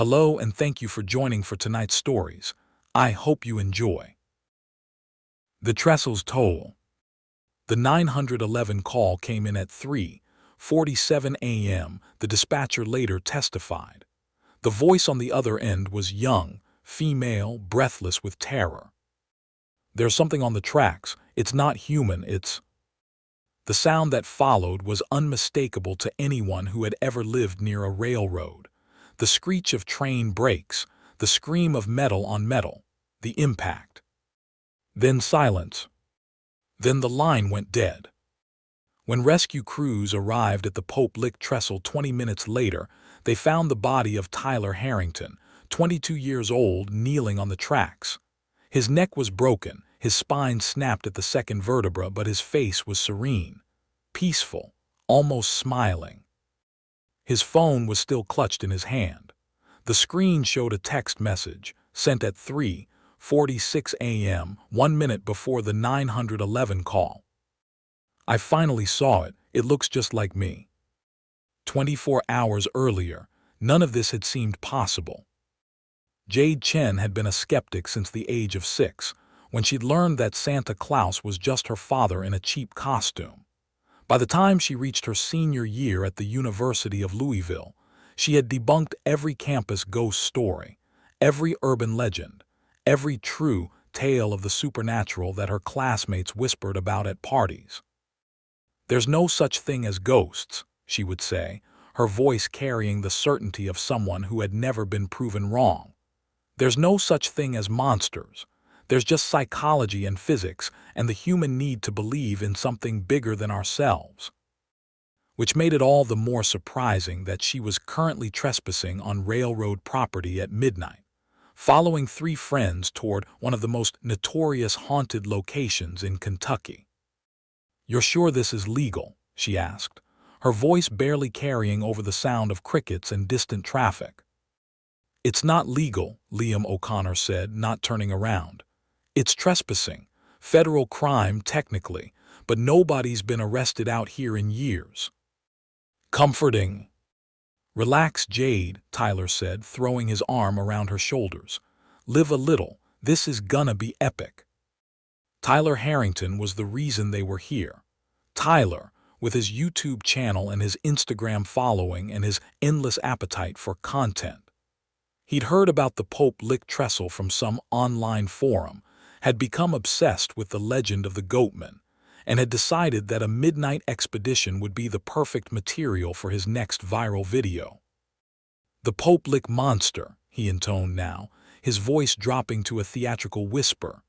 Hello and thank you for joining for tonight's stories. I hope you enjoy. The Trestles Toll. The 911 call came in at 3:47 a.m., the dispatcher later testified. The voice on the other end was young, female, breathless with terror. "There's something on the tracks. It's not human, it's—" The sound that followed was unmistakable to anyone who had ever lived near a railroad. The screech of train brakes, the scream of metal on metal, the impact. Then silence. Then the line went dead. When rescue crews arrived at the Pope Lick Trestle 20 minutes later, they found the body of Tyler Harrington, 22 years old, kneeling on the tracks. His neck was broken, his spine snapped at the second vertebra, but his face was serene, peaceful, almost smiling. His phone was still clutched in his hand. The screen showed a text message, sent at 3:46 a.m., 1 minute before the 911 call. "I finally saw it. It looks just like me." 24 hours earlier, none of this had seemed possible. Jade Chen had been a skeptic since the age of 6, when she'd learned that Santa Claus was just her father in a cheap costume. By the time she reached her senior year at the University of Louisville, she had debunked every campus ghost story, every urban legend, every true tale of the supernatural that her classmates whispered about at parties. "There's no such thing as ghosts," she would say, her voice carrying the certainty of someone who had never been proven wrong. "There's no such thing as monsters. There's just psychology and physics and the human need to believe in something bigger than ourselves." Which made it all the more surprising that she was currently trespassing on railroad property at midnight, following 3 friends toward one of the most notorious haunted locations in Kentucky. "You're sure this is legal?" she asked, her voice barely carrying over the sound of crickets and distant traffic. "It's not legal," Liam O'Connor said, not turning around. "It's trespassing, federal crime technically, but nobody's been arrested out here in years." "Comforting." "Relax, Jade," Tyler said, throwing his arm around her shoulders. "Live a little. This is gonna be epic." Tyler Harrington was the reason they were here. Tyler, with his YouTube channel and his Instagram following and his endless appetite for content. He'd heard about the Pope Lick Trestle from some online forum, had become obsessed with the legend of the Goatman, and had decided that a midnight expedition would be the perfect material for his next viral video. "The Pope Lick Monster," he intoned now, his voice dropping to a theatrical whisper.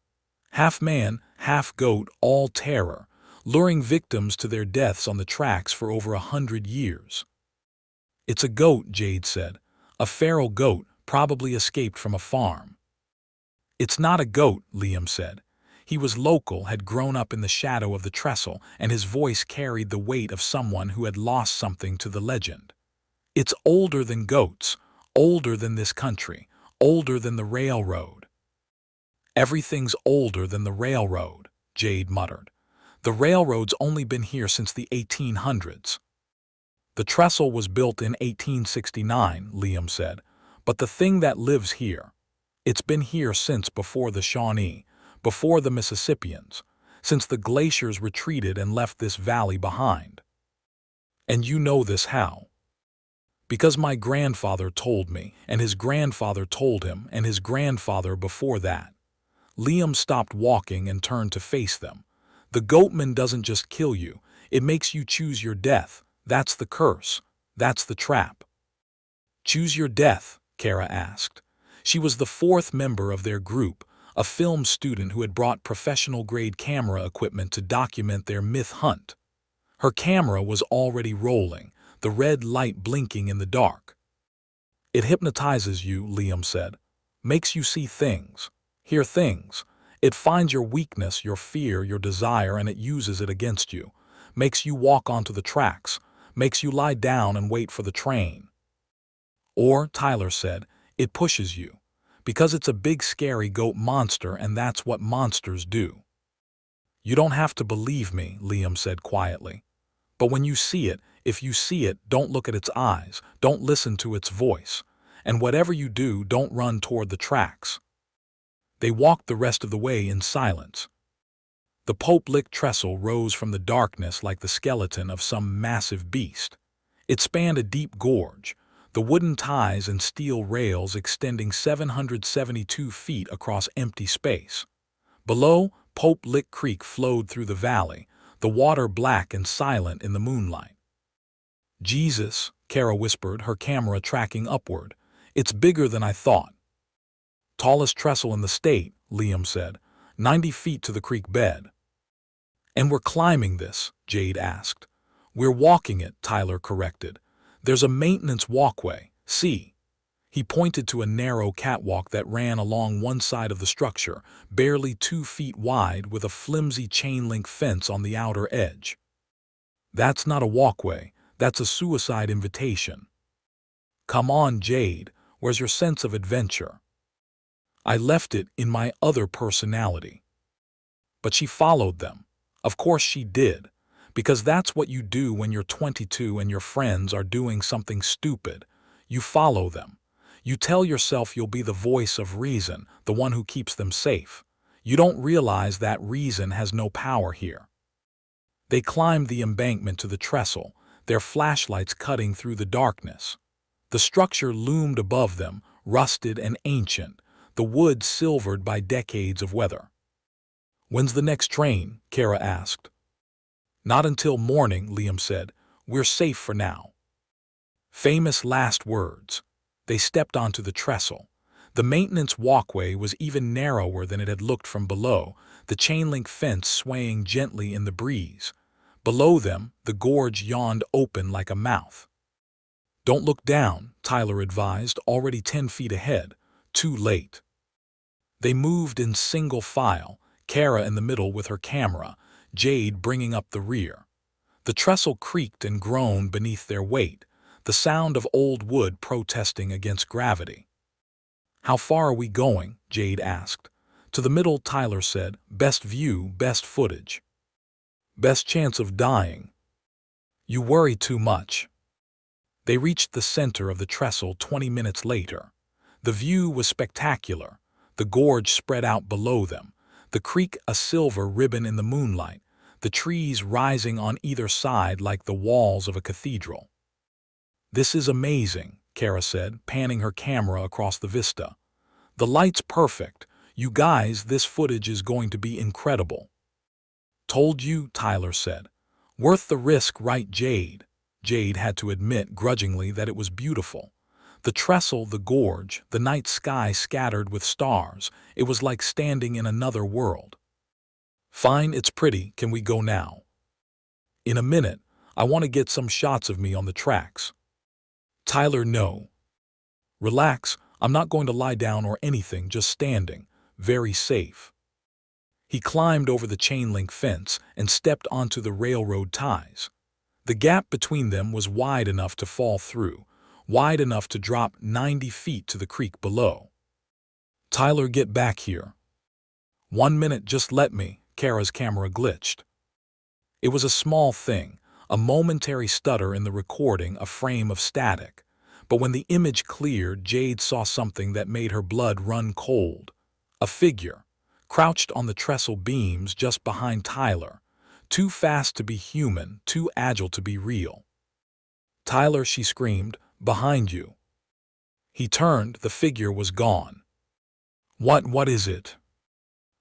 "Half man, half goat, all terror, luring victims to their deaths on the tracks for over 100 years. "It's a goat," Jade said. "A feral goat, probably escaped from a farm." "It's not a goat," Liam said. He was local, had grown up in the shadow of the trestle, and his voice carried the weight of someone who had lost something to the legend. "It's older than goats, older than this country, older than the railroad." "Everything's older than the railroad," Jade muttered. "The railroad's only been here since the 1800s. "The trestle was built in 1869, Liam said, "but the thing that lives here, it's been here since before the Shawnee, before the Mississippians, since the glaciers retreated and left this valley behind." "And you know this how?" "Because my grandfather told me, and his grandfather told him, and his grandfather before that." Liam stopped walking and turned to face them. "The Goatman doesn't just kill you, it makes you choose your death. That's the curse. That's the trap." "Choose your death?" Kara asked. She was the 4th member of their group, a film student who had brought professional-grade camera equipment to document their myth hunt. Her camera was already rolling, the red light blinking in the dark. "It hypnotizes you," Liam said. "Makes you see things, hear things. It finds your weakness, your fear, your desire, and it uses it against you. Makes you walk onto the tracks, makes you lie down and wait for the train." "Or," Tyler said, "it pushes you. Because it's a big scary goat monster, and that's what monsters do." "You don't have to believe me," Liam said quietly. "But when you see it, if you see it, don't look at its eyes, don't listen to its voice. And whatever you do, don't run toward the tracks." They walked the rest of the way in silence. The Pope-lick trestle rose from the darkness like the skeleton of some massive beast. It spanned a deep gorge, the wooden ties and steel rails extending 772 feet across empty space. Below, Pope-lick Creek flowed through the valley, the water black and silent in the moonlight. "Jesus," Kara whispered, her camera tracking upward. "It's bigger than I thought." "Tallest trestle in the state," Liam said, 90 feet to the creek bed. "And we're climbing this?" Jade asked. "We're walking it," Tyler corrected. "There's a maintenance walkway, see." He pointed to a narrow catwalk that ran along one side of the structure, barely 2 feet wide with a flimsy chain-link fence on the outer edge. "That's not a walkway, that's a suicide invitation." "Come on, Jade, where's your sense of adventure?" "I left it in my other personality." But she followed them. Of course she did, because that's what you do when you're 22 and your friends are doing something stupid. You follow them. You tell yourself you'll be the voice of reason, the one who keeps them safe. You don't realize that reason has no power here. They climbed the embankment to the trestle, their flashlights cutting through the darkness. The structure loomed above them, rusted and ancient, the wood silvered by decades of weather. "When's the next train?" Kara asked. "Not until morning," Liam said. "We're safe for now." Famous last words. They stepped onto the trestle. The maintenance walkway was even narrower than it had looked from below, the chain-link fence swaying gently in the breeze. Below them, the gorge yawned open like a mouth. "Don't look down," Tyler advised, already 10 feet ahead. Too late. They moved in single file, Kara in the middle with her camera, Jade bringing up the rear. The trestle creaked and groaned beneath their weight, the sound of old wood protesting against gravity. "How far are we going?" Jade asked. "To the middle," Tyler said. "Best view, best footage. Best chance of dying." "You worry too much." They reached the center of the trestle 20 minutes later. The view was spectacular. The gorge spread out below them, the creek a silver ribbon in the moonlight, the trees rising on either side like the walls of a cathedral. "This is amazing," Kara said, panning her camera across the vista. "The light's perfect. You guys, this footage is going to be incredible." "Told you," Tyler said. "Worth the risk, right, Jade?" Jade had to admit grudgingly that it was beautiful. The trestle, the gorge, the night sky scattered with stars. It was like standing in another world. "Fine, it's pretty. Can we go now?" "In a minute. I want to get some shots of me on the tracks." Tyler, no. "Relax. I'm not going to lie down or anything, just standing. Very safe." He climbed over the chain-link fence and stepped onto the railroad ties. The gap between them was wide enough to fall through, wide enough to drop 90 feet to the creek below. "Tyler, get back here." "1 minute, just let me." Kara's camera glitched. It was a small thing, a momentary stutter in the recording, a frame of static. But when the image cleared, Jade saw something that made her blood run cold. A figure, crouched on the trestle beams just behind Tyler, too fast to be human, too agile to be real. "Tyler," she screamed, "behind you." He turned, the figure was gone. What is it?"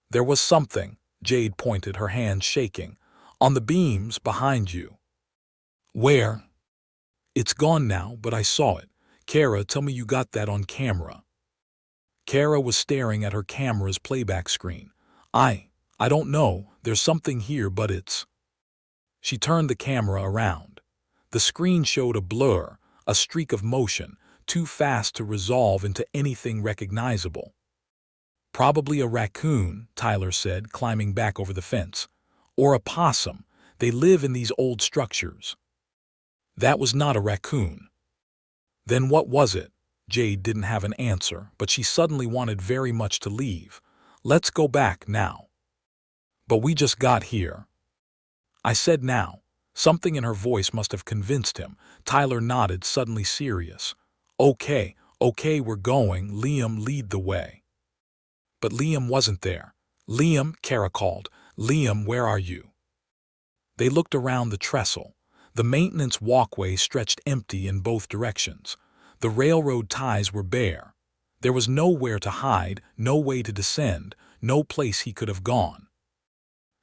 "There was something," Jade pointed, her hand shaking. "On the beams behind you." "Where?" "It's gone now, but I saw it. Kara, tell me you got that on camera." Kara was staring at her camera's playback screen. I don't know. There's something here, but it's..." She turned the camera around. The screen showed a blur, a streak of motion, too fast to resolve into anything recognizable. "Probably a raccoon," Tyler said, climbing back over the fence. "Or a possum. They live in these old structures." "That was not a raccoon." "Then what was it?" Jade didn't have an answer, but she suddenly wanted very much to leave. "Let's go back now." "But we just got here." "I said now." Something in her voice must have convinced him. Tyler nodded, suddenly serious. "Okay, Okay, we're going. Liam, lead the way. But Liam wasn't there. Liam, Kara called. Liam, where are you? They looked around the trestle. The maintenance walkway stretched empty in both directions. The railroad ties were bare. There was nowhere to hide, no way to descend, no place he could have gone.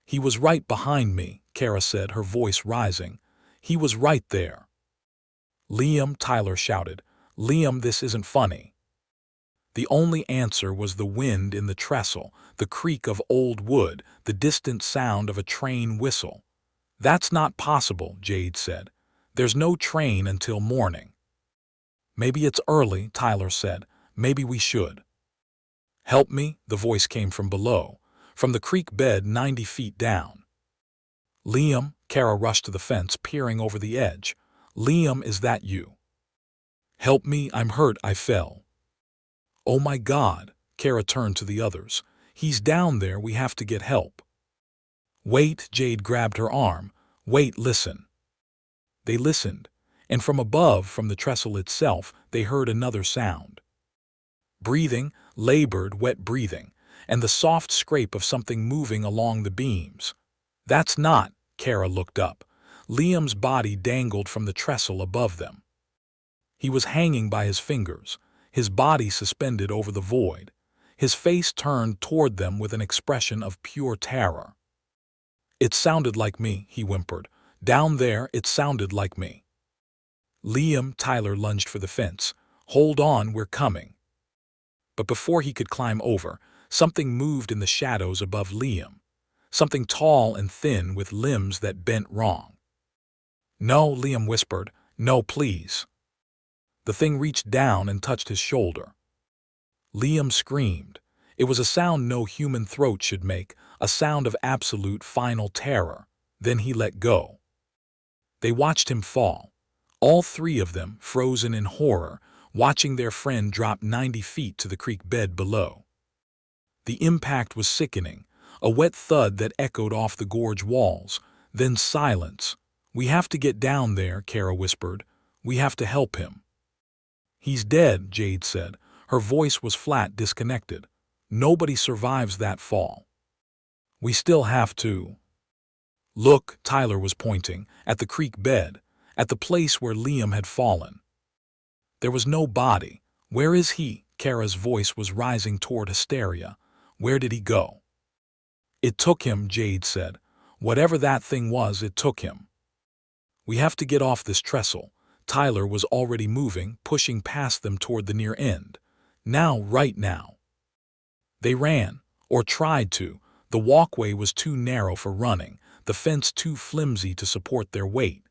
He was right behind me, Kara said, her voice rising. He was right there. Liam, Tyler shouted. Liam, this isn't funny. The only answer was the wind in the trestle, the creak of old wood, the distant sound of a train whistle. That's not possible, Jade said. There's no train until morning. Maybe it's early, Tyler said. Maybe we should. Help me, the voice came from below, from the creek bed 90 feet down. Liam, Kara rushed to the fence, peering over the edge. Liam, is that you? Help me, I'm hurt, I fell. Oh my God, Kara turned to the others. He's down there, we have to get help. Wait, Jade grabbed her arm. Wait, listen. They listened, and from above, from the trestle itself, they heard another sound. Breathing, labored, wet breathing, and the soft scrape of something moving along the beams. That's not, Kara looked up. Liam's body dangled from the trestle above them. He was hanging by his fingers, his body suspended over the void, his face turned toward them with an expression of pure terror. It sounded like me, he whimpered. Down there, it sounded like me. Liam, Tyler lunged for the fence. Hold on, we're coming. But before he could climb over, something moved in the shadows above Liam. Something tall and thin with limbs that bent wrong. No, Liam whispered. No, please. The thing reached down and touched his shoulder. Liam screamed. It was a sound no human throat should make, a sound of absolute final terror. Then he let go. They watched him fall. All three of them, frozen in horror, watching their friend drop 90 feet to the creek bed below. The impact was sickening, a wet thud that echoed off the gorge walls. Then silence. We have to get down there, Kara whispered. We have to help him. He's dead, Jade said. Her voice was flat, disconnected. Nobody survives that fall. We still have to. Look, Tyler was pointing, at the creek bed, at the place where Liam had fallen. There was no body. Where is he? Kara's voice was rising toward hysteria. Where did he go? It took him, Jade said. Whatever that thing was, it took him. We have to get off this trestle. Tyler was already moving, pushing past them toward the near end. Now, right now. They ran, or tried to. The walkway was too narrow for running, the fence too flimsy to support their weight.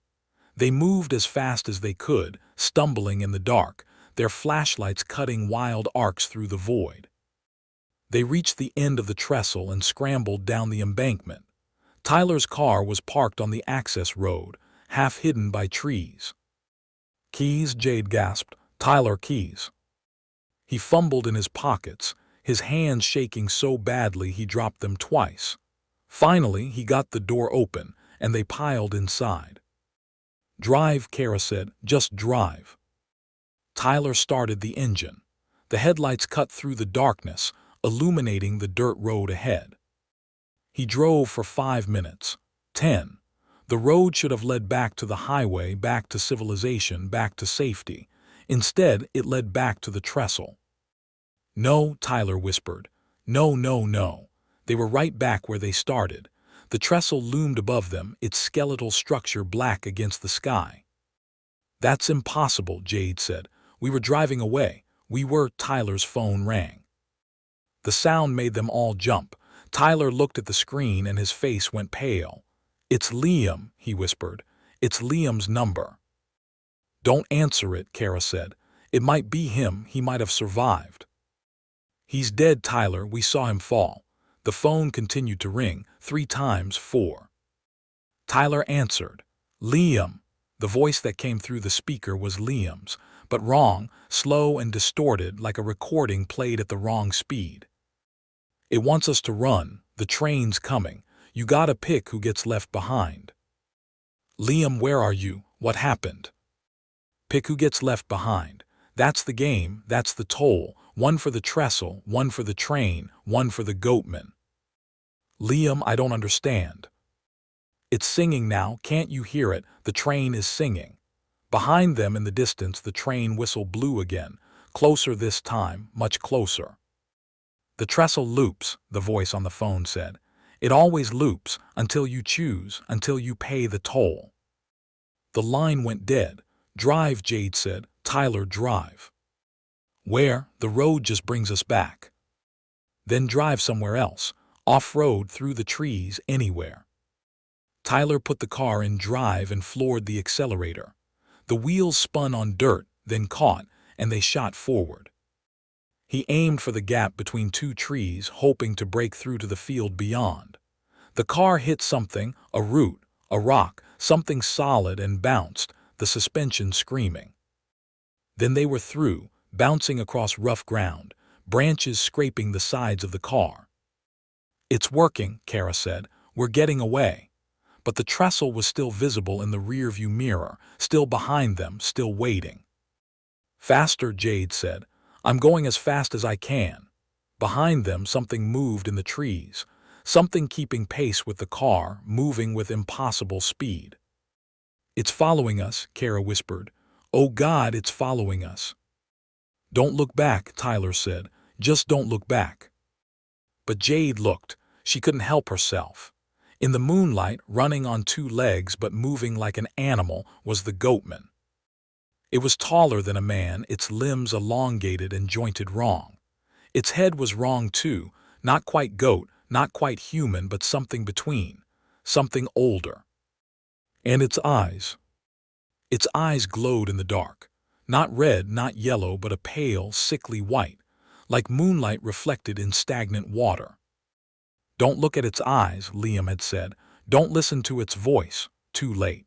They moved as fast as they could, stumbling in the dark, their flashlights cutting wild arcs through the void. They reached the end of the trestle and scrambled down the embankment. Tyler's car was parked on the access road, half hidden by trees. Keys, Jade gasped. Tyler, keys. He fumbled in his pockets, his hands shaking so badly he dropped them twice. Finally, he got the door open, and they piled inside. Drive, Kara said. Just drive. Tyler started the engine. The headlights cut through the darkness, illuminating the dirt road ahead. He drove for 5 minutes. 10. The road should have led back to the highway, back to civilization, back to safety. Instead, it led back to the trestle. No, Tyler whispered. No, no, no. They were right back where they started. The trestle loomed above them, its skeletal structure black against the sky. That's impossible, Jade said. We were driving away. We were. Tyler's phone rang. The sound made them all jump. Tyler looked at the screen and his face went pale. It's Liam, he whispered. It's Liam's number. Don't answer it, Kara said. It might be him. He might have survived. He's dead, Tyler. We saw him fall. The phone continued to ring, 3 times, 4. Tyler answered. Liam. The voice that came through the speaker was Liam's, but wrong, slow and distorted like a recording played at the wrong speed. It wants us to run. The train's coming. You gotta pick who gets left behind. Liam, where are you? What happened? Pick who gets left behind. That's the game, that's the toll. One for the trestle, one for the train, one for the goatman. Liam, I don't understand. It's singing now, can't you hear it? The train is singing. Behind them in the distance the train whistle blew again, closer this time, much closer. The trestle loops, the voice on the phone said. It always loops, until you choose, until you pay the toll. The line went dead. Drive, Jade said. Tyler, drive. Where? The road just brings us back. Then drive somewhere else, off-road, through the trees, anywhere. Tyler put the car in drive and floored the accelerator. The wheels spun on dirt, then caught, and they shot forward. He aimed for the gap between two trees, hoping to break through to the field beyond. The car hit something, a root, a rock, something solid, and bounced, the suspension screaming. Then they were through, bouncing across rough ground, branches scraping the sides of the car. It's working, Kara said. We're getting away. But the trestle was still visible in the rearview mirror, still behind them, still waiting. Faster, Jade said. I'm going as fast as I can. Behind them something moved in the trees, something keeping pace with the car, moving with impossible speed. It's following us, Kara whispered. Oh God, it's following us. Don't look back, Tyler said. Just don't look back. But Jade looked. She couldn't help herself. In the moonlight, running on two legs but moving like an animal, was the goatman. It was taller than a man, its limbs elongated and jointed wrong. Its head was wrong too, not quite goat, not quite human, but something between, something older. And its eyes. Its eyes glowed in the dark. Not red, not yellow, but a pale, sickly white, like moonlight reflected in stagnant water. Don't look at its eyes, Liam had said. Don't listen to its voice. Too late.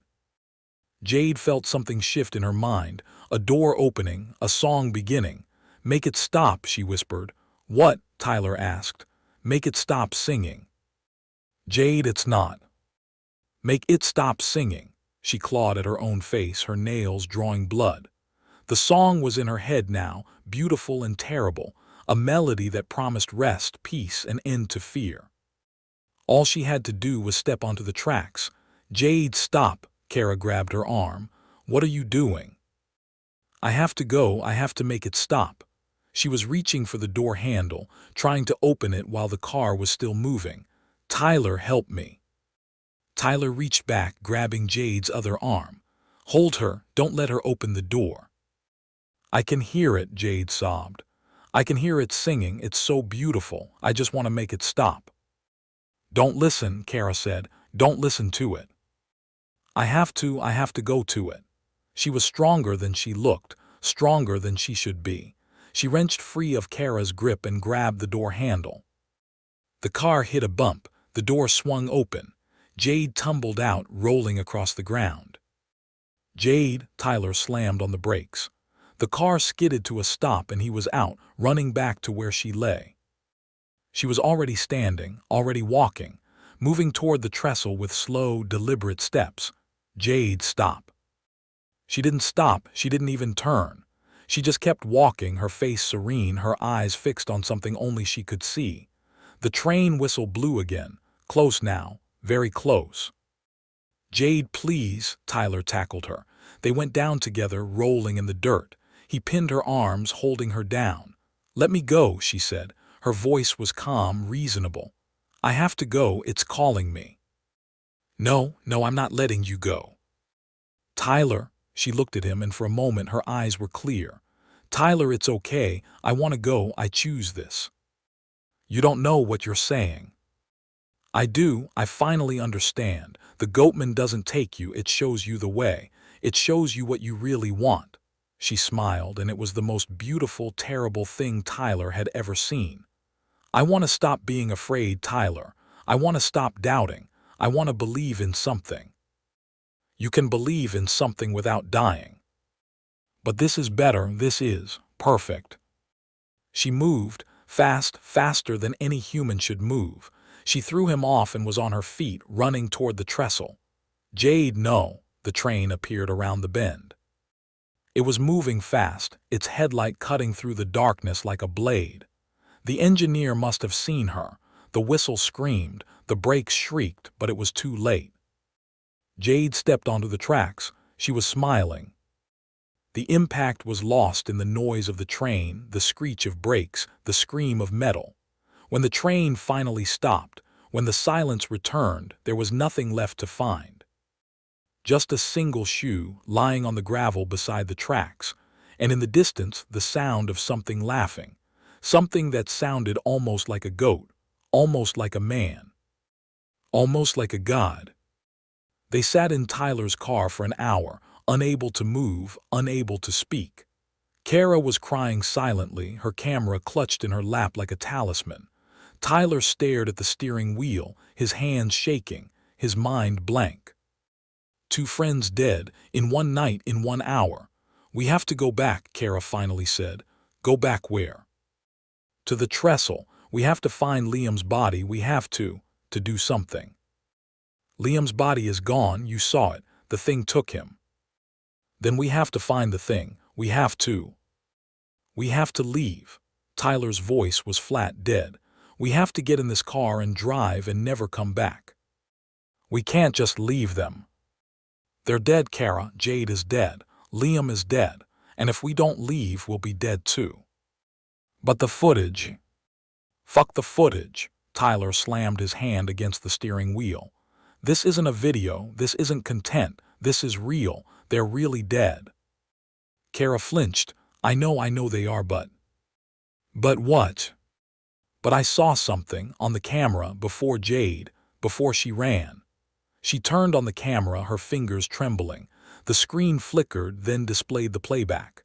Jade felt something shift in her mind, a door opening, a song beginning. Make it stop, she whispered. What? Tyler asked. Make it stop singing. Jade, it's not. Make it stop singing. She clawed at her own face, her nails drawing blood. The song was in her head now, beautiful and terrible, a melody that promised rest, peace, and end to fear. All she had to do was step onto the tracks. Jade, stop. Kara grabbed her arm. What are you doing? I have to go, I have to make it stop. She was reaching for the door handle, trying to open it while the car was still moving. Tyler, help me. Tyler reached back, grabbing Jade's other arm. Hold her, don't let her open the door. I can hear it, Jade sobbed. I can hear it singing, it's so beautiful, I just want to make it stop. Don't listen, Kara said, don't listen to it. I have to go to it. She was stronger than she looked, stronger than she should be. She wrenched free of Kara's grip and grabbed the door handle. The car hit a bump, the door swung open. Jade tumbled out, rolling across the ground. Jade, Tyler slammed on the brakes. The car skidded to a stop and he was out, running back to where she lay. She was already standing, already walking, moving toward the trestle with slow, deliberate steps. Jade, stop. She didn't stop, she didn't even turn. She just kept walking, her face serene, her eyes fixed on something only she could see. The train whistle blew again, close now, very close. Jade, please, Tyler tackled her. They went down together, rolling in the dirt. He pinned her arms, holding her down. Let me go, she said. Her voice was calm, reasonable. I have to go, it's calling me. No, I'm not letting you go. Tyler, she looked at him and for a moment her eyes were clear. Tyler, it's okay, I want to go, I choose this. You don't know what you're saying. I do, I finally understand. The goatman doesn't take you, it shows you the way. It shows you what you really want. She smiled, and it was the most beautiful, terrible thing Tyler had ever seen. I want to stop being afraid, Tyler. I want to stop doubting. I want to believe in something. You can believe in something without dying. But this is better, this is perfect. She moved, fast, faster than any human should move. She threw him off and was on her feet, running toward the trestle. Jade, no. The train appeared around the bend. It was moving fast, its headlight cutting through the darkness like a blade. The engineer must have seen her. The whistle screamed, the brakes shrieked, but it was too late. Jade stepped onto the tracks. She was smiling. The impact was lost in the noise of the train, the screech of brakes, the scream of metal. When the train finally stopped, when the silence returned, there was nothing left to find. Just a single shoe lying on the gravel beside the tracks, and in the distance the sound of something laughing, something that sounded almost like a goat, almost like a man, almost like a god. They sat in Tyler's car for an hour, unable to move, unable to speak. Kara was crying silently, her camera clutched in her lap like a talisman. Tyler stared at the steering wheel, his hands shaking, his mind blank. 2 friends dead, in one night, in 1 hour. We have to go back, Kara finally said. Go back where? To the trestle. We have to find Liam's body, we have to do something. Liam's body is gone, you saw it, the thing took him. Then we have to find the thing, we have to. We have to leave. Tyler's voice was flat dead. We have to get in this car and drive and never come back. We can't just leave them. They're dead, Kara. Jade is dead. Liam is dead. And if we don't leave, we'll be dead too. But the footage. Fuck the footage. Tyler slammed his hand against the steering wheel. This isn't a video, this isn't content, this is real, they're really dead. Kara flinched. I know they are, but... But what? But I saw something on the camera before Jade, before she ran. She turned on the camera, her fingers trembling. The screen flickered, then displayed the playback.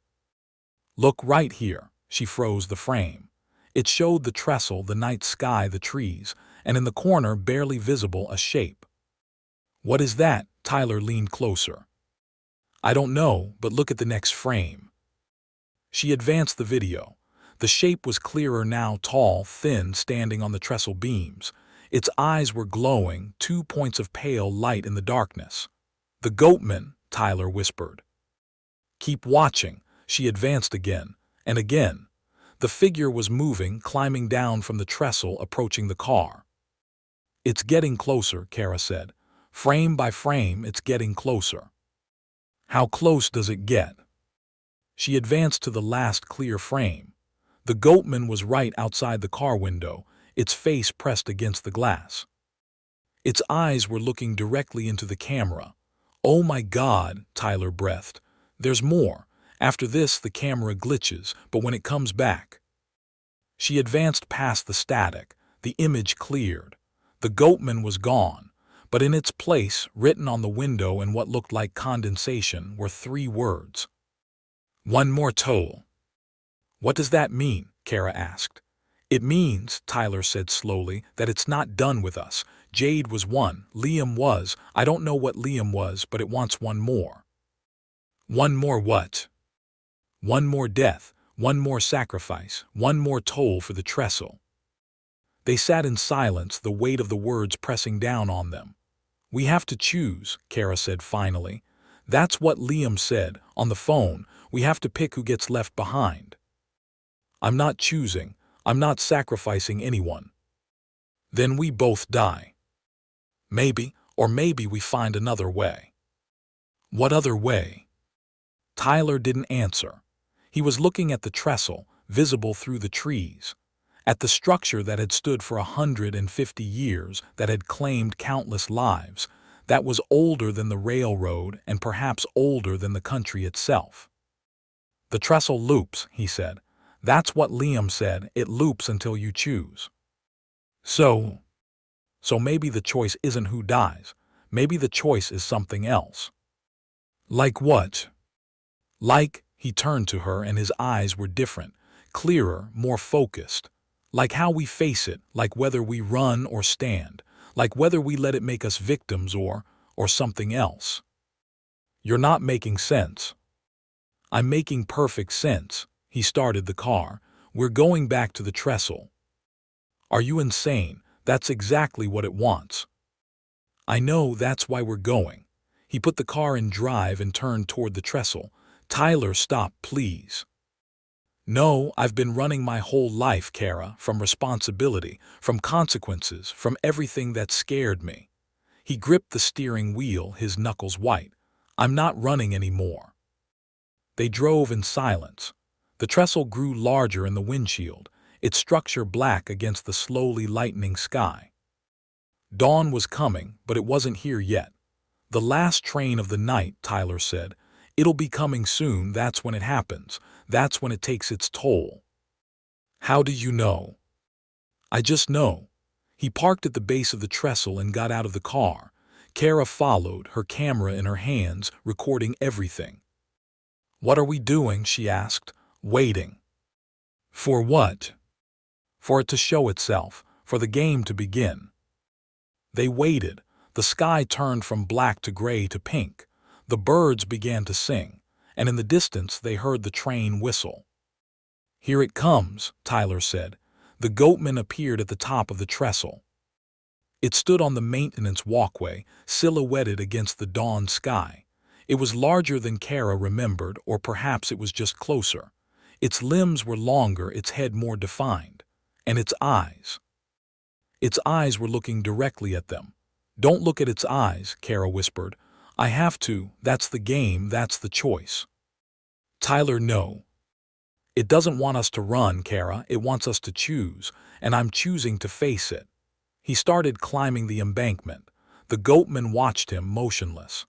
Look right here. She froze the frame. It showed the trestle, the night sky, the trees, and in the corner, barely visible, a shape. What is that? Tyler leaned closer. I don't know, but look at the next frame. She advanced the video. The shape was clearer now, tall, thin, standing on the trestle beams. Its eyes were glowing, 2 points of pale light in the darkness. The goatman, Tyler whispered. Keep watching. She advanced again, and again. The figure was moving, climbing down from the trestle, approaching the car. It's getting closer, Kara said. Frame by frame, it's getting closer. How close does it get? She advanced to the last clear frame. The goatman was right outside the car window, its face pressed against the glass. Its eyes were looking directly into the camera. Oh my God, Tyler breathed. There's more. After this, the camera glitches, but when it comes back... She advanced past the static. The image cleared. The goatman was gone, but in its place, written on the window in what looked like condensation, were 3 words. One more toll. What does that mean? Kara asked. It means, Tyler said slowly, that it's not done with us. Jade was one, Liam was. I don't know what Liam was, but it wants one more. One more what? One more death, one more sacrifice, one more toll for the trestle. They sat in silence, the weight of the words pressing down on them. We have to choose, Kara said finally. That's what Liam said, on the phone. We have to pick who gets left behind. I'm not choosing. I'm not sacrificing anyone. Then we both die. Maybe, or maybe we find another way. What other way? Tyler didn't answer. He was looking at the trestle, visible through the trees, at the structure that had stood for 150 years, that had claimed countless lives, that was older than the railroad and perhaps older than the country itself. The trestle loops, he said. That's what Liam said, it loops until you choose. So maybe the choice isn't who dies. Maybe the choice is something else. Like what? Like, he turned to her and his eyes were different, clearer, more focused. Like how we face it, like whether we run or stand, like whether we let it make us victims or something else. You're not making sense. I'm making perfect sense. He started the car. We're going back to the trestle. Are you insane? That's exactly what it wants. I know, that's why we're going. He put the car in drive and turned toward the trestle. Tyler, stop, please. No, I've been running my whole life, Kara, from responsibility, from consequences, from everything that scared me. He gripped the steering wheel, his knuckles white. I'm not running anymore. They drove in silence. The trestle grew larger in the windshield, its structure black against the slowly lightening sky. Dawn was coming, but it wasn't here yet. The last train of the night, Tyler said. It'll be coming soon, that's when it happens. That's when it takes its toll. How do you know? I just know. He parked at the base of the trestle and got out of the car. Kara followed, her camera in her hands, recording everything. What are we doing? She asked. Waiting. For what? For it to show itself, for the game to begin. They waited. The sky turned from black to gray to pink. The birds began to sing, and in the distance they heard the train whistle. Here it comes, Tyler said. The goatman appeared at the top of the trestle. It stood on the maintenance walkway, silhouetted against the dawn sky. It was larger than Kara remembered, or perhaps it was just closer. Its limbs were longer, its head more defined. And its eyes. Its eyes were looking directly at them. Don't look at its eyes, Kara whispered. I have to, that's the game, that's the choice. Tyler, no. It doesn't want us to run, Kara, it wants us to choose, and I'm choosing to face it. He started climbing the embankment. The goatman watched him, motionless.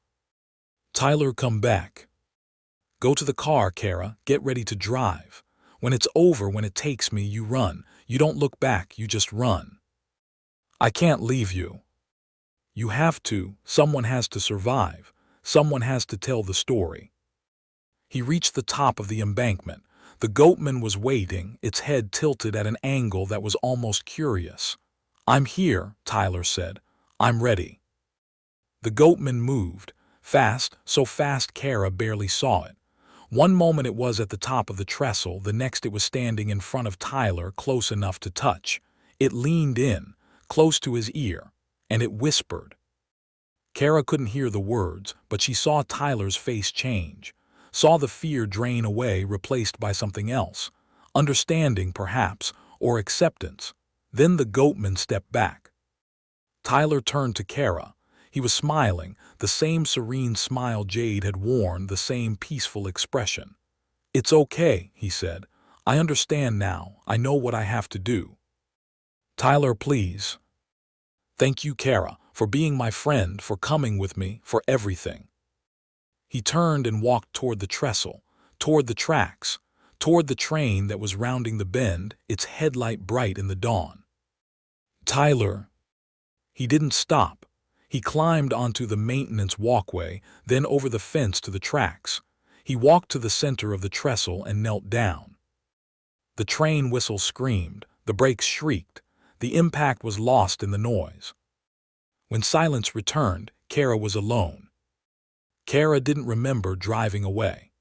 Tyler, come back. Go to the car, Kara, get ready to drive. When it's over, when it takes me, you run. You don't look back, you just run. I can't leave you. You have to, someone has to survive, someone has to tell the story. He reached the top of the embankment. The goatman was waiting, its head tilted at an angle that was almost curious. I'm here, Tyler said. I'm ready. The goatman moved, fast, so fast Kara barely saw it. One moment it was at the top of the trestle, the next it was standing in front of Tyler, close enough to touch. It leaned in, close to his ear, and it whispered. Kara couldn't hear the words, but she saw Tyler's face change, saw the fear drain away, replaced by something else, understanding perhaps, or acceptance. Then the goatman stepped back. Tyler turned to Kara. He was smiling, the same serene smile Jade had worn, the same peaceful expression. It's okay, he said. I understand now. I know what I have to do. Tyler, please. Thank you, Kara, for being my friend, for coming with me, for everything. He turned and walked toward the trestle, toward the tracks, toward the train that was rounding the bend, its headlight bright in the dawn. Tyler. He didn't stop. He climbed onto the maintenance walkway, then over the fence to the tracks. He walked to the center of the trestle and knelt down. The train whistle screamed, the brakes shrieked. The impact was lost in the noise. When silence returned, Kara was alone. Kara didn't remember driving away.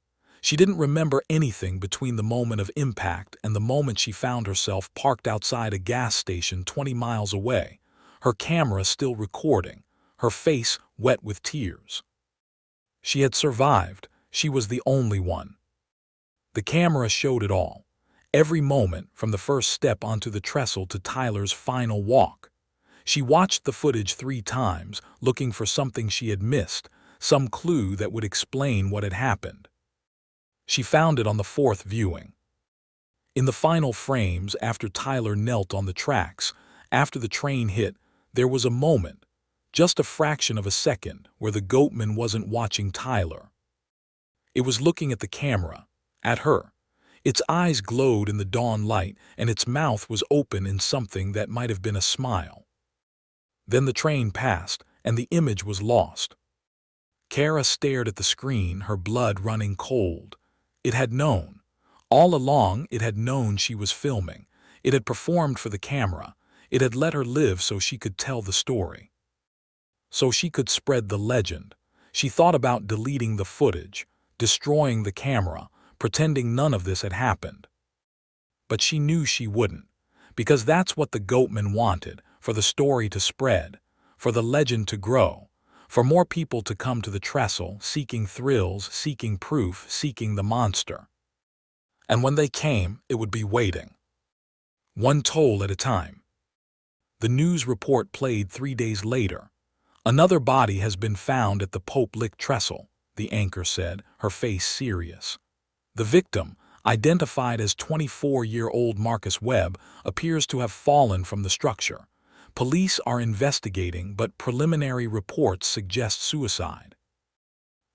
She didn't remember anything between the moment of impact and the moment she found herself parked outside a gas station 20 miles away, her camera still recording, her face wet with tears. She had survived. She was the only one. The camera showed it all. Every moment, from the first step onto the trestle to Tyler's final walk. She watched the footage 3 times, looking for something she had missed, some clue that would explain what had happened. She found it on the 4th viewing. In the final frames, after Tyler knelt on the tracks, after the train hit, there was a moment, just a fraction of a second, where the goatman wasn't watching Tyler. It was looking at the camera, at her. Its eyes glowed in the dawn light, and its mouth was open in something that might have been a smile. Then the train passed, and the image was lost. Kara stared at the screen, her blood running cold. It had known. All along, it had known she was filming. It had performed for the camera. It had let her live so she could tell the story. So she could spread the legend. She thought about deleting the footage, destroying the camera, pretending none of this had happened. But she knew she wouldn't, because that's what the goatman wanted, for the story to spread, for the legend to grow, for more people to come to the trestle, seeking thrills, seeking proof, seeking the monster. And when they came, it would be waiting. One toll at a time. The news report played 3 days later. Another body has been found at the Pope Lick Trestle, the anchor said, her face serious. The victim, identified as 24-year-old Marcus Webb, appears to have fallen from the structure. Police are investigating, but preliminary reports suggest suicide.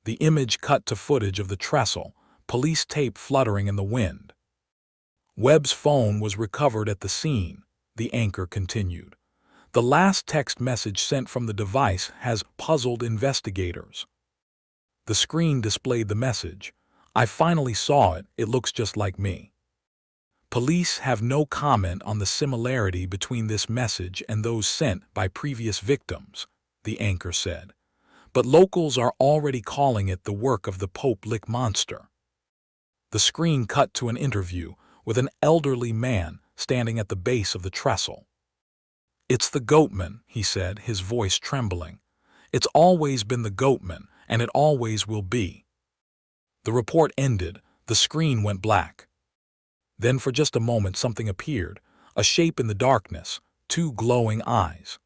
The image cut to footage of the trestle, police tape fluttering in the wind. Webb's phone was recovered at the scene, the anchor continued. The last text message sent from the device has puzzled investigators. The screen displayed the message. "I finally saw it, it looks just like me." Police have no comment on the similarity between this message and those sent by previous victims, the anchor said. But locals are already calling it the work of the Pope Lick monster. The screen cut to an interview with an elderly man standing at the base of the trestle. "It's the Goatman," he said, his voice trembling. "It's always been the Goatman, and it always will be." The report ended, the screen went black. Then for just a moment something appeared, a shape in the darkness, 2 glowing eyes.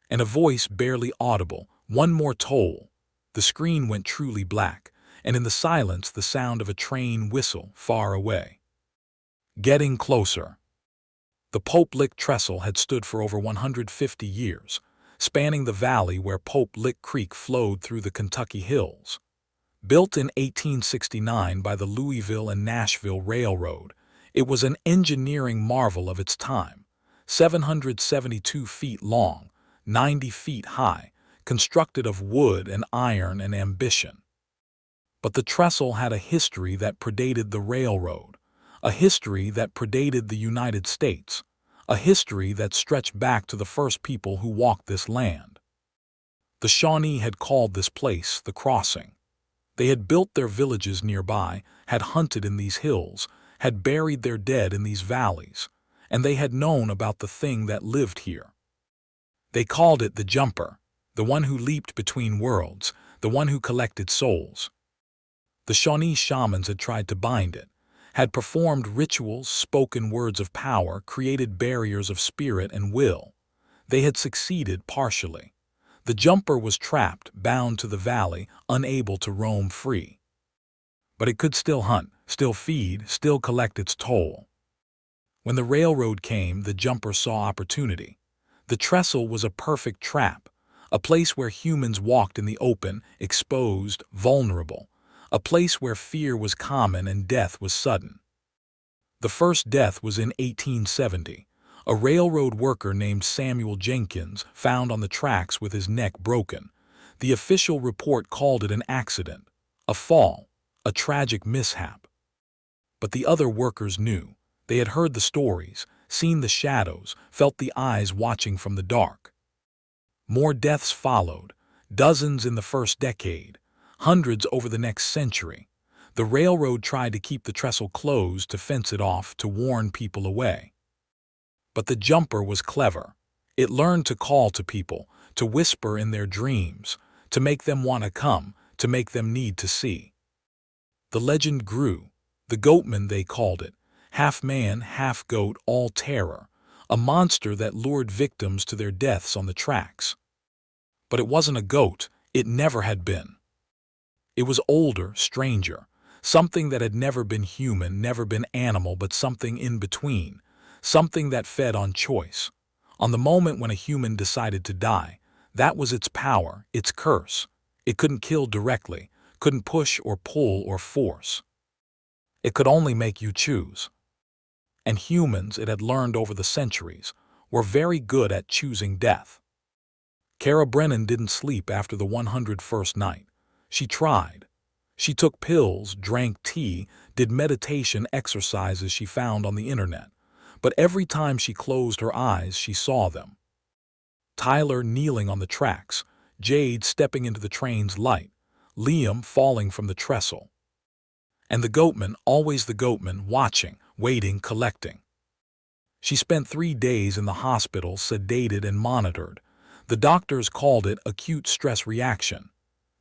And a voice barely audible, "One more toll." The screen went truly black, and in the silence the sound of a train whistle far away. Getting closer. The Pope Lick Trestle had stood for over 150 years, spanning the valley where Pope Lick Creek flowed through the Kentucky hills. Built in 1869 by the Louisville and Nashville Railroad, it was an engineering marvel of its time, 772 feet long, 90 feet high, constructed of wood and iron and ambition. But the trestle had a history that predated the railroad, a history that predated the United States, a history that stretched back to the first people who walked this land. The Shawnee had called this place the Crossing. They had built their villages nearby, had hunted in these hills, had buried their dead in these valleys, and they had known about the thing that lived here. They called it the Jumper, the one who leaped between worlds, the one who collected souls. The Shawnee shamans had tried to bind it, had performed rituals, spoken words of power, created barriers of spirit and will. They had succeeded partially. The Jumper was trapped, bound to the valley, unable to roam free. But it could still hunt, still feed, still collect its toll. When the railroad came, the Jumper saw opportunity. The trestle was a perfect trap, a place where humans walked in the open, exposed, vulnerable, a place where fear was common and death was sudden. The first death was in 1870. A railroad worker named Samuel Jenkins found on the tracks with his neck broken. The official report called it an accident, a fall, a tragic mishap. But the other workers knew. They had heard the stories, seen the shadows, felt the eyes watching from the dark. More deaths followed, dozens in the first decade, hundreds over the next century. The railroad tried to keep the trestle closed, to fence it off, to warn people away. But the Jumper was clever. It learned to call to people, to whisper in their dreams, to make them want to come, to make them need to see. The legend grew. The Goatman, they called it, half man, half goat, all terror, a monster that lured victims to their deaths on the tracks. But it wasn't a goat, it never had been. It was older, stranger, something that had never been human, never been animal, but something in between, something that fed on choice. On the moment when a human decided to die, that was its power, its curse. It couldn't kill directly, couldn't push or pull or force. It could only make you choose. And humans, it had learned over the centuries, were very good at choosing death. Kara Brennan didn't sleep after the 101st night. She tried. She took pills, drank tea, did meditation exercises she found on the internet. But every time she closed her eyes, she saw them. Tyler kneeling on the tracks, Jade stepping into the train's light, Liam falling from the trestle. And the Goatman, always the Goatman, watching, waiting, collecting. She spent 3 days in the hospital, sedated and monitored. The doctors called it acute stress reaction.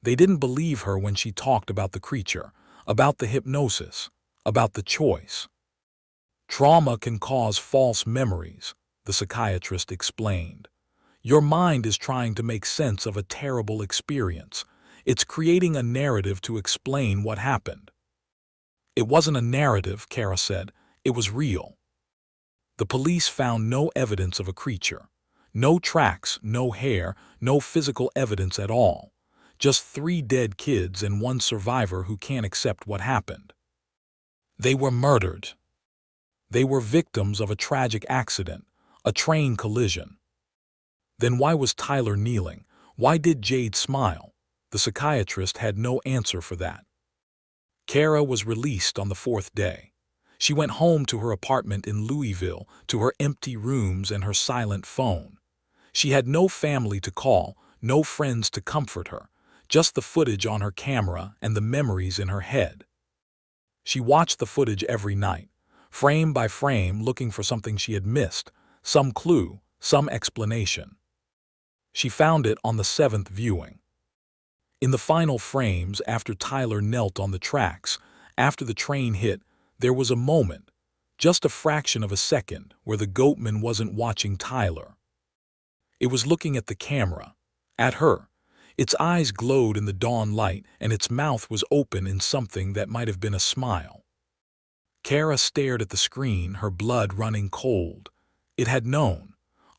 They didn't believe her when she talked about the creature, about the hypnosis, about the choice. Trauma can cause false memories, the psychiatrist explained. Your mind is trying to make sense of a terrible experience. It's creating a narrative to explain what happened. It wasn't a narrative, Kara said. It was real. The police found no evidence of a creature. No tracks, no hair, no physical evidence at all. Just 3 dead kids and 1 survivor who can't accept what happened. They were murdered. They were victims of a tragic accident, a train collision. Then why was Tyler kneeling? Why did Jade smile? The psychiatrist had no answer for that. Kara was released on the 4th day. She went home to her apartment in Louisville, to her empty rooms and her silent phone. She had no family to call, no friends to comfort her, just the footage on her camera and the memories in her head. She watched the footage every night, frame by frame, looking for something she had missed, some clue, some explanation. She found it on the 7th viewing. In the final frames, after Tyler knelt on the tracks, after the train hit, there was a moment, just a fraction of a second, where the goatman wasn't watching Tyler. It was looking at the camera, at her. Its eyes glowed in the dawn light, and its mouth was open in something that might have been a smile. Kara stared at the screen, her blood running cold. It had known.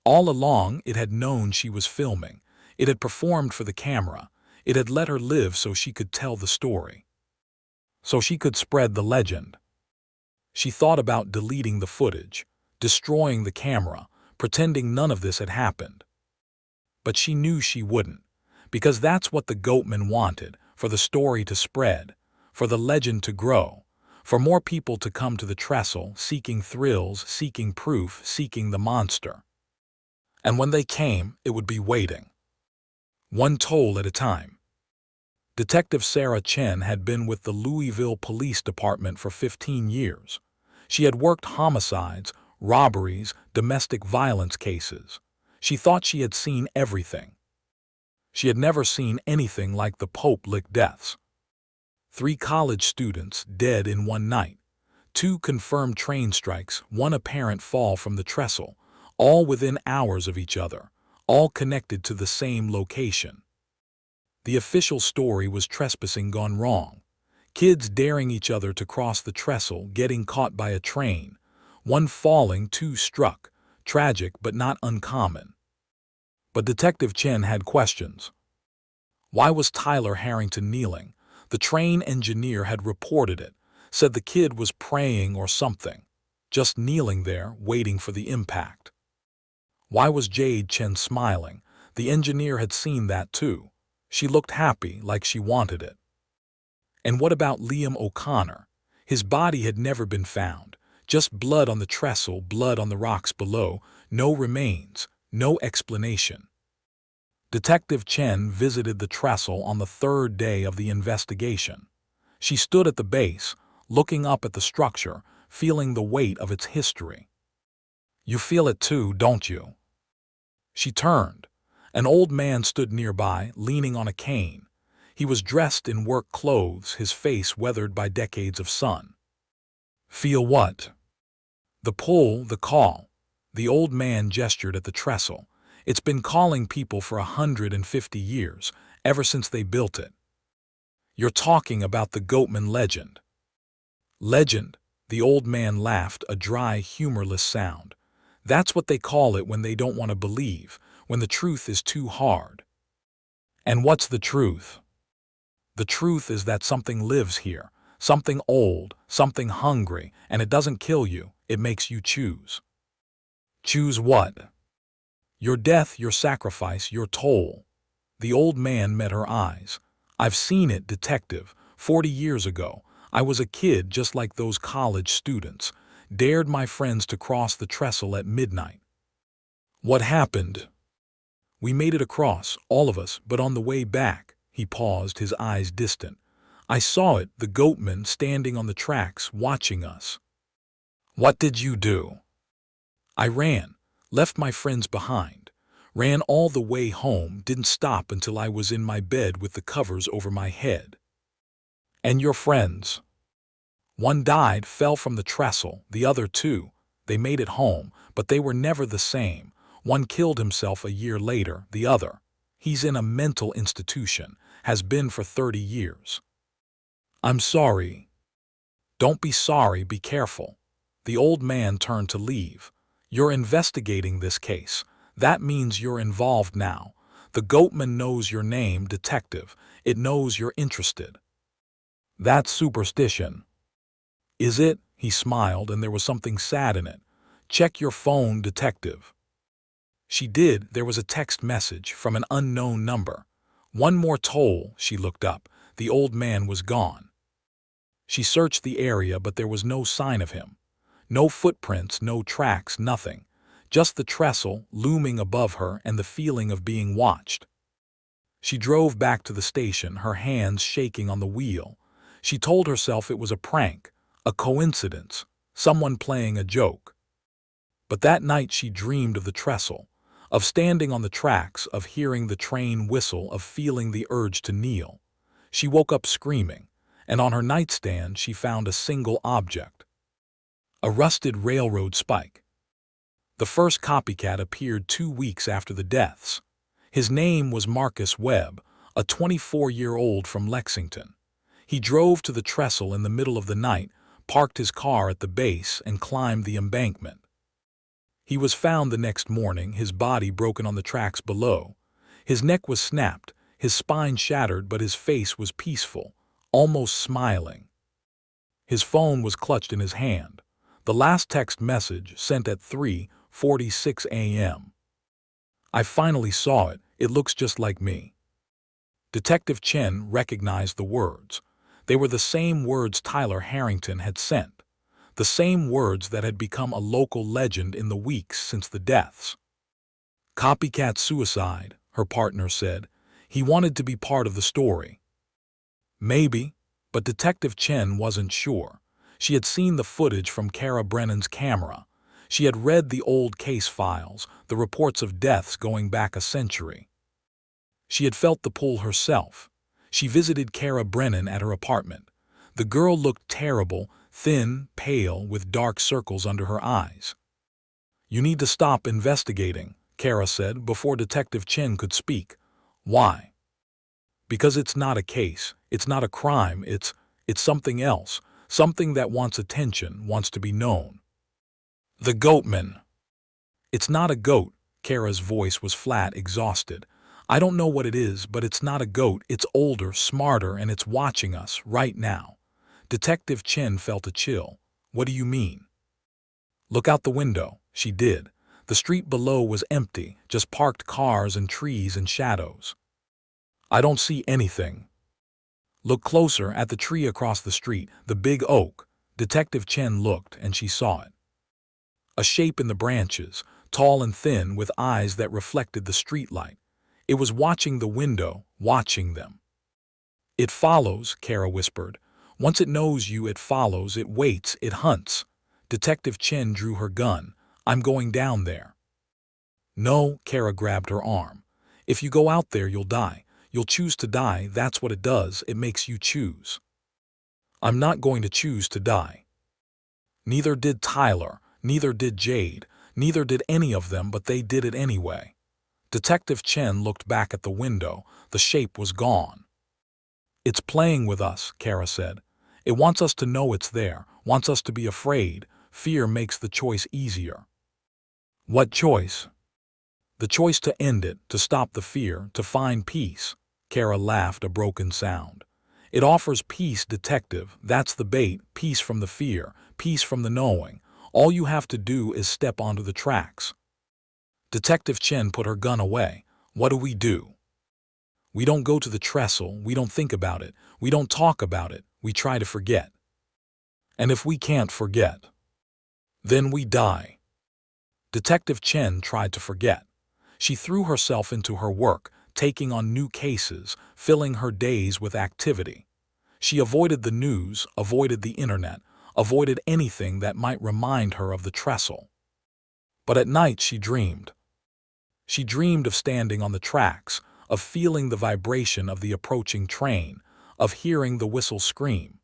All along, it had known she was filming. It had performed for the camera. It had let her live so she could tell the story. So she could spread the legend. She thought about deleting the footage, destroying the camera, pretending none of this had happened. But she knew she wouldn't, because that's what the goatman wanted, for the story to spread, for the legend to grow, for more people to come to the trestle, seeking thrills, seeking proof, seeking the monster. And when they came, it would be waiting. 1 toll at a time. Detective Sarah Chen had been with the Louisville Police Department for 15 years. She had worked homicides, robberies, domestic violence cases. She thought she had seen everything. She had never seen anything like the Pope-Lick deaths. 3 college students dead in one night. 2 confirmed train strikes, 1 apparent fall from the trestle, all within hours of each other, all connected to the same location. The official story was trespassing gone wrong. Kids daring each other to cross the trestle, getting caught by a train. 1 falling, 2 struck. Tragic but not uncommon. But Detective Chen had questions. Why was Tyler Harrington kneeling? The train engineer had reported it, said the kid was praying or something, just kneeling there, waiting for the impact. Why was Jade Chen smiling? The engineer had seen that too. She looked happy, like she wanted it. And what about Liam O'Connor? His body had never been found. Just blood on the trestle, blood on the rocks below, no remains, no explanation. Detective Chen visited the trestle on the 3rd day of the investigation. She stood at the base, looking up at the structure, feeling the weight of its history. You feel it too, don't you? She turned. An old man stood nearby, leaning on a cane. He was dressed in work clothes, his face weathered by decades of sun. Feel what? The pull, the call. The old man gestured at the trestle. It's been calling people for 150 years, ever since they built it. You're talking about the Goatman legend. Legend, the old man laughed, a dry, humorless sound. That's what they call it when they don't want to believe, when the truth is too hard. And what's the truth? The truth is that something lives here, something old, something hungry, and it doesn't kill you, it makes you choose. Choose what? Your death, your sacrifice, your toll. The old man met her eyes. I've seen it, detective. 40 years ago, I was a kid just like those college students, dared my friends to cross the trestle at midnight. What happened? We made it across, all of us, but on the way back, he paused, his eyes distant. I saw it, the goatman standing on the tracks, watching us. What did you do? I ran, left my friends behind, Ran all the way home, didn't stop until I was in my bed with the covers over my head. And your friends? One died, fell from the trestle, the other two, they made it home, but they were never the same. One killed himself a year later, the other, he's in a mental institution, has been for 30 years. I'm sorry. Don't be sorry, be careful. The old man turned to leave. You're investigating this case. That means you're involved now. The Goatman knows your name, detective. It knows you're interested. That's superstition. Is it? He smiled, and there was something sad in it. Check your phone, detective. She did. There was a text message from an unknown number. One more toll. She looked up. The old man was gone. She searched the area, but there was no sign of him. No footprints, no tracks, nothing. Just the trestle looming above her and the feeling of being watched. She drove back to the station, her hands shaking on the wheel. She told herself it was a prank, a coincidence, someone playing a joke. But that night she dreamed of the trestle, of standing on the tracks, of hearing the train whistle, of feeling the urge to kneel. She woke up screaming, and on her nightstand she found a single object. A rusted railroad spike. The first copycat appeared 2 weeks after the deaths. His name was Marcus Webb, a 24-year-old from Lexington. He drove to the trestle in the middle of the night, parked his car at the base, and climbed the embankment. He was found the next morning, his body broken on the tracks below. His neck was snapped, his spine shattered, but his face was peaceful, almost smiling. His phone was clutched in his hand. The last text message sent at 3:46 a.m. I finally saw it. It looks just like me. Detective Chen recognized the words. They were the same words Tyler Harrington had sent, the same words that had become a local legend in the weeks since the deaths. Copycat suicide, her partner said. He wanted to be part of the story. Maybe, but Detective Chen wasn't sure. She had seen the footage from Kara Brennan's camera. She had read the old case files, the reports of deaths going back a century. She had felt the pull herself. She visited Kara Brennan at her apartment. The girl looked terrible, thin, pale, with dark circles under her eyes. You need to stop investigating, Kara said before Detective Chen could speak. Why? Because it's not a case, it's not a crime, it's something else, something that wants attention, wants to be known. The Goatman. It's not a goat, Kara's voice was flat, exhausted. I don't know what it is, but it's not a goat, it's older, smarter, and it's watching us, right now. Detective Chen felt a chill. What do you mean? Look out the window. She did. The street below was empty, just parked cars and trees and shadows. I don't see anything. Look closer at the tree across the street, the big oak. Detective Chen looked, and she saw it. A shape in the branches, tall and thin, with eyes that reflected the streetlight. It was watching the window, watching them. It follows, Kara whispered. Once it knows you, it follows, it waits, it hunts. Detective Chen drew her gun. I'm going down there. No, Kara grabbed her arm. If you go out there, you'll die. You'll choose to die, that's what it does, it makes you choose. I'm not going to choose to die. Neither did Tyler, neither did Jade, neither did any of them, but they did it anyway. Detective Chen looked back at the window. The shape was gone. It's playing with us, Kara said. It wants us to know it's there, wants us to be afraid. Fear makes the choice easier. What choice? The choice to end it, to stop the fear, to find peace. Kara laughed, a broken sound. It offers peace, detective. That's the bait. Peace from the fear, peace from the knowing. All you have to do is step onto the tracks. Detective Chen put her gun away. What do? We don't go to the trestle, we don't think about it, we don't talk about it, we try to forget. And if we can't forget, then we die. Detective Chen tried to forget. She threw herself into her work, taking on new cases, filling her days with activity. She avoided the news, avoided the internet, avoided anything that might remind her of the trestle. But at night she dreamed. She dreamed of standing on the tracks, of feeling the vibration of the approaching train, of hearing the whistle scream.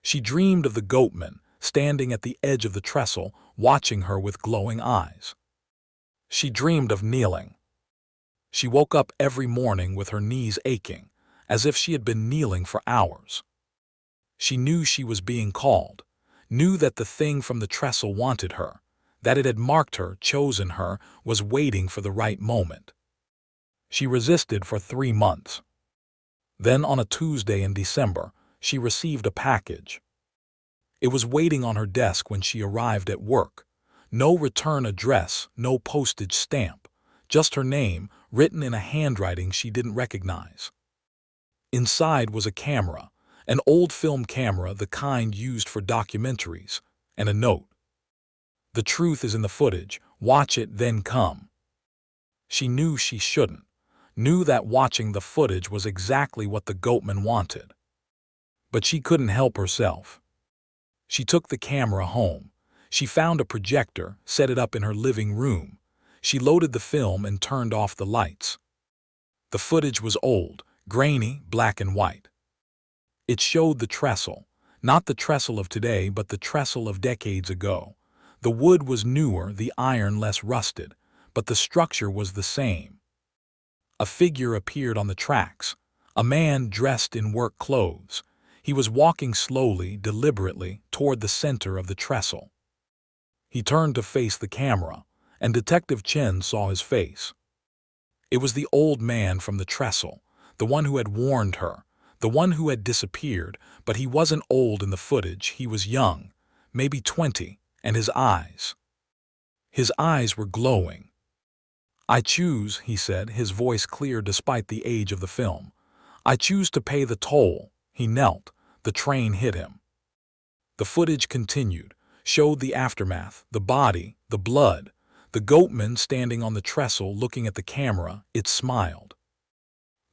She dreamed of the goatman, standing at the edge of the trestle, watching her with glowing eyes. She dreamed of kneeling. She woke up every morning with her knees aching, as if she had been kneeling for hours. She knew she was being called, knew that the thing from the trestle wanted her, that it had marked her, chosen her, was waiting for the right moment. She resisted for 3 months. Then on a Tuesday in December, she received a package. It was waiting on her desk when she arrived at work. No return address, no postage stamp, just her name, written in a handwriting she didn't recognize. Inside was a camera, an old film camera, the kind used for documentaries, and a note. "The truth is in the footage. Watch it, then come." She knew she shouldn't, knew that watching the footage was exactly what the goatman wanted. But she couldn't help herself. She took the camera home. She found a projector, set it up in her living room. She loaded the film and turned off the lights. The footage was old, grainy, black and white. It showed the trestle, not the trestle of today, but the trestle of decades ago. The wood was newer, the iron less rusted, but the structure was the same. A figure appeared on the tracks, a man dressed in work clothes. He was walking slowly, deliberately, toward the center of the trestle. He turned to face the camera, and Detective Chen saw his face. It was the old man from the trestle, the one who had warned her, the one who had disappeared, but he wasn't old in the footage, he was young, maybe 20, and his eyes were glowing. "I choose," he said, his voice clear despite the age of the film. "I choose to pay the toll." He knelt. The train hit him. The footage continued, showed the aftermath, the body, the blood, the goatman standing on the trestle looking at the camera. It smiled.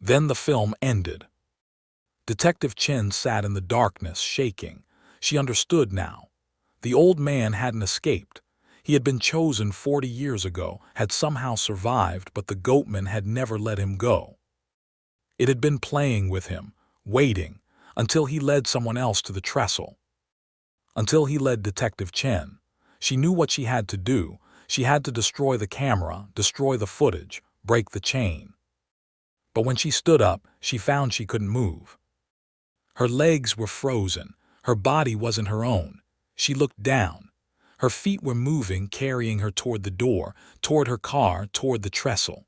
Then the film ended. Detective Chen sat in the darkness, shaking. She understood now. The old man hadn't escaped. He had been chosen 40 years ago, had somehow survived, but the goatman had never let him go. It had been playing with him, waiting, until he led someone else to the trestle. Until he led Detective Chen. She knew what she had to do. She had to destroy the camera, destroy the footage, break the chain. But when she stood up, she found she couldn't move. Her legs were frozen. Her body wasn't her own. She looked down. Her feet were moving, carrying her toward the door, toward her car, toward the trestle.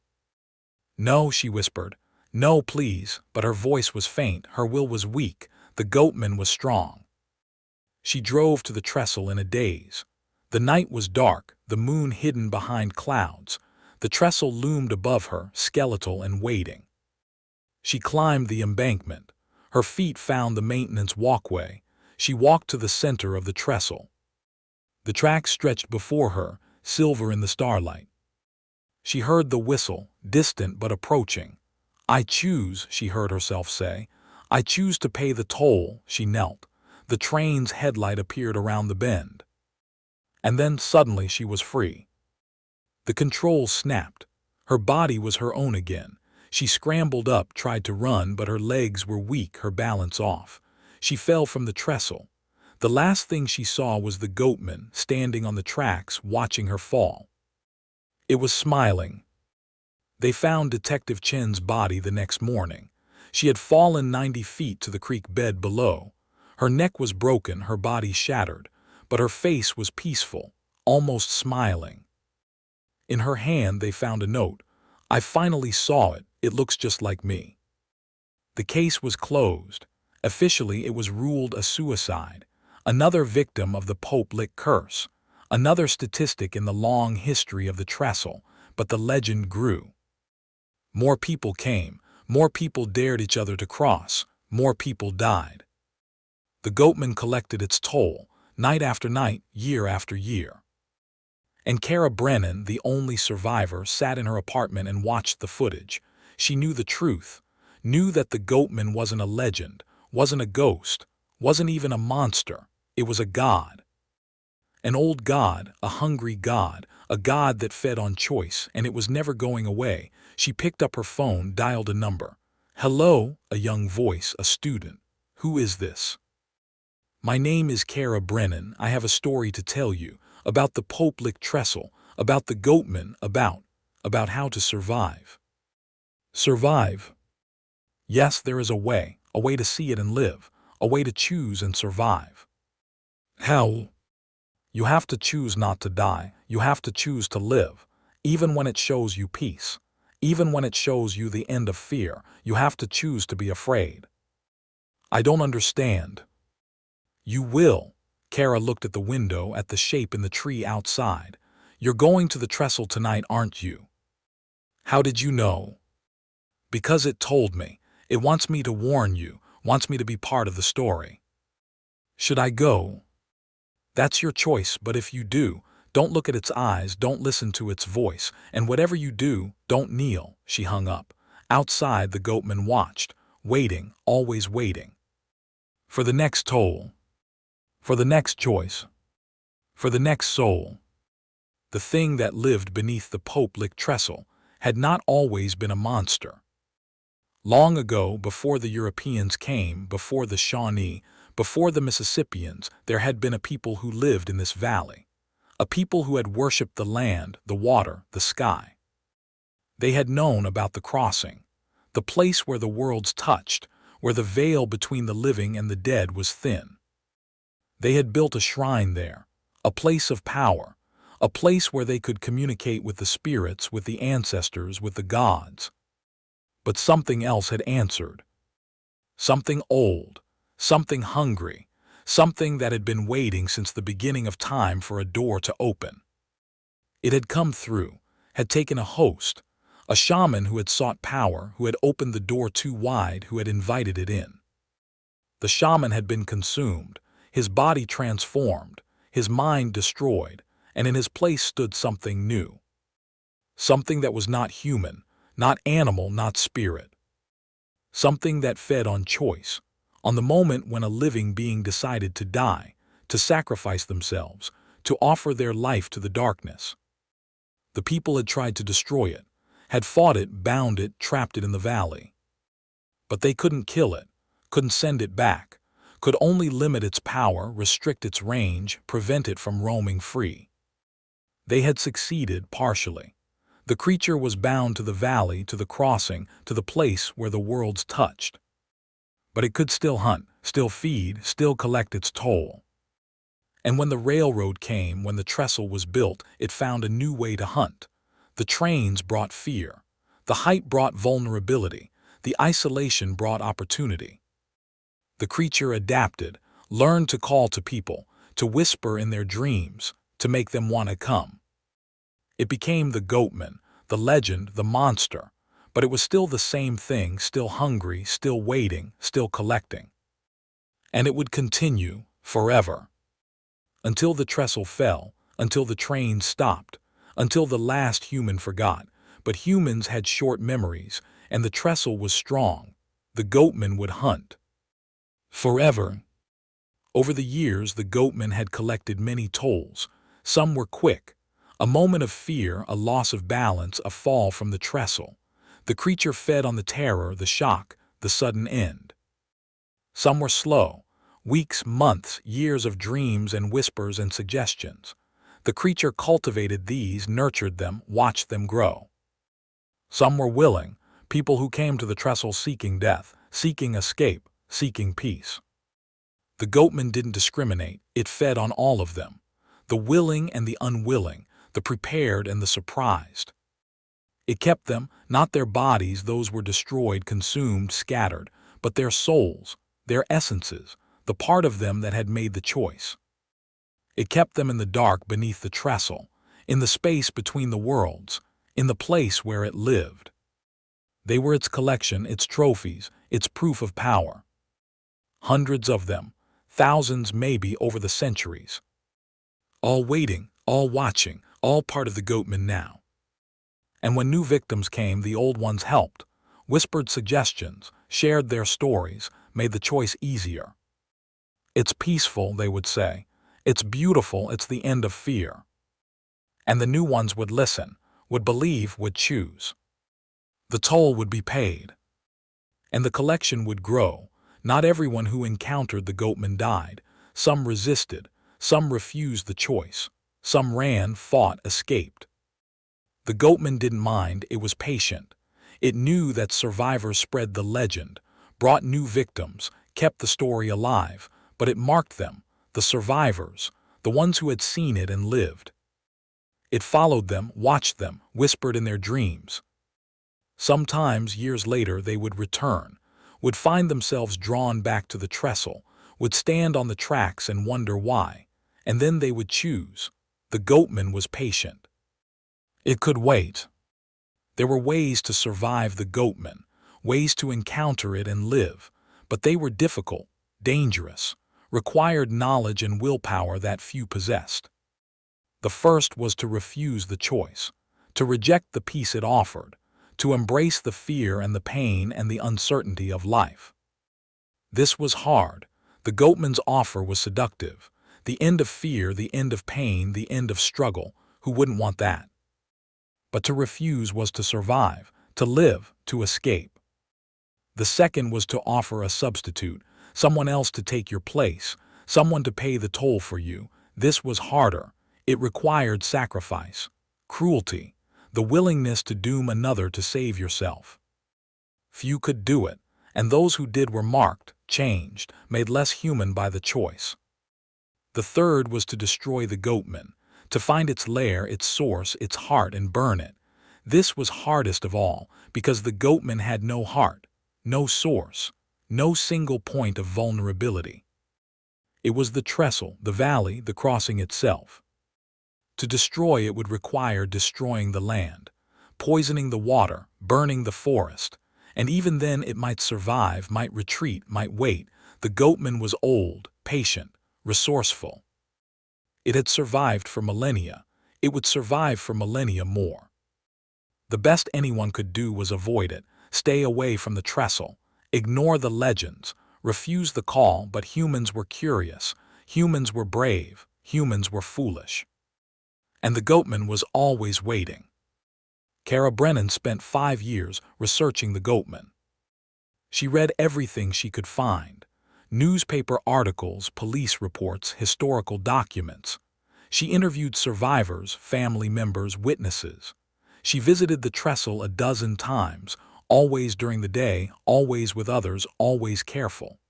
"No," she whispered. "No, please," but her voice was faint, her will was weak, the goatman was strong. She drove to the trestle in a daze. The night was dark, the moon hidden behind clouds. The trestle loomed above her, skeletal and waiting. She climbed the embankment. Her feet found the maintenance walkway. She walked to the center of the trestle. The tracks stretched before her, silver in the starlight. She heard the whistle, distant but approaching. "I choose," she heard herself say. "I choose to pay the toll." She knelt. The train's headlight appeared around the bend. And then suddenly she was free. The controls snapped. Her body was her own again. She scrambled up, tried to run, but her legs were weak, her balance off. She fell from the trestle. The last thing she saw was the goatman standing on the tracks, watching her fall. It was smiling. They found Detective Chen's body the next morning. She had fallen 90 feet to the creek bed below. Her neck was broken, her body shattered, but her face was peaceful, almost smiling. In her hand they found a note. "I finally saw it. It looks just like me." The case was closed. Officially it was ruled a suicide. Another victim of the Pope-lit curse. Another statistic in the long history of the trestle, but the legend grew. More people came. More people dared each other to cross. More people died. The goatman collected its toll, night after night, year after year. And Kara Brennan, the only survivor, sat in her apartment and watched the footage. She knew the truth, knew that the goatman wasn't a legend, wasn't a ghost, wasn't even a monster. It was a god. An old god, a hungry god, a god that fed on choice, and it was never going away. She picked up her phone, dialed a number. "Hello," a young voice, a student. "Who is this?" "My name is Kara Brennan. I have a story to tell you, about the Pope-licked trestle, about the goatman, about how to survive." Survive? Yes, there is a way to see it and live, a way to choose and survive. How? You have to choose not to die. You have to choose to live, even when it shows you peace. Even when it shows you the end of fear, you have to choose to be afraid. I don't understand. You will. Kara looked at the window, at the shape in the tree outside. You're going to the trestle tonight, aren't you? How did you know? Because it told me. It wants me to warn you, wants me to be part of the story. Should I go? That's your choice, but if you do, don't look at its eyes, don't listen to its voice, and whatever you do, don't kneel. She hung up. Outside, the goatman watched, waiting, always waiting. For the next toll. For the next choice. For the next soul. The thing that lived beneath the Pope-licked trestle had not always been a monster. Long ago, before the Europeans came, before the Shawnee, before the Mississippians, there had been a people who lived in this valley. A people who had worshipped the land, the water, the sky. They had known about the crossing, the place where the worlds touched, where the veil between the living and the dead was thin. They had built a shrine there, a place of power, a place where they could communicate with the spirits, with the ancestors, with the gods. But something else had answered. Something old, something hungry, something that had been waiting since the beginning of time for a door to open. It had come through, had taken a host, a shaman who had sought power, who had opened the door too wide, who had invited it in. The shaman had been consumed, his body transformed, his mind destroyed, and in his place stood something new. Something that was not human, not animal, not spirit. Something that fed on choice, on the moment when a living being decided to die, to sacrifice themselves, to offer their life to the darkness. The people had tried to destroy it, had fought it, bound it, trapped it in the valley. But they couldn't kill it, couldn't send it back, could only limit its power, restrict its range, prevent it from roaming free. They had succeeded partially. The creature was bound to the valley, to the crossing, to the place where the worlds touched. But it could still hunt, still feed, still collect its toll. And when the railroad came, when the trestle was built, it found a new way to hunt. The trains brought fear. The height brought vulnerability. The isolation brought opportunity. The creature adapted, learned to call to people, to whisper in their dreams, to make them want to come. It became the goatman, the legend, the monster, but it was still the same thing, still hungry, still waiting, still collecting. And it would continue forever. Until the trestle fell, until the train stopped, until the last human forgot. But humans had short memories, and the trestle was strong. The goatman would hunt. Forever. Over the years, the goatman had collected many tolls. Some were quick. A moment of fear, a loss of balance, a fall from the trestle. The creature fed on the terror, the shock, the sudden end. Some were slow. Weeks, months, years of dreams and whispers and suggestions. The creature cultivated these, nurtured them, watched them grow. Some were willing, people who came to the trestle seeking death, seeking escape, seeking peace. The goatman didn't discriminate, it fed on all of them. The willing and the unwilling, the prepared and the surprised. It kept them, not their bodies, those were destroyed, consumed, scattered, but their souls, their essences, the part of them that had made the choice. It kept them in the dark beneath the trestle, in the space between the worlds, in the place where it lived. They were its collection, its trophies, its proof of power. Hundreds of them, thousands maybe over the centuries. All waiting, all watching, all part of the goatman now. And when new victims came, the old ones helped, whispered suggestions, shared their stories, made the choice easier. It's peaceful, they would say. It's beautiful, it's the end of fear. And the new ones would listen, would believe, would choose. The toll would be paid. And the collection would grow. Not everyone who encountered the goatman died. Some resisted. Some refused the choice. Some ran, fought, escaped. The goatman didn't mind, it was patient. It knew that survivors spread the legend, brought new victims, kept the story alive, but it marked them, the survivors, the ones who had seen it and lived. It followed them, watched them, whispered in their dreams. Sometimes, years later, they would return, would find themselves drawn back to the trestle, would stand on the tracks and wonder why, and then they would choose. The goatman was patient. It could wait. There were ways to survive the goatman, ways to encounter it and live, but they were difficult, dangerous, required knowledge and willpower that few possessed. The first was to refuse the choice, to reject the peace it offered, to embrace the fear and the pain and the uncertainty of life. This was hard. The goatman's offer was seductive. The end of fear, the end of pain, the end of struggle. Who wouldn't want that? But to refuse was to survive, to live, to escape. The second was to offer a substitute, someone else to take your place, someone to pay the toll for you. This was harder. It required sacrifice, cruelty, the willingness to doom another to save yourself. Few could do it, and those who did were marked, changed, made less human by the choice. The third was to destroy the goatman, to find its lair, its source, its heart, and burn it. This was hardest of all, because the goatman had no heart, no source, no single point of vulnerability. It was the trestle, the valley, the crossing itself. To destroy it would require destroying the land, poisoning the water, burning the forest, and even then it might survive, might retreat, might wait. The goatman was old, patient, resourceful. It had survived for millennia. It would survive for millennia more. The best anyone could do was avoid it, stay away from the trestle, ignore the legends, refuse the call, but humans were curious, humans were brave, humans were foolish. And the goatman was always waiting. Kara Brennan spent 5 years researching the goatman. She read everything she could find. Newspaper articles, police reports, historical documents. She interviewed survivors, family members, witnesses. She visited the trestle a dozen times, always during the day, always with others, always careful.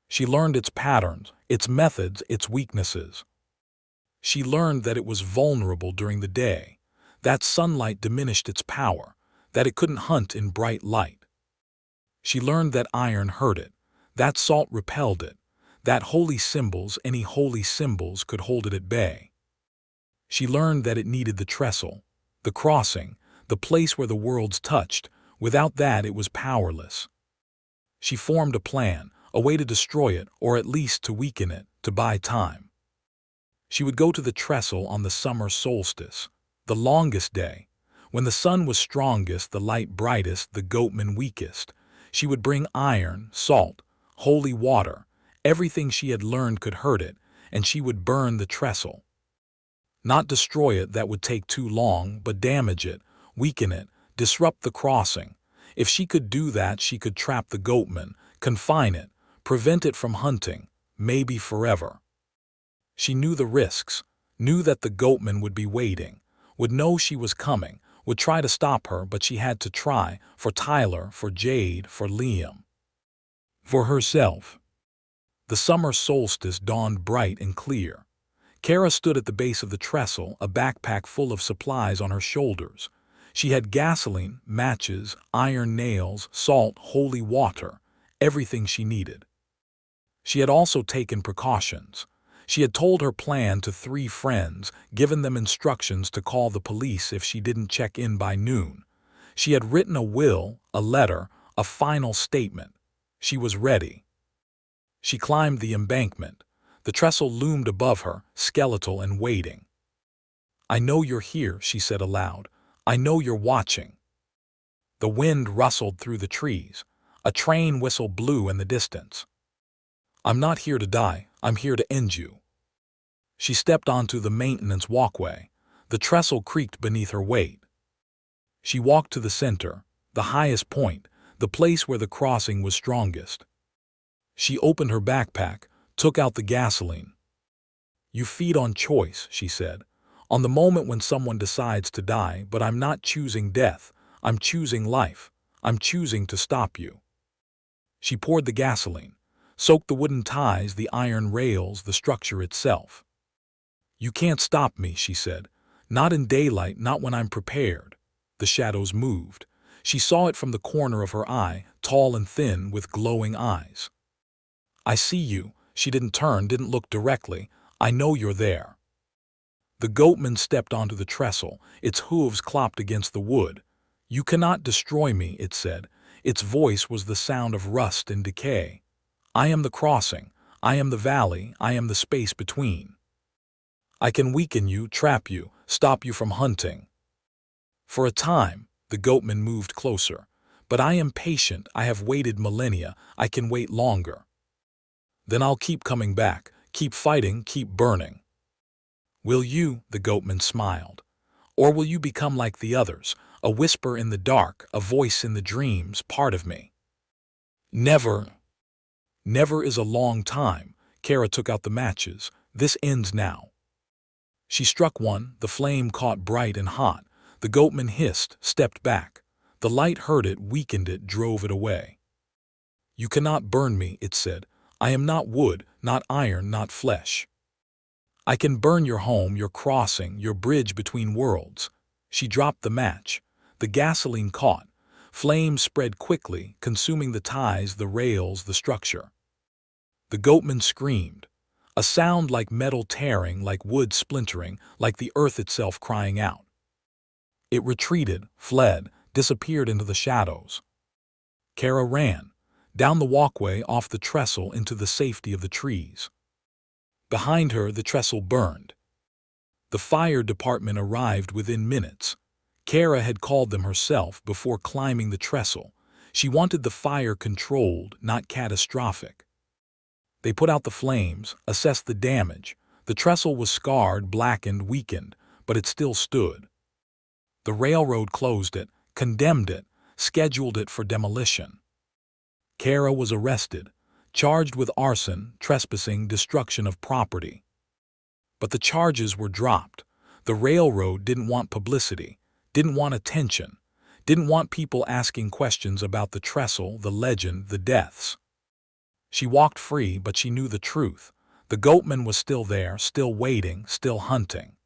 She learned its patterns, its methods, its weaknesses. She learned that it was vulnerable during the day, that sunlight diminished its power, that it couldn't hunt in bright light. She learned that iron hurt it, that salt repelled it, that holy symbols, any holy symbols, could hold it at bay. She learned that it needed the trestle, the crossing, the place where the worlds touched. Without that it was powerless. She formed a plan, a way to destroy it, or at least to weaken it, to buy time. She would go to the trestle on the summer solstice, the longest day, when the sun was strongest, the light brightest, the goatman weakest. She would bring iron, salt, holy water, everything she had learned could hurt it, and she would burn the trestle. Not destroy it, that would take too long, but damage it, weaken it, disrupt the crossing. If she could do that, she could trap the goatman, confine it, prevent it from hunting, maybe forever. She knew the risks, knew that the goatman would be waiting, would know she was coming, would try to stop her, but she had to try, for Tyler, for Jade, for Liam. For herself. The summer solstice dawned bright and clear. Kara stood at the base of the trestle, a backpack full of supplies on her shoulders. She had gasoline, matches, iron nails, salt, holy water, everything she needed. She had also taken precautions. She had told her plan to 3 friends, given them instructions to call the police if she didn't check in by noon. She had written a will, a letter, a final statement. She was ready. She climbed the embankment. The trestle loomed above her, skeletal and waiting. "I know you're here," she said aloud. "I know you're watching." The wind rustled through the trees. A train whistle blew in the distance. "I'm not here to die, I'm here to end you." She stepped onto the maintenance walkway. The trestle creaked beneath her weight. She walked to the center, the highest point, the place where the crossing was strongest. She opened her backpack, took out the gasoline. "You feed on choice," she said, "on the moment when someone decides to die, but I'm not choosing death. I'm choosing life. I'm choosing to stop you." She poured the gasoline, soaked the wooden ties, the iron rails, the structure itself. "You can't stop me," she said. "Not in daylight, not when I'm prepared." The shadows moved. She saw it from the corner of her eye, tall and thin, with glowing eyes. "I see you." She didn't turn, didn't look directly. "I know you're there." The goatman stepped onto the trestle. Its hooves clopped against the wood. "You cannot destroy me," it said. Its voice was the sound of rust and decay. "I am the crossing. I am the valley. I am the space between. I can weaken you, trap you, stop you from hunting." For a time, the goatman moved closer. "But I am patient. I have waited millennia. I can wait longer. Then I'll keep coming back, keep fighting, keep burning." "Will you?" The goatman smiled. "Or will you become like the others, a whisper in the dark, a voice in the dreams, part of me?" "Never." "Never is a long time." Kara took out the matches. "This ends now." She struck one, the flame caught bright and hot. The goatman hissed, stepped back. The light hurt it, weakened it, drove it away. "You cannot burn me," it said. "I am not wood, not iron, not flesh. I can burn your home, your crossing, your bridge between worlds." She dropped the match. The gasoline caught. Flames spread quickly, consuming the ties, the rails, the structure. The goatman screamed. A sound like metal tearing, like wood splintering, like the earth itself crying out. It retreated, fled, disappeared into the shadows. Kara ran, down the walkway, off the trestle, into the safety of the trees. Behind her, the trestle burned. The fire department arrived within minutes. Kara had called them herself before climbing the trestle. She wanted the fire controlled, not catastrophic. They put out the flames, assessed the damage. The trestle was scarred, blackened, weakened, but it still stood. The railroad closed it, condemned it, scheduled it for demolition. Kara was arrested, charged with arson, trespassing, destruction of property. But the charges were dropped. The railroad didn't want publicity, didn't want attention, didn't want people asking questions about the trestle, the legend, the deaths. She walked free, but she knew the truth. The goatman was still there, still waiting, still hunting.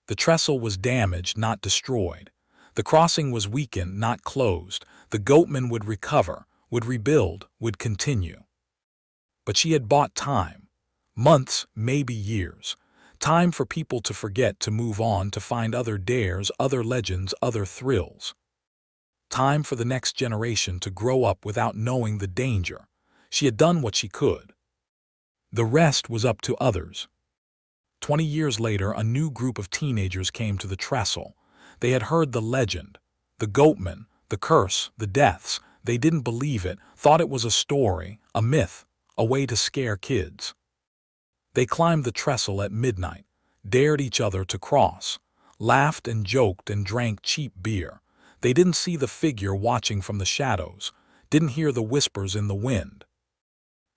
The trestle was damaged, not destroyed. The crossing was weakened, not closed. The goatman would recover, would rebuild, would continue. But she had bought time. Months, maybe years. Time for people to forget, to move on, to find other dares, other legends, other thrills. Time for the next generation to grow up without knowing the danger. She had done what she could. The rest was up to others. 20 years later, a new group of teenagers came to the trestle. They had heard the legend, the goatman, the curse, the deaths. They didn't believe it, thought it was a story, a myth, a way to scare kids. They climbed the trestle at midnight, dared each other to cross, laughed and joked and drank cheap beer. They didn't see the figure watching from the shadows, didn't hear the whispers in the wind,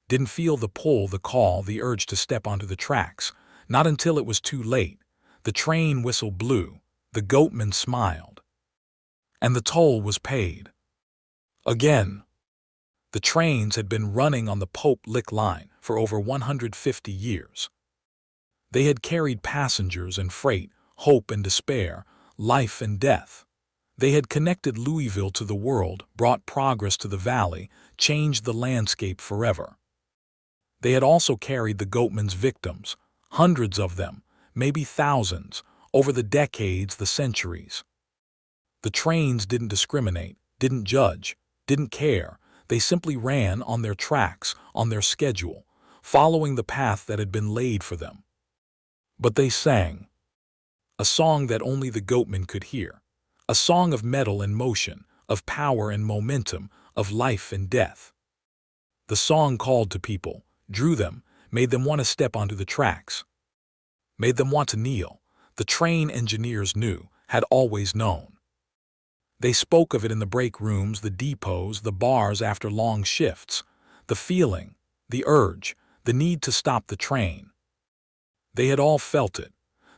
didn't feel the pull, the call, the urge to step onto the tracks. Not until it was too late. The train whistle blew. The goatman smiled. And the toll was paid. Again. The trains had been running on the Pope Lick line for over 150 years. They had carried passengers and freight, hope and despair, life and death. They had connected Louisville to the world, brought progress to the valley, changed the landscape forever. They had also carried the goatman's victims, hundreds of them, maybe thousands, over the decades, the centuries. The trains didn't discriminate, didn't judge, didn't care. They simply ran on their tracks, on their schedule, following the path that had been laid for them. But they sang. A song that only the goatman could hear. A song of metal and motion, of power and momentum, of life and death. The song called to people, drew them, made them want to step onto the tracks. Made them want to kneel. The train engineers knew, had always known. They spoke of it in the break rooms, the depots, the bars after long shifts. The feeling, the urge, the need to stop the train. They had all felt it.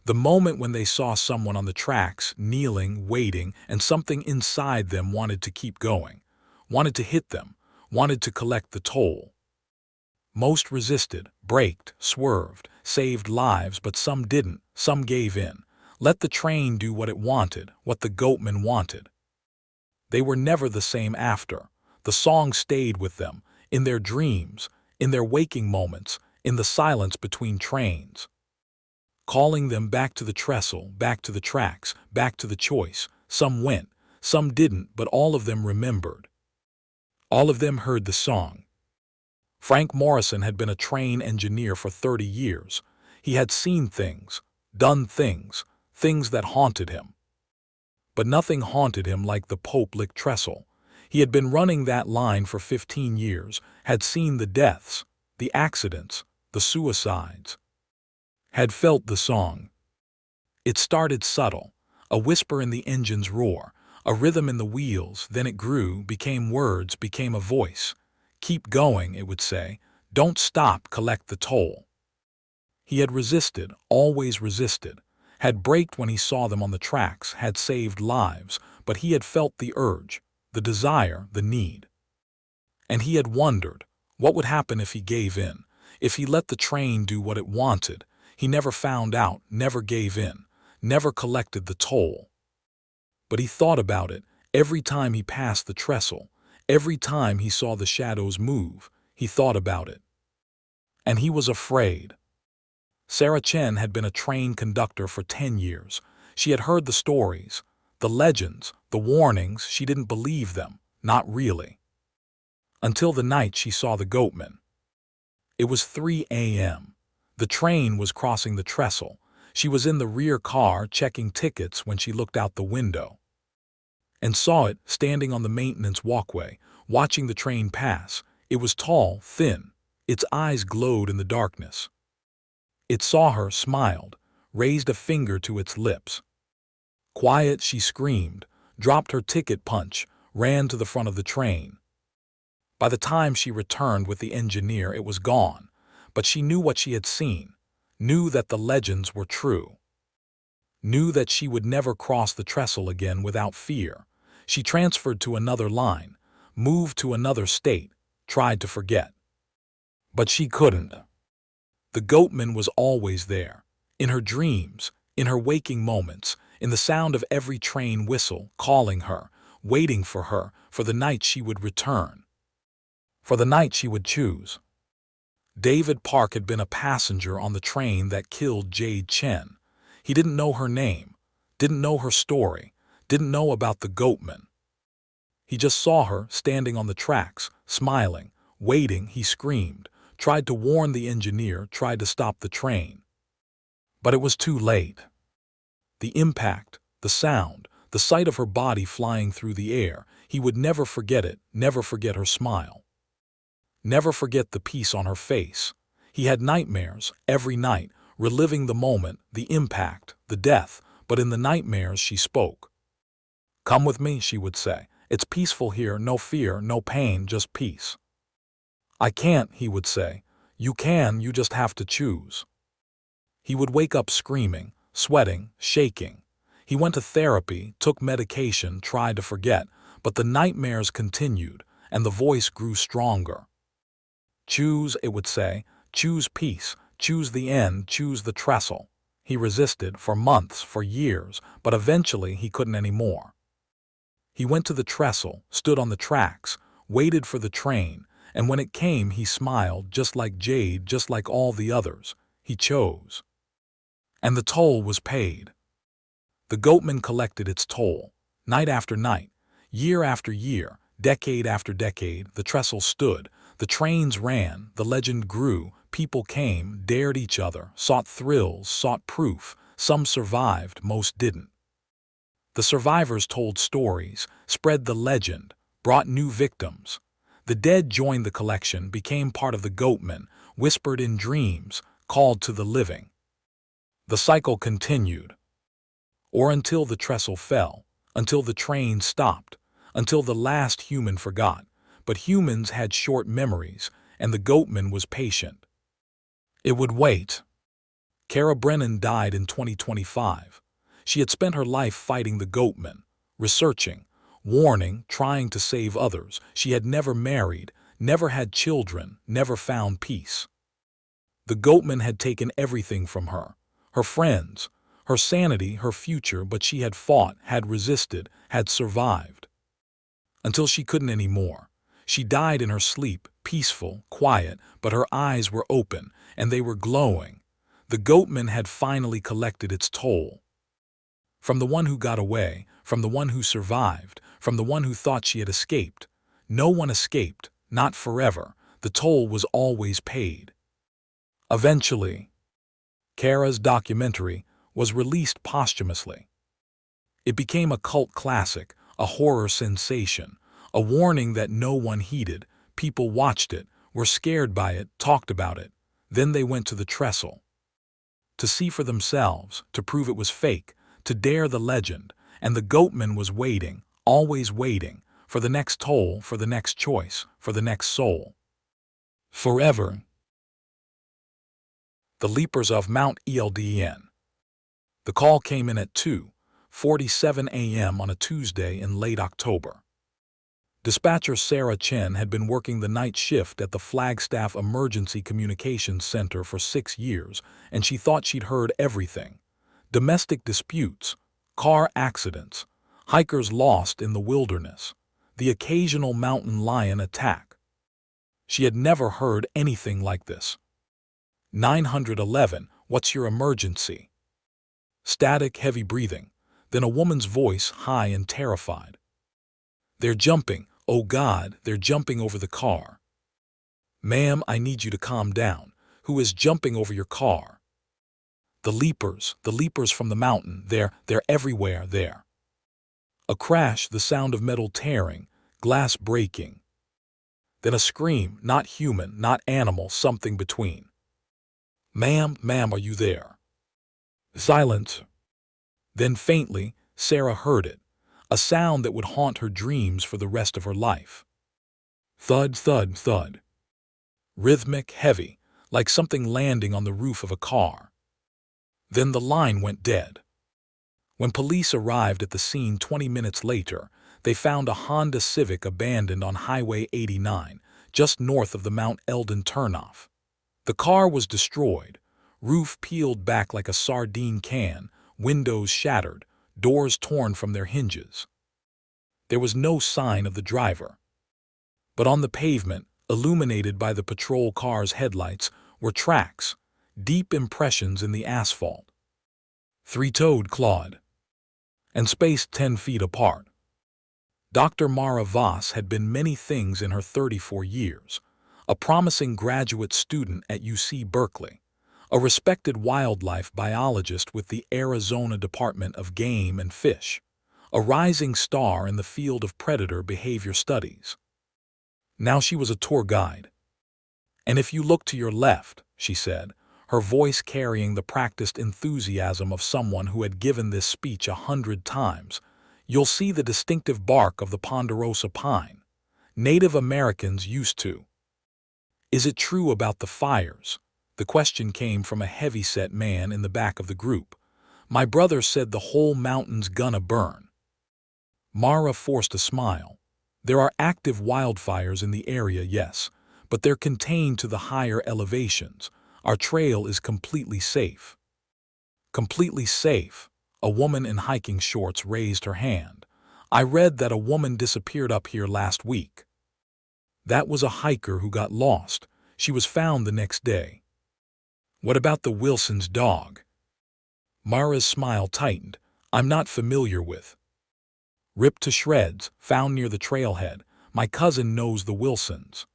The moment when they saw someone on the tracks, kneeling, waiting, and something inside them wanted to keep going, wanted to hit them, wanted to collect the toll. Most resisted, braked, swerved, saved lives, but some didn't, some gave in. Let the train do what it wanted, what the goatman wanted. They were never the same after. The song stayed with them, in their dreams, in their waking moments, in the silence between trains, calling them back to the trestle, back to the tracks, back to the choice. Some went, some didn't, but all of them remembered. All of them heard the song. Frank Morrison had been a train engineer for 30 years. He had seen things, done things, things that haunted him. But nothing haunted him like the Pope-Lick trestle. He had been running that line for 15 years, had seen the deaths, the accidents, the suicides. Had felt the song. It started subtle, a whisper in the engine's roar, a rhythm in the wheels, then it grew, became words, became a voice. Keep going, it would say. Don't stop, collect the toll. He had resisted, always resisted, had braked when he saw them on the tracks, had saved lives, but he had felt the urge, the desire, the need. And he had wondered, what would happen if he gave in, if he let the train do what it wanted? He never found out, never gave in, never collected the toll. But he thought about it every time he passed the trestle, every time he saw the shadows move, he thought about it. And he was afraid. Sarah Chen had been a train conductor for 10 years. She had heard the stories, the legends, the warnings. She didn't believe them, not really. Until the night she saw the goatman. It was 3 a.m. The train was crossing the trestle. She was in the rear car checking tickets when she looked out the window and saw it standing on the maintenance walkway, watching the train pass. It was tall, thin. Its eyes glowed in the darkness. It saw her, smiled, raised a finger to its lips. Quiet, she screamed, dropped her ticket punch, ran to the front of the train. By the time she returned with the engineer, it was gone, but she knew what she had seen, knew that the legends were true, knew that she would never cross the trestle again without fear. She transferred to another line, moved to another state, tried to forget. But she couldn't. The goatman was always there, in her dreams, in her waking moments, in the sound of every train whistle, calling her, waiting for her, for the night she would return, for the night she would choose. David Park had been a passenger on the train that killed Jade Chen. He didn't know her name, didn't know her story, didn't know about the goatman. He just saw her standing on the tracks, smiling, waiting. He screamed, tried to warn the engineer, tried to stop the train. But it was too late. The impact, the sound, the sight of her body flying through the air, he would never forget it, never forget her smile. Never forget the peace on her face. He had nightmares every night, reliving the moment, the impact, the death, but in the nightmares she spoke. Come with me, she would say. It's peaceful here, no fear, no pain, just peace. I can't, he would say. You can, you just have to choose. He would wake up screaming, sweating, shaking. He went to therapy, took medication, tried to forget, but the nightmares continued, and the voice grew stronger. Choose, it would say, choose peace, choose the end, choose the trestle. He resisted for months, for years, but eventually he couldn't anymore. He went to the trestle, stood on the tracks, waited for the train, and when it came he smiled, just like Jade, just like all the others. He chose. And the toll was paid. The goatman collected its toll, night after night, year after year, decade after decade. The trestle stood, the trains ran, the legend grew, people came, dared each other, sought thrills, sought proof. Some survived, most didn't. The survivors told stories, spread the legend, brought new victims. The dead joined the collection, became part of the goatman, whispered in dreams, called to the living. The cycle continued. or until the trestle fell, until the train stopped, until the last human forgot. But humans had short memories, and the goatman was patient. It would wait. Kara Brennan died in 2025. She had spent her life fighting the goatman, researching, warning, trying to save others. She had never married, never had children, never found peace. The goatman had taken everything from her, her friends, her sanity, her future, but she had fought, had resisted, had survived. Until she couldn't anymore. She died in her sleep, peaceful, quiet, but her eyes were open, and they were glowing. The goatman had finally collected its toll. From the one who got away, from the one who survived, from the one who thought she had escaped. No one escaped, not forever. The toll was always paid. Eventually, Kara's documentary was released posthumously. It became a cult classic, a horror sensation, a warning that no one heeded. People watched it, were scared by it, talked about it. Then they went to the trestle. To see for themselves, to prove it was fake, to dare the legend, and the goatman was waiting, always waiting, for the next toll, for the next choice, for the next soul. Forever. The Leapers of Mount Elden. The call came in at 2:47 a.m. on a Tuesday in late October. Dispatcher Sarah Chen had been working the night shift at the Flagstaff Emergency Communications Center for 6 years, and she thought she'd heard everything. Domestic disputes, car accidents, hikers lost in the wilderness, the occasional mountain lion attack. She had never heard anything like this. 911, what's your emergency? Static, heavy breathing, then a woman's voice, high and terrified. They're jumping, oh God, they're jumping over the car. Ma'am, I need you to calm down. Who is jumping over your car? The leapers from the mountain, they're everywhere there. A crash, the sound of metal tearing, glass breaking. Then a scream, not human, not animal, something between. Ma'am, are you there? Silence. Then faintly, Sarah heard it, a sound that would haunt her dreams for the rest of her life. Thud, thud, thud. Rhythmic, heavy, like something landing on the roof of a car. Then the line went dead. When police arrived at the scene 20 minutes later, they found a Honda Civic abandoned on Highway 89, just north of the Mount Elden turnoff. The car was destroyed, roof peeled back like a sardine can, windows shattered, doors torn from their hinges. There was no sign of the driver. But on the pavement, illuminated by the patrol car's headlights, were tracks, deep impressions in the asphalt. Three-toed clawed, and spaced 10 feet apart. Dr. Mara Voss had been many things in her 34 years. A promising graduate student at UC Berkeley, a respected wildlife biologist with the Arizona Department of Game and Fish, a rising star in the field of predator behavior studies. Now she was a tour guide. And if you look to your left, she said, her voice carrying the practiced enthusiasm of someone who had given this speech 100 times, you'll see the distinctive bark of the ponderosa pine. Native Americans used to. Is it true about the fires? The question came from a heavy-set man in the back of the group. My brother said the whole mountain's gonna burn. Mara forced a smile. There are active wildfires in the area, yes, but they're contained to the higher elevations. Our trail is completely safe. Completely safe? A woman in hiking shorts raised her hand. I read that a woman disappeared up here last week. That was a hiker who got lost. She was found the next day. What about the Wilson's dog? Mara's smile tightened. I'm not familiar with. Ripped to shreds, found near the trailhead. My cousin knows the Wilsons.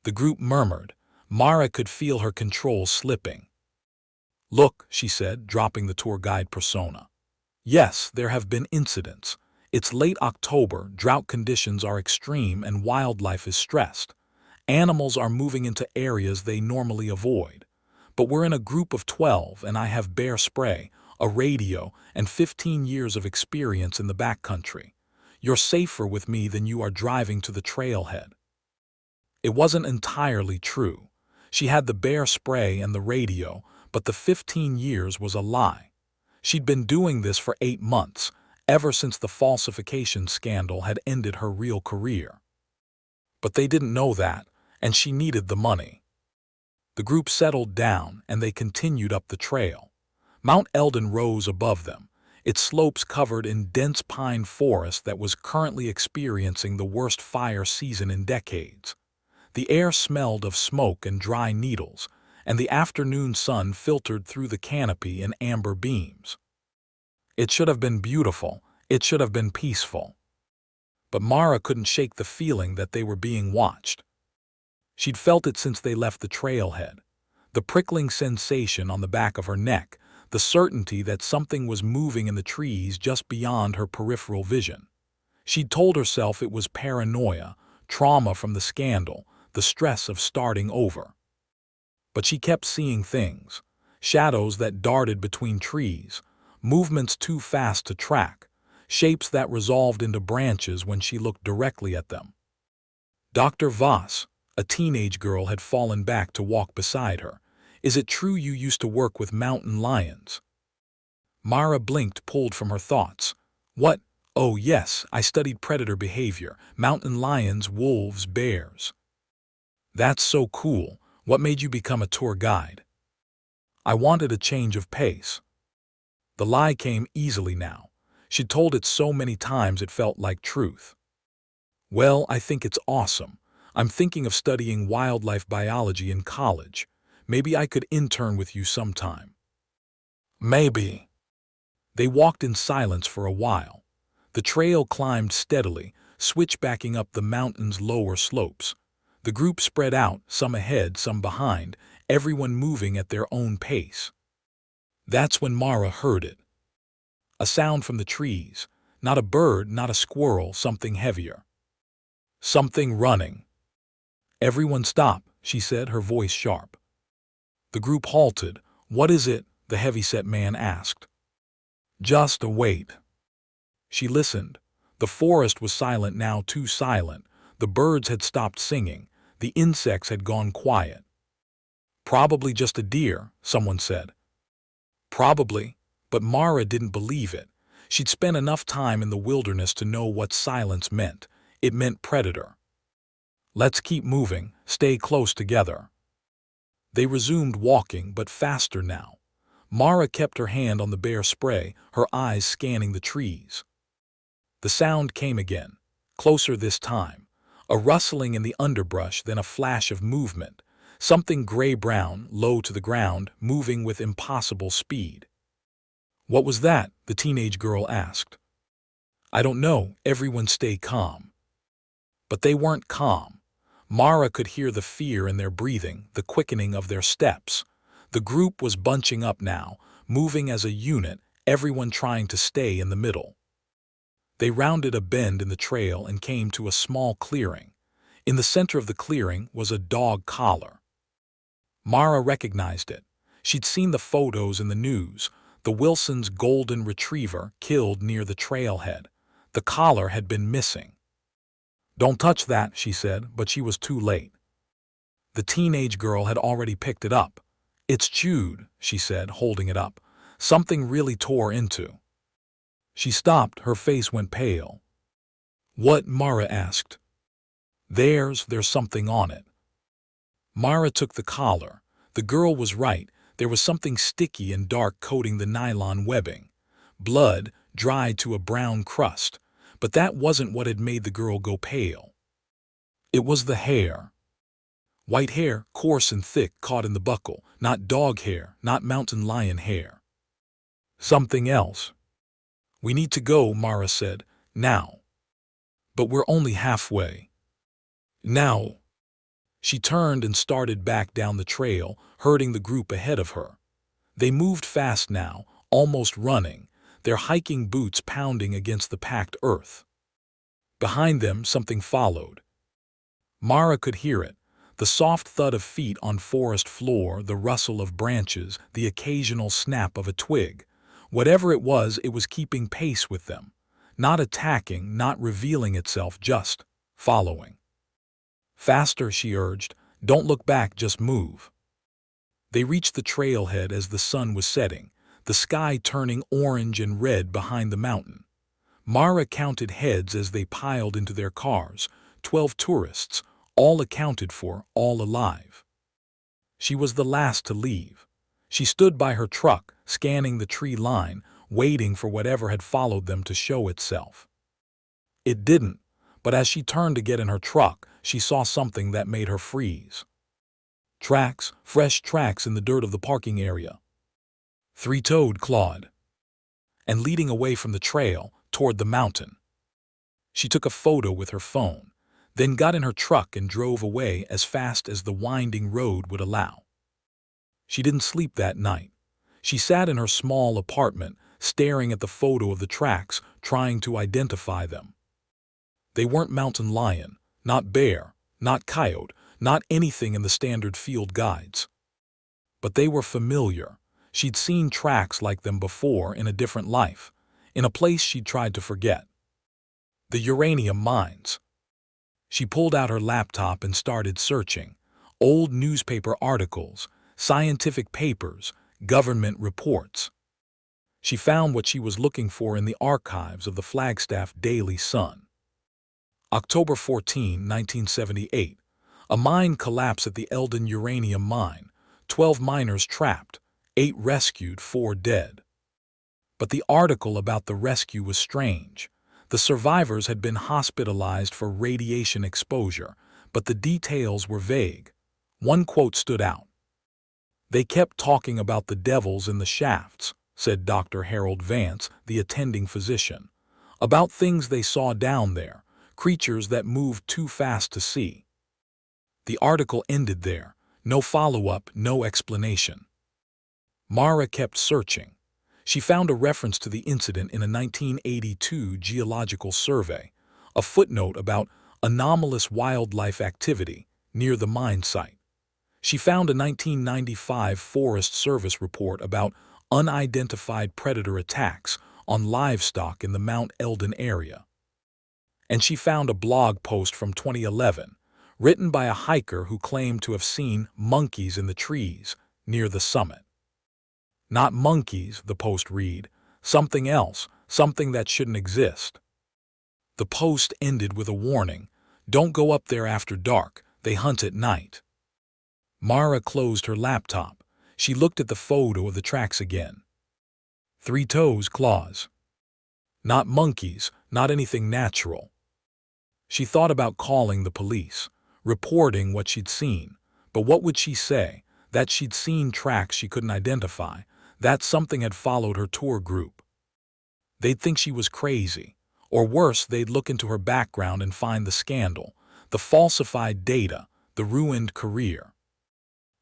The group murmured. Mara could feel her control slipping. Look, she said, dropping the tour guide persona. Yes, there have been incidents. It's late October, drought conditions are extreme and wildlife is stressed. Animals are moving into areas they normally avoid. But we're in a group of 12 and I have bear spray, a radio, and 15 years of experience in the backcountry. You're safer with me than you are driving to the trailhead." It wasn't entirely true. She had the bear spray and the radio, but the 15 years was a lie. She'd been doing this for 8 months, ever since the falsification scandal had ended her real career. But they didn't know that, and she needed the money. The group settled down, and they continued up the trail. Mount Elden rose above them, its slopes covered in dense pine forest that was currently experiencing the worst fire season in decades. The air smelled of smoke and dry needles, and the afternoon sun filtered through the canopy in amber beams. It should have been beautiful, it should have been peaceful. But Mara couldn't shake the feeling that they were being watched. She'd felt it since they left the trailhead. The prickling sensation on the back of her neck, the certainty that something was moving in the trees just beyond her peripheral vision. She'd told herself it was paranoia, trauma from the scandal, the stress of starting over. But she kept seeing things, shadows that darted between trees, movements too fast to track, shapes that resolved into branches when she looked directly at them. Dr. Voss, a teenage girl, had fallen back to walk beside her. "Is it true you used to work with mountain lions?" Mara blinked, pulled from her thoughts. "What? Oh yes, I studied predator behavior, mountain lions, wolves, bears." "That's so cool. What made you become a tour guide?" "I wanted a change of pace." The lie came easily now. She'd told it so many times it felt like truth. "Well, I think it's awesome. I'm thinking of studying wildlife biology in college. Maybe I could intern with you sometime." "Maybe." They walked in silence for a while. The trail climbed steadily, switchbacking up the mountain's lower slopes. The group spread out, some ahead, some behind, everyone moving at their own pace. That's when Mara heard it. A sound from the trees. Not a bird, not a squirrel, something heavier. Something running. "Everyone stop," she said, her voice sharp. The group halted. "What is it?" the heavyset man asked. "Just wait." She listened. The forest was silent now, too silent. The birds had stopped singing. The insects had gone quiet. "Probably just a deer," someone said. Probably, but Mara didn't believe it. She'd spent enough time in the wilderness to know what silence meant. It meant predator. "Let's keep moving, stay close together." They resumed walking, but faster now. Mara kept her hand on the bear spray, her eyes scanning the trees. The sound came again, closer this time. A rustling in the underbrush, then a flash of movement. Something gray-brown, low to the ground, moving with impossible speed. "What was that?" the teenage girl asked. "I don't know. Everyone stay calm." But they weren't calm. Mara could hear the fear in their breathing, the quickening of their steps. The group was bunching up now, moving as a unit, everyone trying to stay in the middle. They rounded a bend in the trail and came to a small clearing. In the center of the clearing was a dog collar. Mara recognized it. She'd seen the photos in the news. The Wilson's golden retriever killed near the trailhead. The collar had been missing. "Don't touch that," she said, but she was too late. The teenage girl had already picked it up. "It's chewed," she said, holding it up. "Something really tore into." She stopped, her face went pale. "What?" Mara asked. There's something on it." Mara took the collar. The girl was right. There was something sticky and dark coating the nylon webbing. Blood, dried to a brown crust. But that wasn't what had made the girl go pale. It was the hair. White hair, coarse and thick, caught in the buckle. Not dog hair, not mountain lion hair. Something else. "We need to go," Mara said. "Now." "But we're only halfway." "Now." She turned and started back down the trail, herding the group ahead of her. They moved fast now, almost running, their hiking boots pounding against the packed earth. Behind them, something followed. Mara could hear it, the soft thud of feet on forest floor, the rustle of branches, the occasional snap of a twig. Whatever it was keeping pace with them. Not attacking, not revealing itself, just following. Faster, she urged. Don't look back, just move. They reached the trailhead as the sun was setting, the sky turning orange and red behind the mountain. Mara counted heads as they piled into their cars, 12 tourists, all accounted for, all alive. She was the last to leave. She stood by her truck, scanning the tree line, waiting for whatever had followed them to show itself. It didn't, but as she turned to get in her truck, she saw something that made her freeze. Tracks, fresh tracks in the dirt of the parking area. Three-toed clawed. And leading away from the trail, toward the mountain. She took a photo with her phone, then got in her truck and drove away as fast as the winding road would allow. She didn't sleep that night. She sat in her small apartment, staring at the photo of the tracks, trying to identify them. They weren't mountain lion, not bear, not coyote, not anything in the standard field guides. But they were familiar. She'd seen tracks like them before in a different life, in a place she'd tried to forget. The uranium mines. She pulled out her laptop and started searching. Old newspaper articles, scientific papers, government reports. She found what she was looking for in the archives of the Flagstaff Daily Sun. October 14, 1978. A mine collapse at the Elden uranium mine. 12 miners trapped, 8 rescued, 4 dead. But the article about the rescue was strange. The survivors had been hospitalized for radiation exposure, but the details were vague. One quote stood out. "They kept talking about the devils in the shafts," said Dr. Harold Vance, the attending physician. "About things they saw down there, creatures that moved too fast to see." The article ended there. No follow-up, no explanation. Mara kept searching. She found a reference to the incident in a 1982 geological survey, a footnote about anomalous wildlife activity near the mine site. She found a 1995 Forest Service report about unidentified predator attacks on livestock in the Mount Elden area. And she found a blog post from 2011, written by a hiker who claimed to have seen monkeys in the trees near the summit. Not monkeys, the post read, something else, something that shouldn't exist. The post ended with a warning: don't go up there after dark, they hunt at night. Mara closed her laptop. She looked at the photo of the tracks again. 3 toes, claws. Not monkeys, not anything natural. She thought about calling the police, reporting what she'd seen, but what would she say? That she'd seen tracks she couldn't identify, that something had followed her tour group. They'd think she was crazy, or worse, they'd look into her background and find the scandal, the falsified data, the ruined career.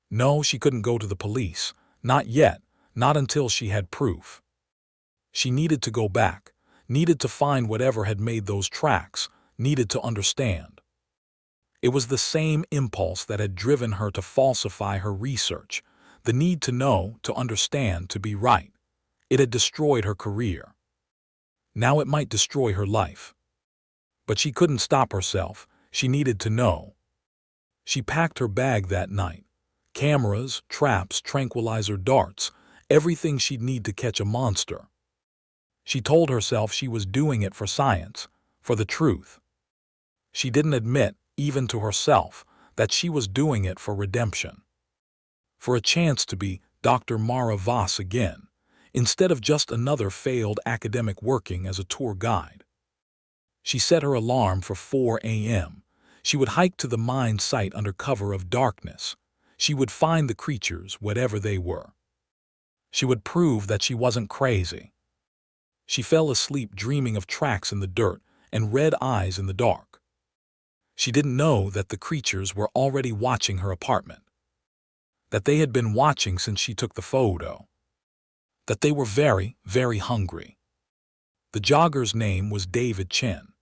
No, she couldn't go to the police, not yet, not until she had proof. She needed to go back, needed to find whatever had made those tracks, needed to understand. It was the same impulse that had driven her to falsify her research, the need to know, to understand, to be right. It had destroyed her career. Now it might destroy her life. But she couldn't stop herself. She needed to know. She packed her bag that night. Cameras, traps, tranquilizer darts, everything she'd need to catch a monster. She told herself she was doing it for science, for the truth. She didn't admit, even to herself, that she was doing it for redemption. For a chance to be Dr. Mara Voss again, instead of just another failed academic working as a tour guide. She set her alarm for 4 a.m. She would hike to the mine site under cover of darkness. She would find the creatures, whatever they were. She would prove that she wasn't crazy. She fell asleep dreaming of tracks in the dirt and red eyes in the dark. She didn't know that the creatures were already watching her apartment. That they had been watching since she took the photo. That they were very, very hungry. The jogger's name was David Chen.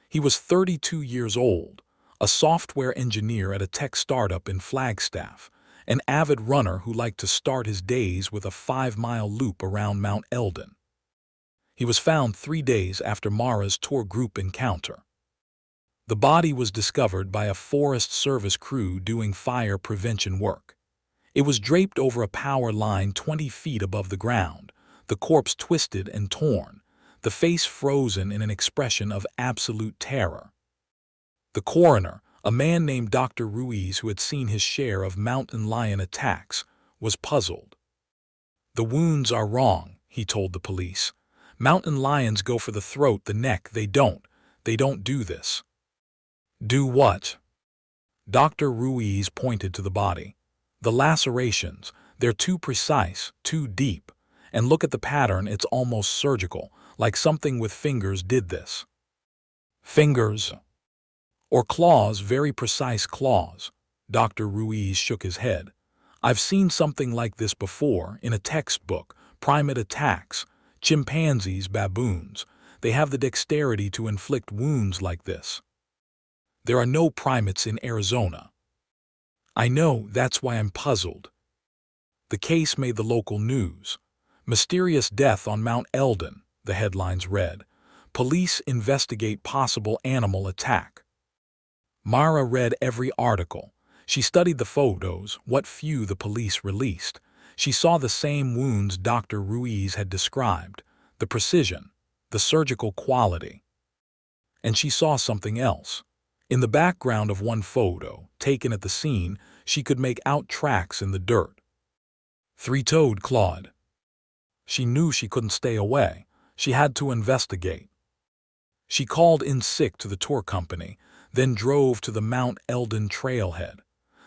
He was 32 years old, a software engineer at a tech startup in Flagstaff, an avid runner who liked to start his days with a 5-mile loop around Mount Elden. He was found 3 days after Mara's tour group encounter. The body was discovered by a Forest Service crew doing fire prevention work. It was draped over a power line 20 feet above the ground, the corpse twisted and torn, the face frozen in an expression of absolute terror. The coroner, a man named Dr. Ruiz who had seen his share of mountain lion attacks, was puzzled. "The wounds are wrong," he told the police. "Mountain lions go for the throat, the neck. They don't do this." "Do what?" Dr. Ruiz pointed to the body. "The lacerations, they're too precise, too deep. And look at the pattern, it's almost surgical, like something with fingers did this." "Fingers?" "Or claws, very precise claws." Dr. Ruiz shook his head. "I've seen something like this before, in a textbook. Primate attacks. Chimpanzees, baboons. They have the dexterity to inflict wounds like this." "There are no primates in Arizona." "I know, that's why I'm puzzled." The case made the local news. "Mysterious death on Mount Elden," the headlines read. "Police investigate possible animal attack." Mara read every article. She studied the photos, what few the police released. She saw the same wounds Dr. Ruiz had described, the precision, the surgical quality. And she saw something else. In the background of one photo, taken at the scene, she could make out tracks in the dirt. Three-toed clawed. She knew she couldn't stay away. She had to investigate. She called in sick to the tour company, then drove to the Mount Elden trailhead.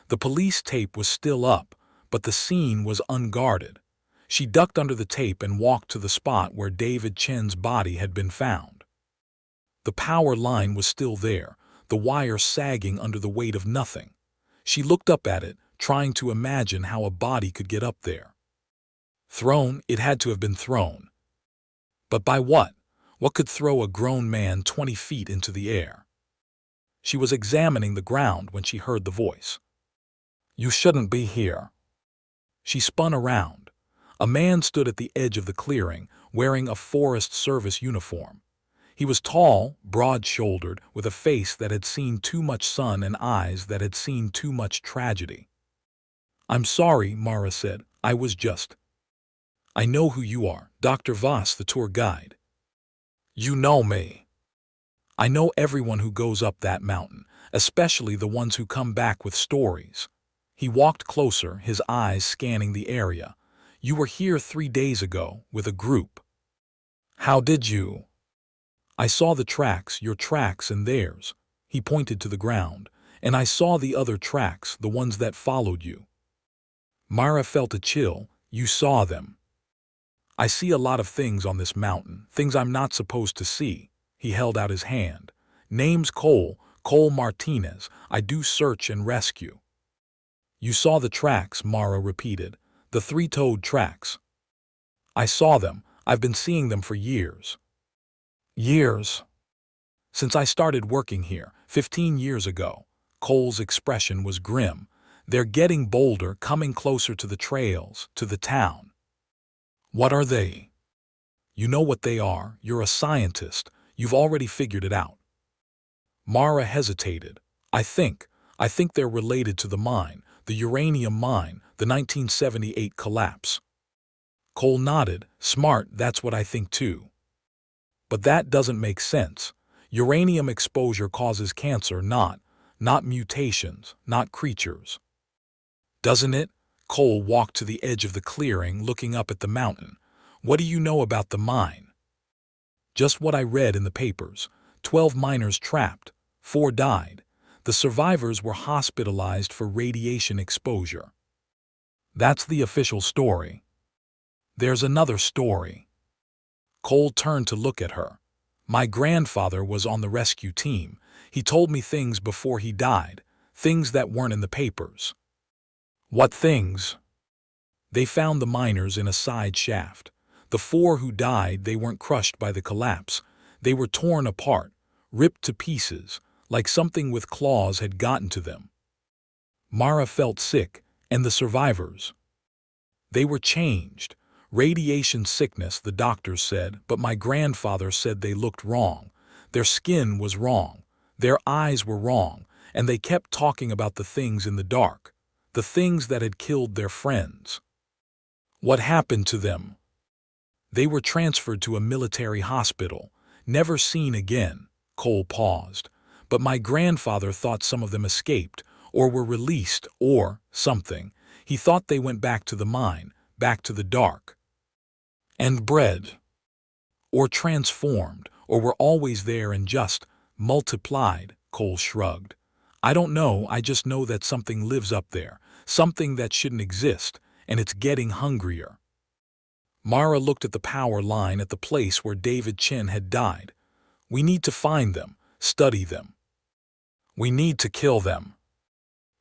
The police tape was still up, but the scene was unguarded. She ducked under the tape and walked to the spot where David Chen's body had been found. The power line was still there, the wire sagging under the weight of nothing. She looked up at it, trying to imagine how a body could get up there. Thrown, it had to have been thrown. But by what? What could throw a grown man 20 feet into the air? She was examining the ground when she heard the voice. "You shouldn't be here." She spun around. A man stood at the edge of the clearing, wearing a Forest Service uniform. He was tall, broad-shouldered, with a face that had seen too much sun and eyes that had seen too much tragedy. "I'm sorry," Mara said. "I was just—" "I know who you are, Dr. Voss, the tour guide." "You know me." "I know everyone who goes up that mountain, especially the ones who come back with stories." He walked closer, his eyes scanning the area. "You were here 3 days ago, with a group." "How did you—" "I saw the tracks, your tracks and theirs." He pointed to the ground. "And I saw the other tracks, the ones that followed you." Mara felt a chill. "You saw them." "I see a lot of things on this mountain, things I'm not supposed to see." He held out his hand. "Name's Cole Martinez. I do search and rescue." "You saw the tracks," Mara repeated. "The three-toed tracks." "I saw them. I've been seeing them for years." "Years?" "Since I started working here, 15 years ago." Cole's expression was grim. "They're getting bolder, coming closer to the trails, to the town." "What are they?" "You know what they are. You're a scientist. You've already figured it out." Mara hesitated. I think they're related to the mine, the uranium mine, the 1978 collapse." Cole nodded. "Smart, that's what I think too." "But that doesn't make sense. Uranium exposure causes cancer, not mutations, not creatures." "Doesn't it?" Cole walked to the edge of the clearing, looking up at the mountain. "What do you know about the mine?" "Just what I read in the papers. 12 miners trapped. 4 died. The survivors were hospitalized for radiation exposure." "That's the official story." "There's another story." Cole turned to look at her. "My grandfather was on the rescue team. He told me things before he died, things that weren't in the papers." "What things?" "They found the miners in a side shaft. The 4 who died, they weren't crushed by the collapse. They were torn apart, ripped to pieces, like something with claws had gotten to them." Mara felt sick. "And the survivors?" "They were changed. Radiation sickness, the doctors said, but my grandfather said they looked wrong. Their skin was wrong. Their eyes were wrong, and they kept talking about the things in the dark, the things that had killed their friends. What happened to them? They were transferred to a military hospital, never seen again. Cole paused. But my grandfather thought some of them escaped, or were released, or something. He thought they went back to the mine, back to the dark. And bred. Or transformed, or were always there and just multiplied, Cole shrugged. I don't know, I just know that something lives up there, something that shouldn't exist, and it's getting hungrier. Mara looked at the power line at the place where David Chin had died. We need to find them, study them. We need to kill them.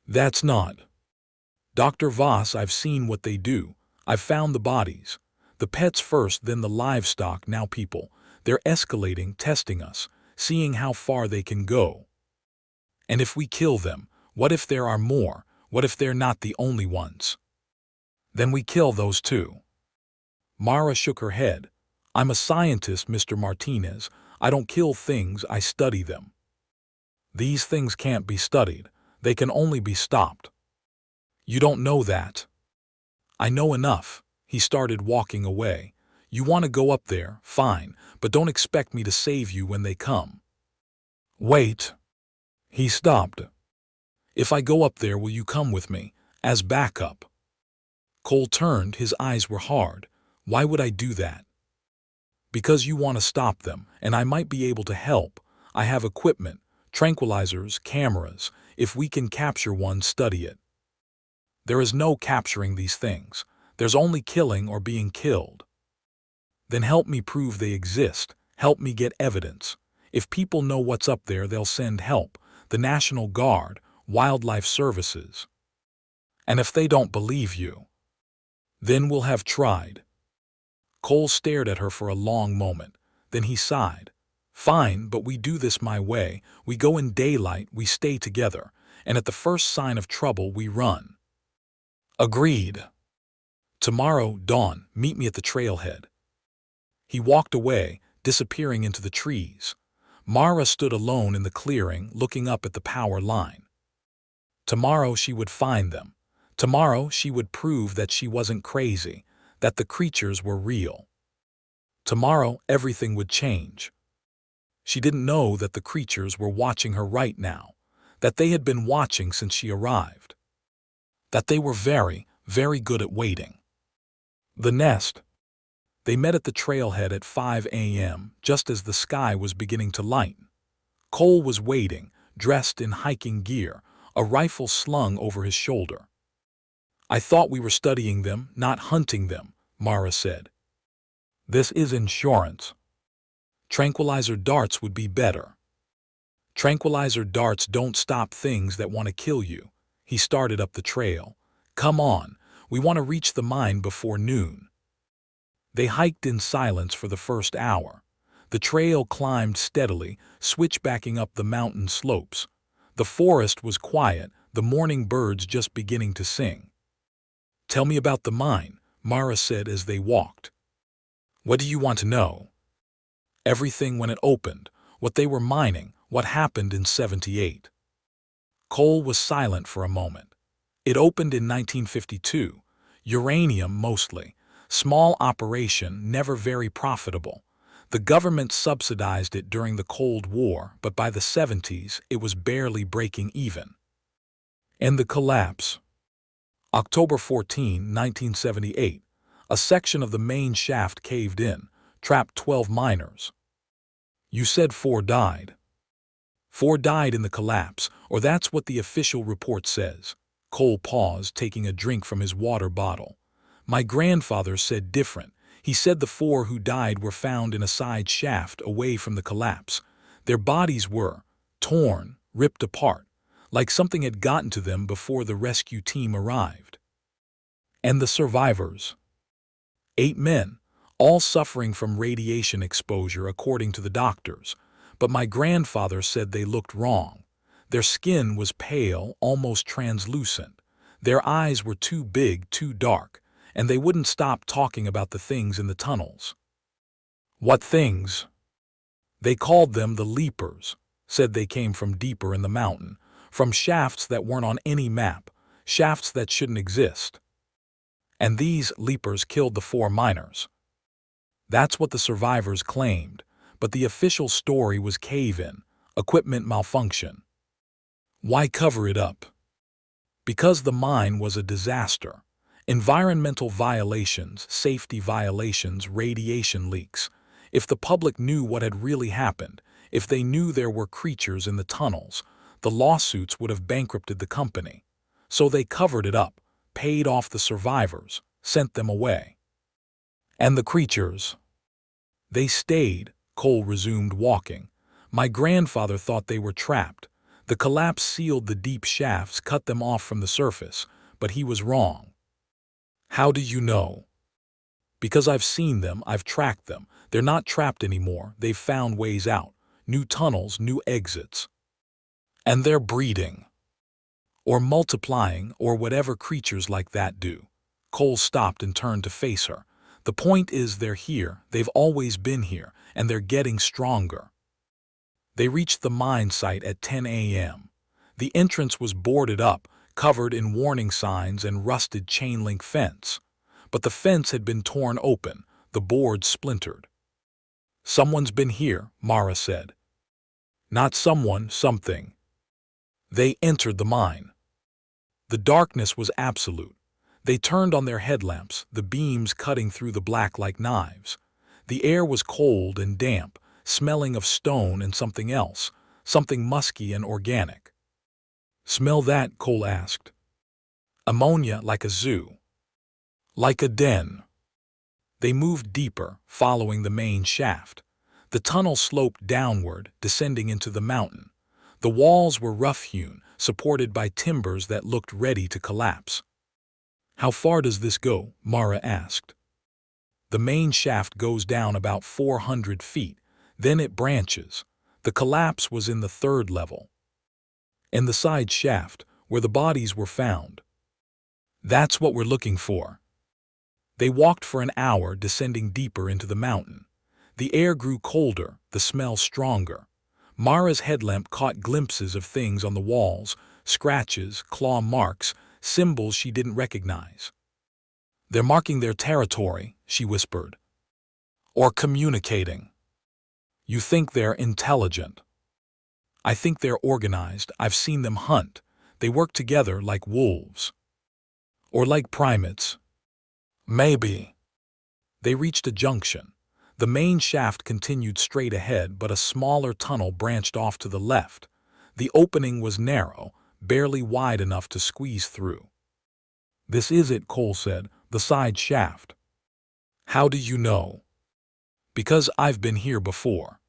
That's not. Dr. Voss, I've seen what they do. I've found the bodies. The pets first, then the livestock, now people. They're escalating, testing us, seeing how far they can go. And if we kill them, what if there are more? What if they're not the only ones? Then we kill those too. Mara shook her head. I'm a scientist, Mr. Martinez. I don't kill things, I study them. These things can't be studied. They can only be stopped. You don't know that. I know enough. He started walking away. You want to go up there, fine, but don't expect me to save you when they come. Wait. He stopped. If I go up there, will you come with me, as backup? Cole turned, his eyes were hard. Why would I do that? Because you want to stop them, and I might be able to help. I have equipment, tranquilizers, cameras. If we can capture one, study it. There is no capturing these things. There's only killing or being killed. Then help me prove they exist. Help me get evidence. If people know what's up there, they'll send help. The National Guard, Wildlife Services. And if they don't believe you, then we'll have tried. Cole stared at her for a long moment. Then he sighed. Fine, but we do this my way. We go in daylight, we stay together, and at the first sign of trouble, we run. Agreed. Tomorrow, dawn, meet me at the trailhead. He walked away, disappearing into the trees. Mara stood alone in the clearing, looking up at the power line. Tomorrow she would find them. Tomorrow she would prove that she wasn't crazy, that the creatures were real. Tomorrow everything would change. She didn't know that the creatures were watching her right now, that they had been watching since she arrived, that they were very, very good at waiting. The nest. They met at the trailhead at 5 a.m., just as the sky was beginning to lighten. Cole was waiting, dressed in hiking gear, a rifle slung over his shoulder. I thought we were studying them, not hunting them, Mara said. This is insurance. Tranquilizer darts would be better. Tranquilizer darts don't stop things that want to kill you. He started up the trail. Come on, we want to reach the mine before noon. They hiked in silence for the first hour. The trail climbed steadily, switchbacking up the mountain slopes. The forest was quiet, the morning birds just beginning to sing. Tell me about the mine, Mara said as they walked. What do you want to know? Everything when it opened, what they were mining, what happened in '78. Cole was silent for a moment. It opened in 1952. Uranium mostly. Small operation, never very profitable. The government subsidized it during the Cold War, but by the '70s it was barely breaking even. And the collapse. October 14, 1978. A section of the main shaft caved in, trapped 12 miners. You said 4 died. 4 died in the collapse, or that's what the official report says. Cole paused, taking a drink from his water bottle. My grandfather said different. He said the 4 who died were found in a side shaft away from the collapse. Their bodies were torn, ripped apart, like something had gotten to them before the rescue team arrived. And the survivors? 8 men, all suffering from radiation exposure according to the doctors. But my grandfather said they looked wrong. Their skin was pale, almost translucent. Their eyes were too big, too dark. and they wouldn't stop talking about the things in the tunnels. What things? They called them the Leapers, said they came from deeper in the mountain, from shafts that weren't on any map, shafts that shouldn't exist. And these Leapers killed the 4 miners. That's what the survivors claimed, but the official story was cave-in, equipment malfunction. Why cover it up? Because the mine was a disaster. Environmental violations, safety violations, radiation leaks. If the public knew what had really happened, if they knew there were creatures in the tunnels, the lawsuits would have bankrupted the company. So they covered it up, paid off the survivors, sent them away. And the creatures? They stayed, Cole resumed walking. My grandfather thought they were trapped. The collapse sealed the deep shafts, cut them off from the surface, but he was wrong. How do you know? Because I've seen them, I've tracked them. They're not trapped anymore, they've found ways out. New tunnels, new exits. And they're breeding. Or multiplying, or whatever creatures like that do. Cole stopped and turned to face her. The point is they're here, they've always been here, and they're getting stronger. They reached the mine site at 10 a.m. The entrance was boarded up, covered in warning signs and rusted chain-link fence. But the fence had been torn open, the boards splintered. Someone's been here, Mara said. Not someone, something. They entered the mine. The darkness was absolute. They turned on their headlamps, the beams cutting through the black like knives. The air was cold and damp, smelling of stone and something else, something musky and organic. Smell that? Cole asked. Ammonia, like a zoo. Like a den. They moved deeper, following the main shaft. The tunnel sloped downward, descending into the mountain. The walls were rough-hewn, supported by timbers that looked ready to collapse. How far does this go? Mara asked. The main shaft goes down about 400 feet. Then it branches. The collapse was in the 3rd level. In the side shaft, where the bodies were found. That's what we're looking for. They walked for an hour, descending deeper into the mountain. The air grew colder, the smell stronger. Mara's headlamp caught glimpses of things on the walls, scratches, claw marks, symbols she didn't recognize. They're marking their territory, she whispered. Or communicating. You think they're intelligent. I think they're organized. I've seen them hunt. They work together like wolves. Or like primates. Maybe. They reached a junction. The main shaft continued straight ahead, but a smaller tunnel branched off to the left. The opening was narrow, barely wide enough to squeeze through. This is it, Cole said, the side shaft. How do you know? Because I've been here before.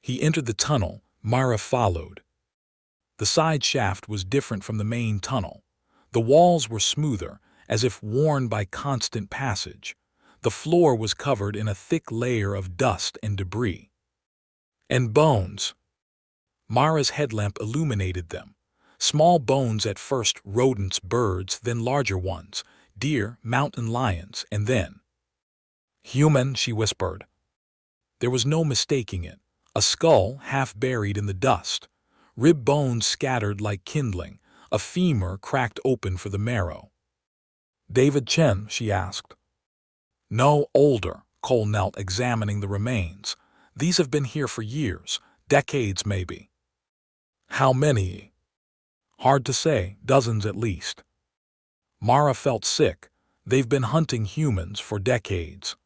He entered the tunnel, Mara followed. The side shaft was different from the main tunnel. The walls were smoother, as if worn by constant passage. The floor was covered in a thick layer of dust and debris. And bones. Mara's headlamp illuminated them. Small bones at first, rodents, birds, then larger ones, deer, mountain lions, and then... Human, she whispered. There was no mistaking it. A skull half buried in the dust. Rib bones scattered like kindling, a femur cracked open for the marrow. David Chen, she asked. No, older, Cole knelt, examining the remains. These have been here for years, decades maybe. How many? Hard to say, dozens at least. Mara felt sick. They've been hunting humans for decades.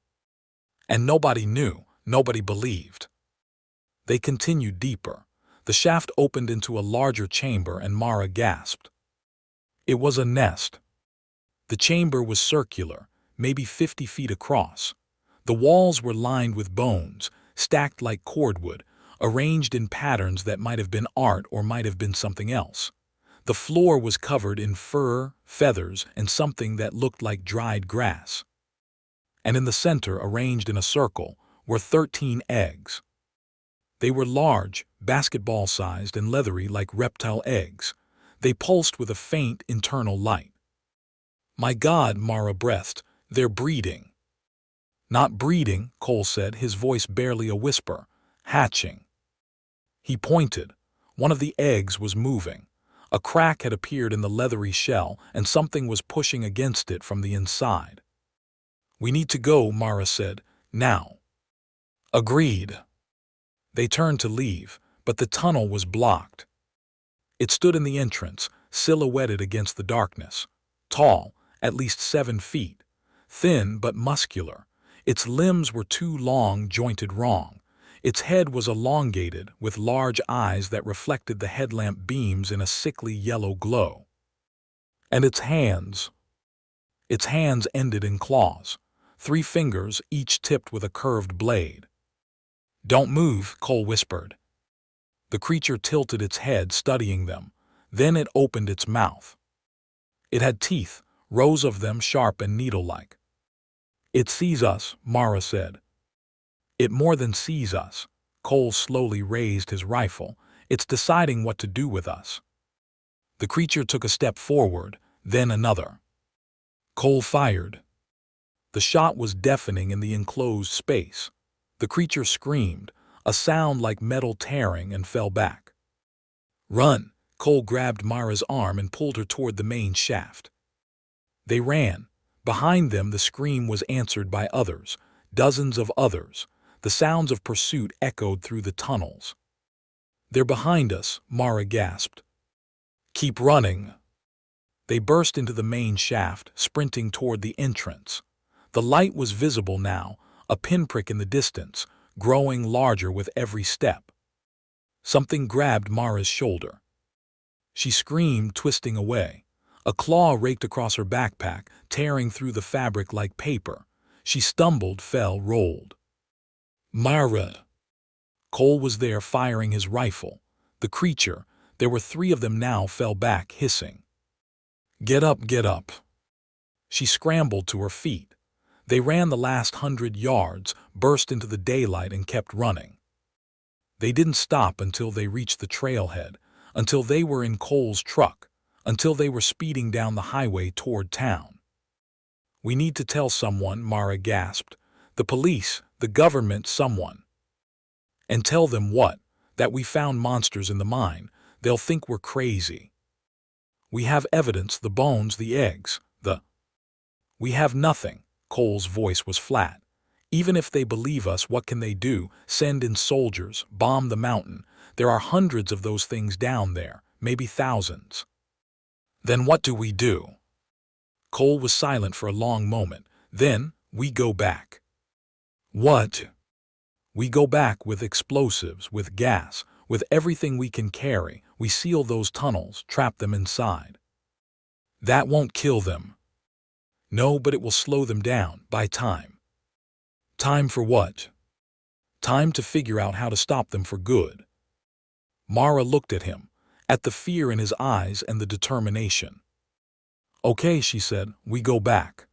And nobody knew, nobody believed. They continued deeper. The shaft opened into a larger chamber and Mara gasped. It was a nest. The chamber was circular, maybe 50 feet across. The walls were lined with bones, stacked like cordwood, arranged in patterns that might have been art or might have been something else. The floor was covered in fur, feathers, and something that looked like dried grass. And in the center, arranged in a circle, were 13 eggs. They were large, basketball-sized, and leathery like reptile eggs. They pulsed with a faint internal light. My God, Mara breathed, they're breeding. Not breeding, Cole said, his voice barely a whisper. Hatching. He pointed. One of the eggs was moving. A crack had appeared in the leathery shell, and something was pushing against it from the inside. We need to go, Mara said. Now. Agreed. They turned to leave, but the tunnel was blocked. It stood in the entrance, silhouetted against the darkness. Tall, at least 7 feet. Thin but muscular. Its limbs were too long, jointed wrong. Its head was elongated, with large eyes that reflected the headlamp beams in a sickly yellow glow. And its hands ended in claws. 3 fingers, each tipped with a curved blade. Don't move, Cole whispered. The creature tilted its head, studying them. Then it opened its mouth. It had teeth, rows of them sharp and needle-like. It sees us, Mara said. It more than sees us. Cole slowly raised his rifle. It's deciding what to do with us. The creature took a step forward, then another. Cole fired. The shot was deafening in the enclosed space. The creature screamed, a sound like metal tearing, and fell back. Run! Cole grabbed Mara's arm and pulled her toward the main shaft. They ran. Behind them the scream was answered by others, dozens of others. The sounds of pursuit echoed through the tunnels. They're behind us, Mara gasped. Keep running. They burst into the main shaft, sprinting toward the entrance. The light was visible now, a pinprick in the distance, growing larger with every step. Something grabbed Mara's shoulder. She screamed, twisting away. A claw raked across her backpack, tearing through the fabric like paper. She stumbled, fell, rolled. Mara! Cole was there, firing his rifle. The creature, there were 3 of them now, fell back, hissing. Get up, get up. She scrambled to her feet. They ran the last 100 yards, burst into the daylight, and kept running. They didn't stop until they reached the trailhead, until they were in Cole's truck, until they were speeding down the highway toward town. We need to tell someone, Mara gasped. The police, the government, someone. And tell them what? That we found monsters in the mine. They'll think we're crazy. We have evidence, the bones, the eggs, We have nothing. Cole's voice was flat. Even if they believe us, what can they do? Send in soldiers, bomb the mountain. There are hundreds of those things down there, maybe thousands. Then what do we do? Cole was silent for a long moment. Then, we go back. What? We go back with explosives, with gas, with everything we can carry. We seal those tunnels, trap them inside. That won't kill them. No, but it will slow them down, buy time. Time for what? Time to figure out how to stop them for good. Mara looked at him, at the fear in his eyes and the determination. Okay, she said, we go back.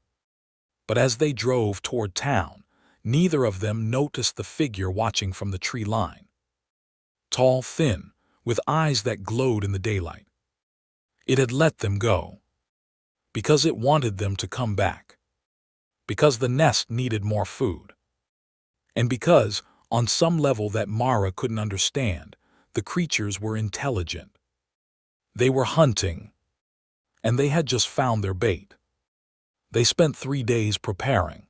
But as they drove toward town, neither of them noticed the figure watching from the tree line. Tall, thin, with eyes that glowed in the daylight. It had let them go. Because it wanted them to come back. Because the nest needed more food. And because, on some level that Mara couldn't understand, the creatures were intelligent. They were hunting. And they had just found their bait. They spent 3 days preparing.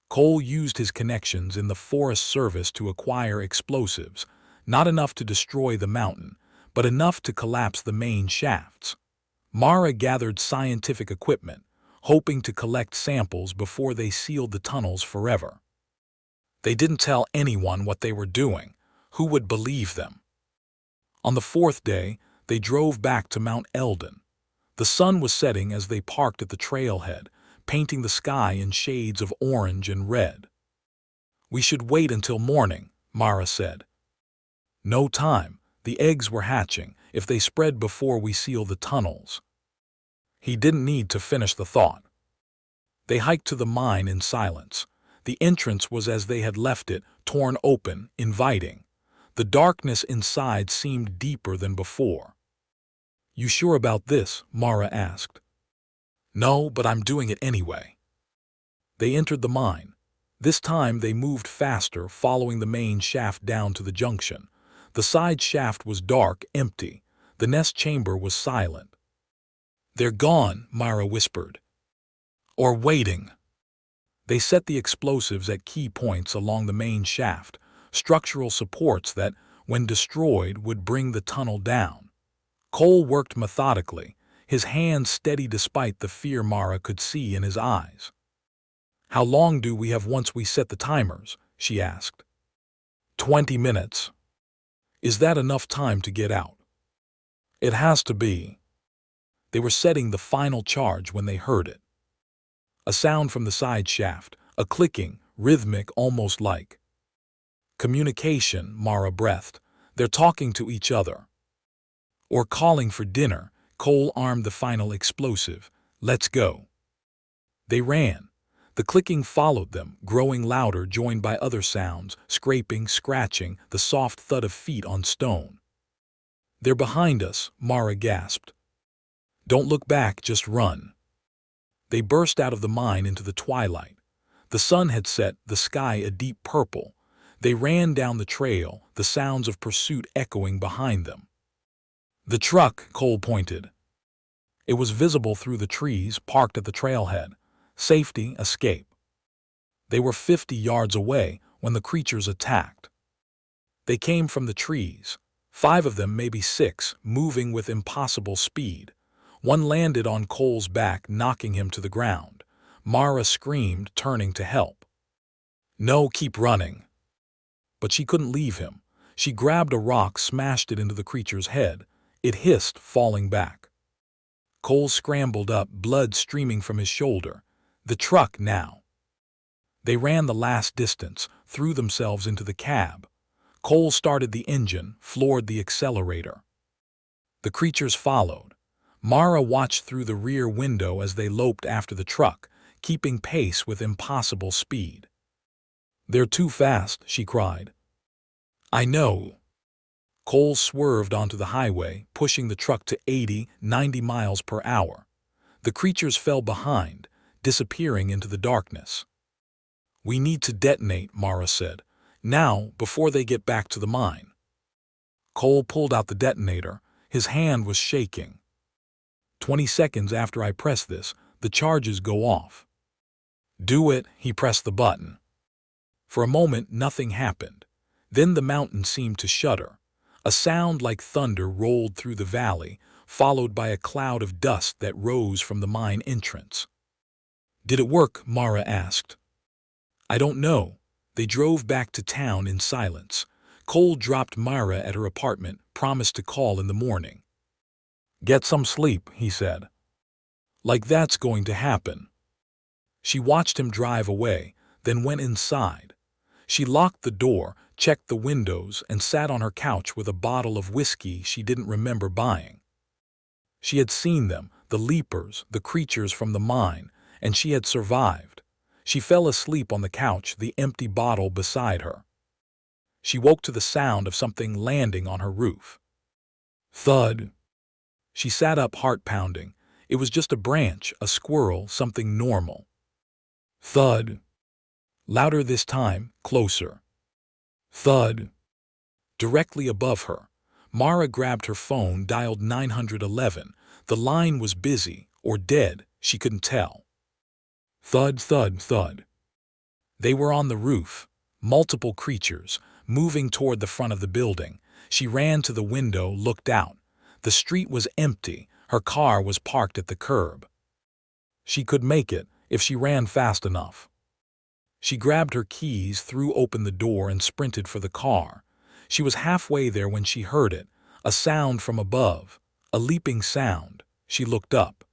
Cole used his connections in the Forest Service to acquire explosives, not enough to destroy the mountain, but enough to collapse the main shafts. Mara gathered scientific equipment, hoping to collect samples before they sealed the tunnels forever. They didn't tell anyone what they were doing. Who would believe them? On the 4th day, they drove back to Mount Elden. The sun was setting as they parked at the trailhead, painting the sky in shades of orange and red. We should wait until morning, Mara said. No time. The eggs were hatching. If they spread before we seal the tunnels. He didn't need to finish the thought. They hiked to the mine in silence. The entrance was as they had left it, torn open, inviting. The darkness inside seemed deeper than before. You sure about this? Mara asked. No, but I'm doing it anyway. They entered the mine. This time they moved faster, following the main shaft down to the junction. The side shaft was dark, empty. The nest chamber was silent. They're gone, Myra whispered. Or waiting. They set the explosives at key points along the main shaft, structural supports that, when destroyed, would bring the tunnel down. Cole worked methodically, his hands steady despite the fear Mara could see in his eyes. How long do we have once we set the timers? She asked. 20 minutes. Is that enough time to get out? It has to be. They were setting the final charge when they heard it. A sound from the side shaft, a clicking, rhythmic, almost like communication, Mara breathed. They're talking to each other. Or calling for dinner. Cole armed the final explosive. Let's go. They ran. The clicking followed them, growing louder, joined by other sounds, scraping, scratching, the soft thud of feet on stone. They're behind us, Mara gasped. Don't look back, just run. They burst out of the mine into the twilight. The sun had set, the sky a deep purple. They ran down the trail, the sounds of pursuit echoing behind them. The truck, Cole pointed. It was visible through the trees, parked at the trailhead. Safety, escape. They were 50 yards away when the creatures attacked. They came from the trees, 5 of them, maybe 6, moving with impossible speed. One landed on Cole's back, knocking him to the ground. Mara screamed, turning to help. No, keep running. But she couldn't leave him. She grabbed a rock, smashed it into the creature's head. It hissed, falling back. Cole scrambled up, blood streaming from his shoulder. The truck now. They ran the last distance, threw themselves into the cab. Cole started the engine, floored the accelerator. The creatures followed. Mara watched through the rear window as they loped after the truck, keeping pace with impossible speed. They're too fast, she cried. I know. Cole swerved onto the highway, pushing the truck to 80, 90 miles per hour. The creatures fell behind, disappearing into the darkness. We need to detonate, Mara said. Now, before they get back to the mine. Cole pulled out the detonator. His hand was shaking. 20 seconds after I press this, the charges go off. Do it, he pressed the button. For a moment, nothing happened. Then the mountain seemed to shudder. A sound like thunder rolled through the valley, followed by a cloud of dust that rose from the mine entrance. Did it work? Mara asked. I don't know. They drove back to town in silence. Cole dropped Mara at her apartment, promised to call in the morning. Get some sleep, he said. Like that's going to happen. She watched him drive away, then went inside. She locked the door, checked the windows, and sat on her couch with a bottle of whiskey she didn't remember buying. She had seen them, the Leapers, the creatures from the mine, and she had survived. She fell asleep on the couch, the empty bottle beside her. She woke to the sound of something landing on her roof. Thud. She sat up, heart pounding. It was just a branch, a squirrel, something normal. Thud. Louder this time, closer. Thud. Directly above her. Mara grabbed her phone, dialed 911. The line was busy, or dead, she couldn't tell. Thud, thud, thud. They were on the roof, multiple creatures, moving toward the front of the building. She ran to the window, looked out. The street was empty. Her car was parked at the curb. She could make it if she ran fast enough. She grabbed her keys, threw open the door, and sprinted for the car. She was halfway there when she heard it, a sound from above, a leaping sound. She looked up.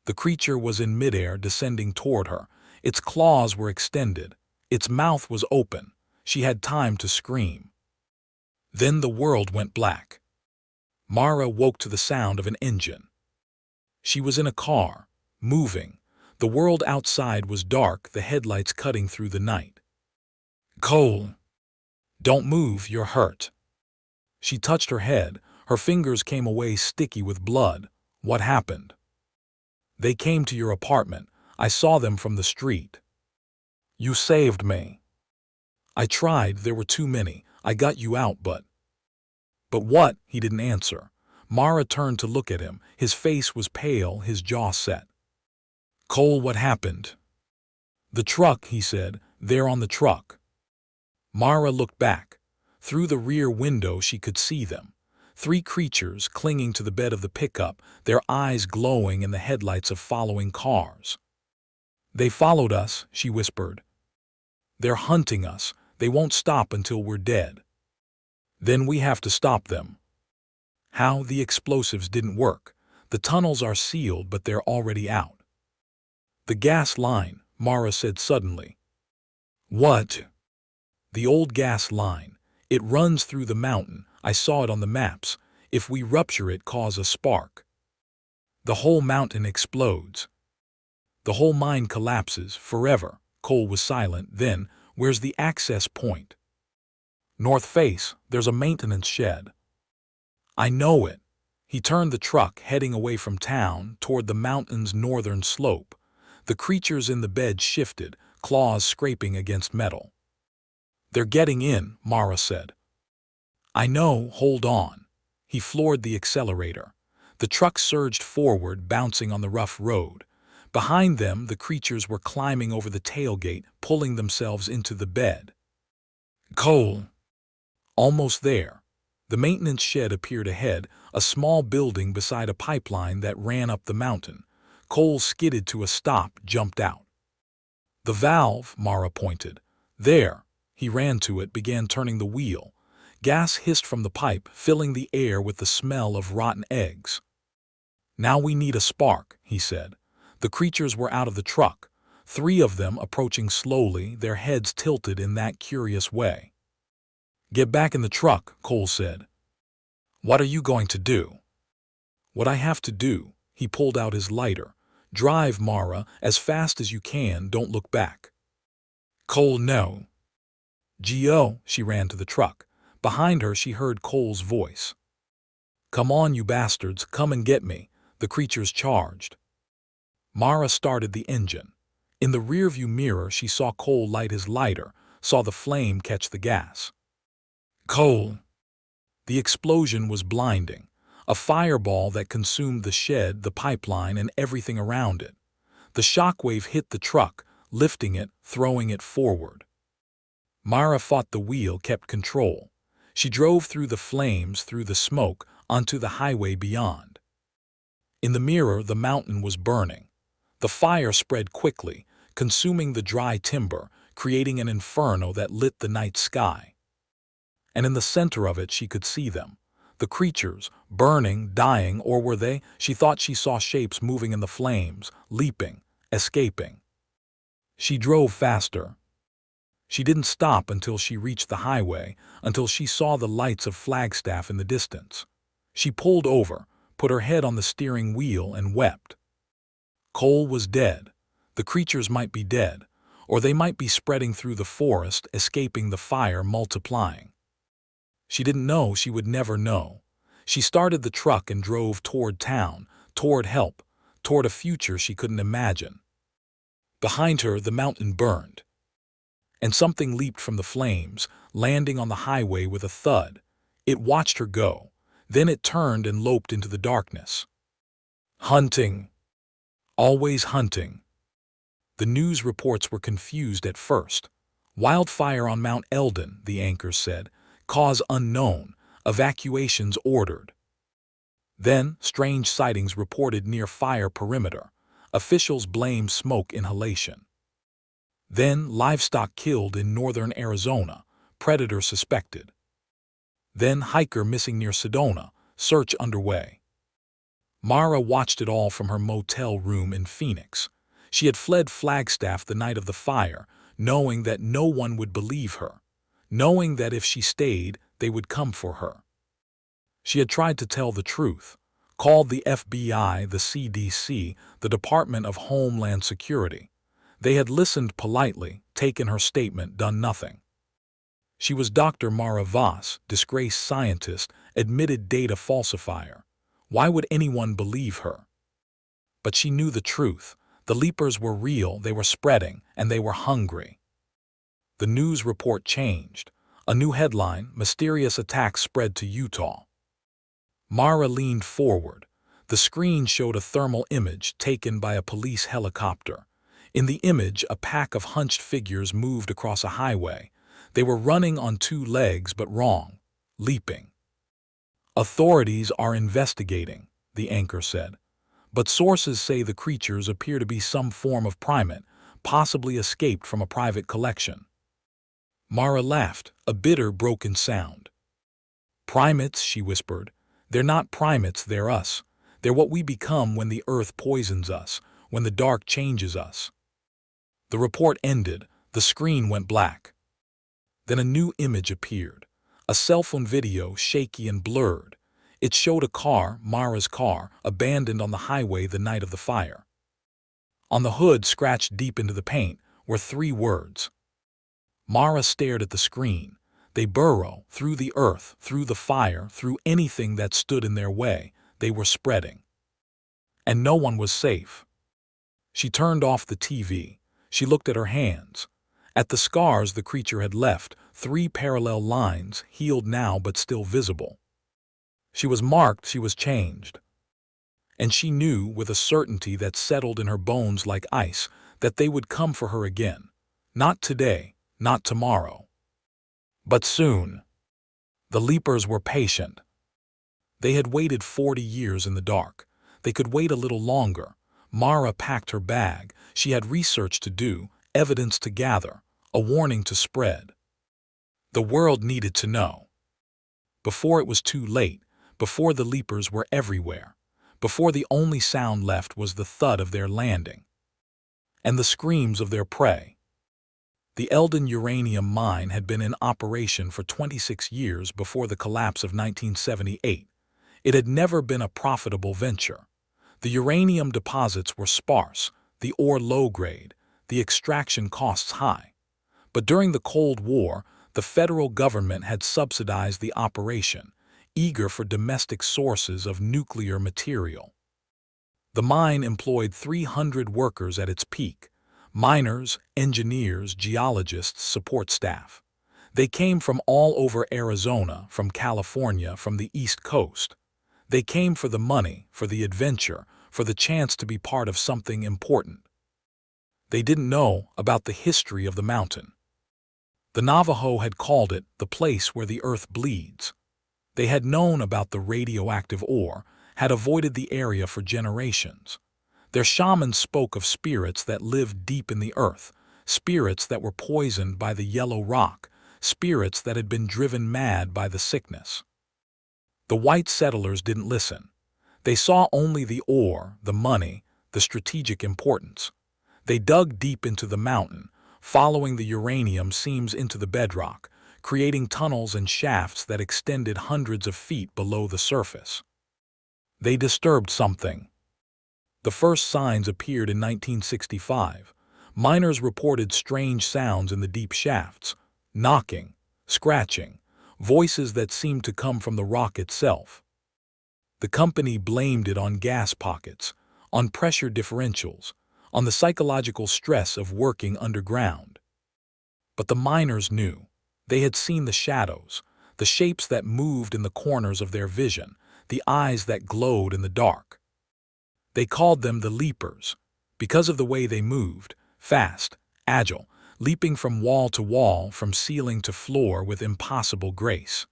The creature was in midair, descending toward her. Its claws were extended. Its mouth was open. She had time to scream. Then the world went black. Mara woke to the sound of an engine. She was in a car, moving. The world outside was dark, the headlights cutting through the night. Cole. Don't move, you're hurt. She touched her head. Her fingers came away sticky with blood. What happened? They came to your apartment. I saw them from the street. You saved me. I tried, there were too many. I got you out, but... But what? He didn't answer. Mara turned to look at him. His face was pale, his jaw set. Cole, what happened? The truck, he said. They're on the truck. Mara looked back. Through the rear window she could see them. 3 creatures clinging to the bed of the pickup, their eyes glowing in the headlights of following cars. They followed us, she whispered. They're hunting us. They won't stop until we're dead. Then we have to stop them. How? The explosives didn't work. The tunnels are sealed, but they're already out. The gas line, Mara said suddenly. What? The old gas line. It runs through the mountain. I saw it on the maps. If we rupture it, cause a spark. The whole mountain explodes. The whole mine collapses, forever. Cole was silent. Then, where's the access point? North face, there's a maintenance shed. I know it. He turned the truck, heading away from town, toward the mountain's northern slope. The creatures in the bed shifted, claws scraping against metal. They're getting in, Mara said. I know, hold on. He floored the accelerator. The truck surged forward, bouncing on the rough road. Behind them, the creatures were climbing over the tailgate, pulling themselves into the bed. Cole. Almost there. The maintenance shed appeared ahead, a small building beside a pipeline that ran up the mountain. Cole skidded to a stop, jumped out. The valve, Mara pointed. There. He ran to it, began turning the wheel. Gas hissed from the pipe, filling the air with the smell of rotten eggs. Now we need a spark, he said. The creatures were out of the truck, 3 of them approaching slowly, their heads tilted in that curious way. Get back in the truck, Cole said. What are you going to do? What I have to do. He pulled out his lighter. Drive, Mara, as fast as you can, don't look back. Cole, no. G.O., she ran to the truck. Behind her she heard Cole's voice. Come on, you bastards, come and get me. The creatures charged. Mara started the engine. In the rearview mirror she saw Cole light his lighter, saw the flame catch the gas. Cole! The explosion was blinding. A fireball that consumed the shed, the pipeline, and everything around it. The shockwave hit the truck, lifting it, throwing it forward. Mara fought the wheel, kept control. She drove through the flames, through the smoke, onto the highway beyond. In the mirror, the mountain was burning. The fire spread quickly, consuming the dry timber, creating an inferno that lit the night sky. And in the center of it she could see them. The creatures, burning, dying, or were they? She thought she saw shapes moving in the flames, leaping, escaping. She drove faster. She didn't stop until she reached the highway, until she saw the lights of Flagstaff in the distance. She pulled over, put her head on the steering wheel, and wept. Cole was dead. The creatures might be dead, or they might be spreading through the forest, escaping the fire, multiplying. She didn't know, she would never know. She started the truck and drove toward town, toward help, toward a future she couldn't imagine. Behind her, the mountain burned. And something leaped from the flames, landing on the highway with a thud. It watched her go. Then it turned and loped into the darkness. Hunting. Always hunting. The news reports were confused at first. Wildfire on Mount Elden, the anchors said. Cause unknown. Evacuations ordered. Then, strange sightings reported near fire perimeter. Officials blamed smoke inhalation. Then, livestock killed in northern Arizona. Predator suspected. Then, hiker missing near Sedona. Search underway. Mara watched it all from her motel room in Phoenix. She had fled Flagstaff the night of the fire, knowing that no one would believe her, knowing that if she stayed, they would come for her. She had tried to tell the truth, called the FBI, the CDC, the Department of Homeland Security. They had listened politely, taken her statement, done nothing. She was Dr. Mara Voss, disgraced scientist, admitted data falsifier. Why would anyone believe her? But she knew the truth. The Leapers were real, they were spreading, and they were hungry. The news report changed. A new headline: Mysterious Attack Spread to Utah. Mara leaned forward. The screen showed a thermal image taken by a police helicopter. In the image, a pack of hunched figures moved across a highway. They were running on two legs, but wrong, leaping. Authorities are investigating, the anchor said. But sources say the creatures appear to be some form of primate, possibly escaped from a private collection. Mara laughed, a bitter, broken sound. Primates, she whispered. They're not primates, they're us. They're what we become when the earth poisons us, when the dark changes us. The report ended. The screen went black. Then a new image appeared. A cell phone video, shaky and blurred. It showed a car, Mara's car, abandoned on the highway the night of the fire. On the hood, scratched deep into the paint, were 3 words. Mara stared at the screen. They burrow, through the earth, through the fire, through anything that stood in their way. They were spreading. And no one was safe. She turned off the TV. She looked at her hands. At the scars the creature had left, 3 parallel lines, healed now but still visible. She was marked, she was changed. And she knew, with a certainty that settled in her bones like ice, that they would come for her again. Not today, not tomorrow. But soon. The Leapers were patient. They had waited 40 years in the dark. They could wait a little longer. Mara packed her bag. She had research to do, evidence to gather, a warning to spread. The world needed to know. Before it was too late, before the Leapers were everywhere, before the only sound left was the thud of their landing and the screams of their prey. The Elden uranium mine had been in operation for 26 years before the collapse of 1978. It had never been a profitable venture. The uranium deposits were sparse, the ore low-grade, the extraction costs high. But during the Cold War, the federal government had subsidized the operation, eager for domestic sources of nuclear material. The mine employed 300 workers at its peak: miners, engineers, geologists, support staff. They came from all over Arizona, from California, from the East Coast. They came for the money, for the adventure, for the chance to be part of something important. They didn't know about the history of the mountain. The Navajo had called it the place where the earth bleeds. They had known about the radioactive ore, had avoided the area for generations. Their shamans spoke of spirits that lived deep in the earth, spirits that were poisoned by the yellow rock, spirits that had been driven mad by the sickness. The white settlers didn't listen. They saw only the ore, the money, the strategic importance. They dug deep into the mountain, following the uranium seams into the bedrock, creating tunnels and shafts that extended hundreds of feet below the surface. They disturbed something. The first signs appeared in 1965. Miners reported strange sounds in the deep shafts, knocking, scratching, voices that seemed to come from the rock itself. The company blamed it on gas pockets, on pressure differentials, on the psychological stress of working underground. But the miners knew. They had seen the shadows, the shapes that moved in the corners of their vision, the eyes that glowed in the dark. They called them the Leapers, because of the way they moved, fast, agile, leaping from wall to wall, from ceiling to floor with impossible grace.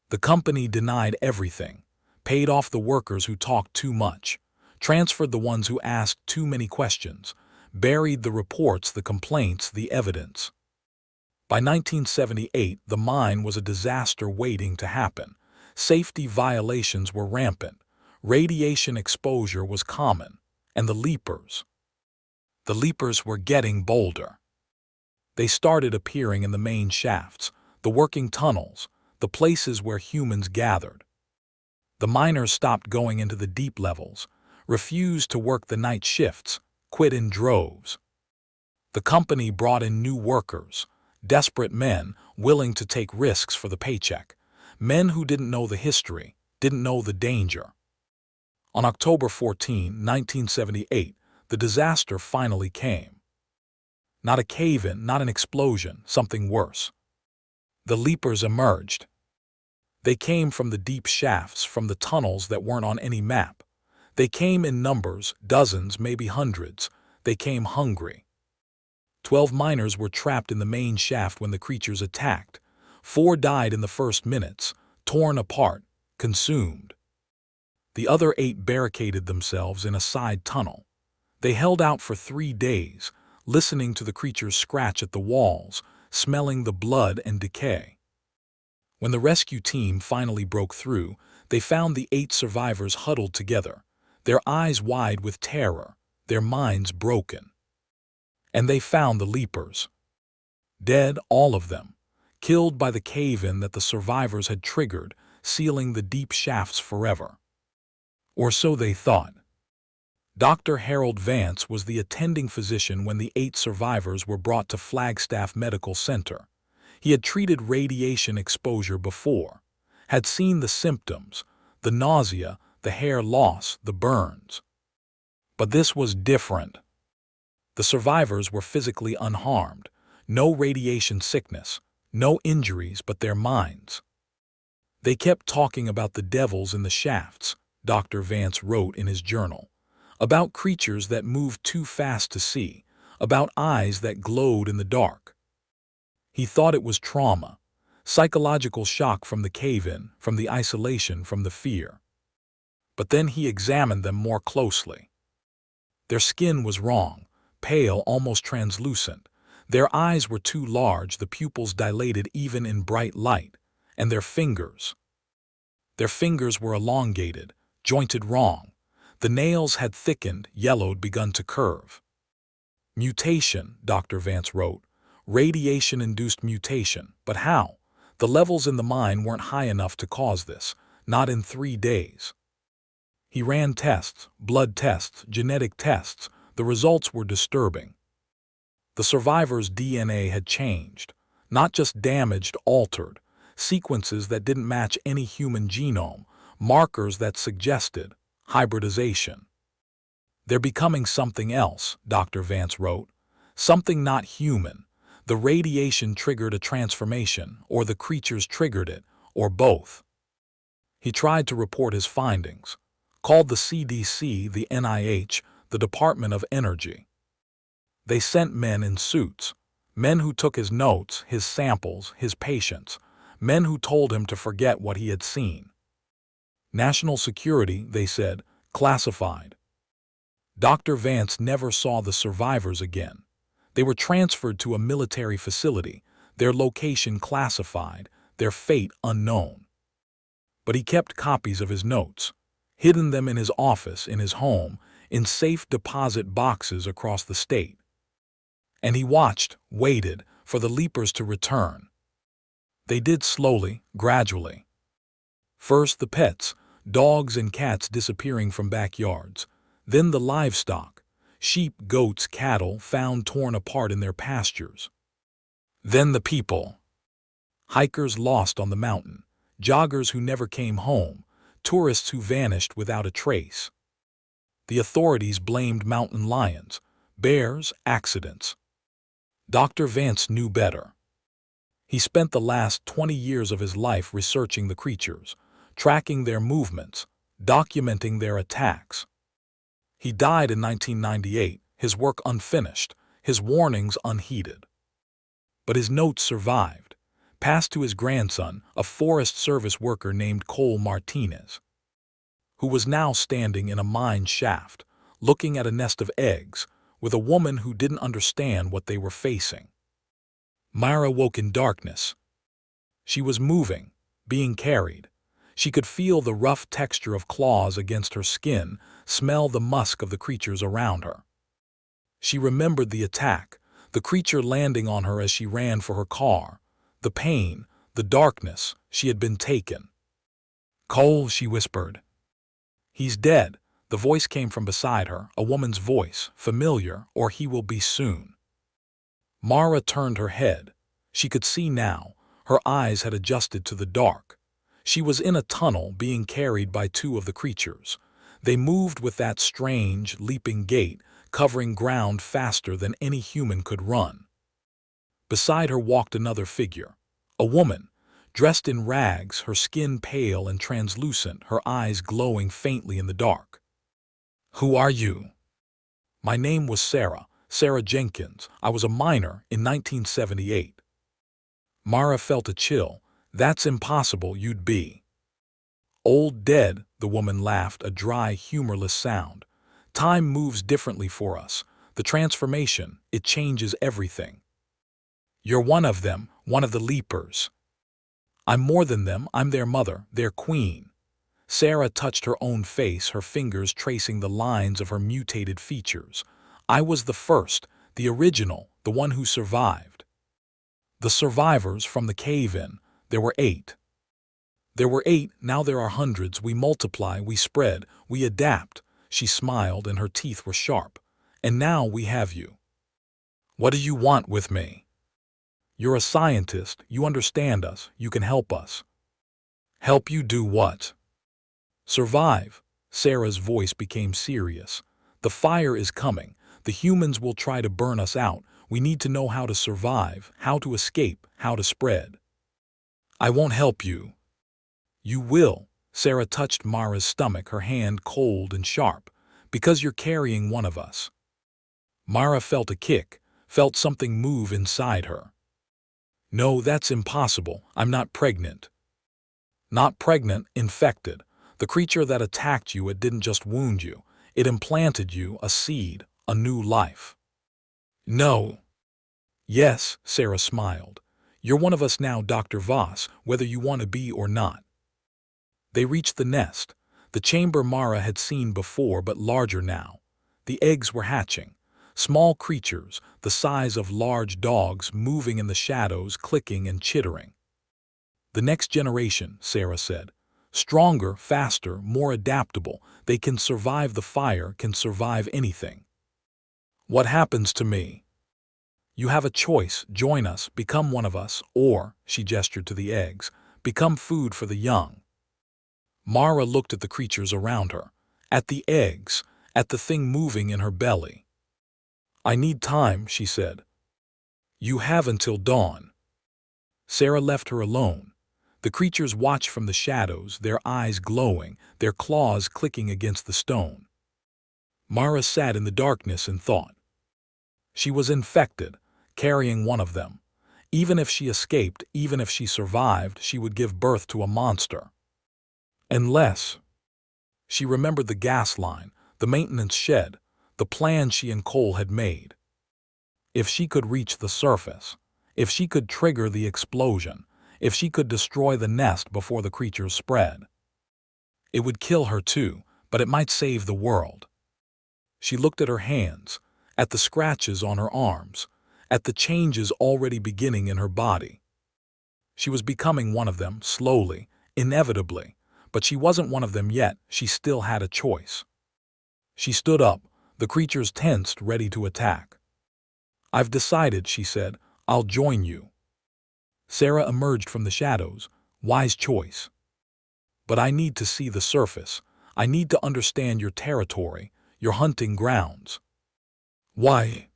The company denied everything, paid off the workers who talked too much, transferred the ones who asked too many questions, buried the reports, the complaints, the evidence. By 1978, the mine was a disaster waiting to happen. Safety violations were rampant. Radiation exposure was common. And the Leapers were getting bolder. They started appearing in the main shafts, the working tunnels, the places where humans gathered. The miners stopped going into the deep levels, refused to work the night shifts, quit in droves. The company brought in new workers, desperate men willing to take risks for the paycheck, men who didn't know the history, didn't know the danger. On October 14, 1978, the disaster finally came. Not a cave-in, not an explosion, something worse. The Leapers emerged. They came from the deep shafts, from the tunnels that weren't on any map. They came in numbers, dozens, maybe hundreds. They came hungry. 12 miners were trapped in the main shaft when the creatures attacked. 4 died in the first minutes, torn apart, consumed. The other 8 barricaded themselves in a side tunnel. They held out for 3 days, listening to the creatures scratch at the walls, smelling the blood and decay. When the rescue team finally broke through, they found the 8 survivors huddled together, their eyes wide with terror, their minds broken. And they found the Leapers. Dead, all of them, killed by the cave-in that the survivors had triggered, sealing the deep shafts forever. Or so they thought. Dr. Harold Vance was the attending physician when the 8 survivors were brought to Flagstaff Medical Center. He had treated radiation exposure before, had seen the symptoms, the nausea, the hair loss, the burns. But this was different. The survivors were physically unharmed, no radiation sickness, no injuries but their minds. They kept talking about the devils in the shafts, Dr. Vance wrote in his journal, about creatures that moved too fast to see, about eyes that glowed in the dark. He thought it was trauma, psychological shock from the cave-in, from the isolation, from the fear. But then he examined them more closely. Their skin was wrong, pale, almost translucent. Their eyes were too large, the pupils dilated even in bright light, and their fingers. Their fingers were elongated, jointed wrong. The nails had thickened, yellowed, begun to curve. Mutation, Dr. Vance wrote. Radiation-induced mutation. But how? The levels in the mine weren't high enough to cause this, not in 3 days. He ran tests, blood tests, genetic tests. The results were disturbing. The survivors' DNA had changed, not just damaged, altered, sequences that didn't match any human genome, markers that suggested hybridization. They're becoming something else, Dr. Vance wrote, something not human. The radiation triggered a transformation, or the creatures triggered it, or both. He tried to report his findings, called the CDC, the NIH, the Department of Energy. They sent men in suits, men who took his notes, his samples, his patients, men who told him to forget what he had seen. National security, they said, classified. Dr. Vance never saw the survivors again. They were transferred to a military facility, their location classified, their fate unknown. But he kept copies of his notes, hidden them in his office, in his home, in safe deposit boxes across the state. And he watched, waited, for the Leapers to return. They did slowly, gradually. First the pets, dogs and cats disappearing from backyards, then the livestock, sheep, goats, cattle found torn apart in their pastures. Then the people. Hikers lost on the mountain, joggers who never came home, tourists who vanished without a trace. The authorities blamed mountain lions, bears, accidents. Dr. Vance knew better. He spent the last 20 years of his life researching the creatures, tracking their movements, documenting their attacks. He died in 1998, his work unfinished, his warnings unheeded. But his notes survived, passed to his grandson, a Forest Service worker named Cole Martinez, who was now standing in a mine shaft, looking at a nest of eggs, with a woman who didn't understand what they were facing. Myra woke in darkness. She was moving, being carried. She could feel the rough texture of claws against her skin, smell the musk of the creatures around her. She remembered the attack, the creature landing on her as she ran for her car, the pain, the darkness. She had been taken. "Cole," she whispered. "He's dead." The voice came from beside her, a woman's voice, familiar, or he will be soon. Mara turned her head. She could see now. Her eyes had adjusted to the dark. She was in a tunnel being carried by 2 of the creatures. They moved with that strange, leaping gait, covering ground faster than any human could run. Beside her walked another figure, a woman, dressed in rags, her skin pale and translucent, her eyes glowing faintly in the dark. "Who are you?" "My name was Sarah Jenkins. I was a miner in 1978. Mara felt a chill. "That's impossible, you'd be old dead," the woman laughed, a dry, humorless sound. "Time moves differently for us. The transformation, it changes everything. You're one of them, one of the Leapers." "I'm more than them, I'm their mother, their queen." Sarah touched her own face, her fingers tracing the lines of her mutated features. "I was the first, the original, the one who survived." "The survivors from the cave-in, there were 8. There were 8, now there are hundreds. We multiply, we spread, we adapt." She smiled and her teeth were sharp. "And now we have you." "What do you want with me?" "You're a scientist, you understand us, you can help us." "Help you do what?" "Survive." Sarah's voice became serious. "The fire is coming. The humans will try to burn us out. We need to know how to survive, how to escape, how to spread." "I won't help you." "You will." Sarah touched Mara's stomach, her hand cold and sharp. "Because you're carrying one of us." Mara felt a kick, felt something move inside her. "No, that's impossible. I'm not pregnant." "Not pregnant, infected. The creature that attacked you, it didn't just wound you. It implanted you, a seed, a new life." "No." "Yes," Sarah smiled. "You're one of us now, Dr. Voss, whether you want to be or not." They reached the nest, the chamber Mara had seen before but larger now. The eggs were hatching. Small creatures, the size of large dogs, moving in the shadows, clicking and chittering. "The next generation," Sarah said. "Stronger, faster, more adaptable. They can survive the fire, can survive anything." "What happens to me?" "You have a choice. Join us, become one of us, or," she gestured to the eggs, "become food for the young." Mara looked at the creatures around her, at the eggs, at the thing moving in her belly. "I need time," she said. "You have until dawn." Sarah left her alone. The creatures watched from the shadows, their eyes glowing, their claws clicking against the stone. Mara sat in the darkness and thought. She was infected, carrying one of them. Even if she escaped, even if she survived, she would give birth to a monster. Unless... She remembered the gas line, the maintenance shed, the plan she and Cole had made. If she could reach the surface, if she could trigger the explosion, if she could destroy the nest before the creatures spread. It would kill her too, but it might save the world. She looked at her hands, at the scratches on her arms, at the changes already beginning in her body. She was becoming one of them, slowly, inevitably, but she wasn't one of them yet. She still had a choice. She stood up, the creatures tensed, ready to attack. "I've decided," she said. "I'll join you." Sarah emerged from the shadows. "Wise choice. But I need to see the surface. I need to understand your territory, your hunting grounds." "Why?"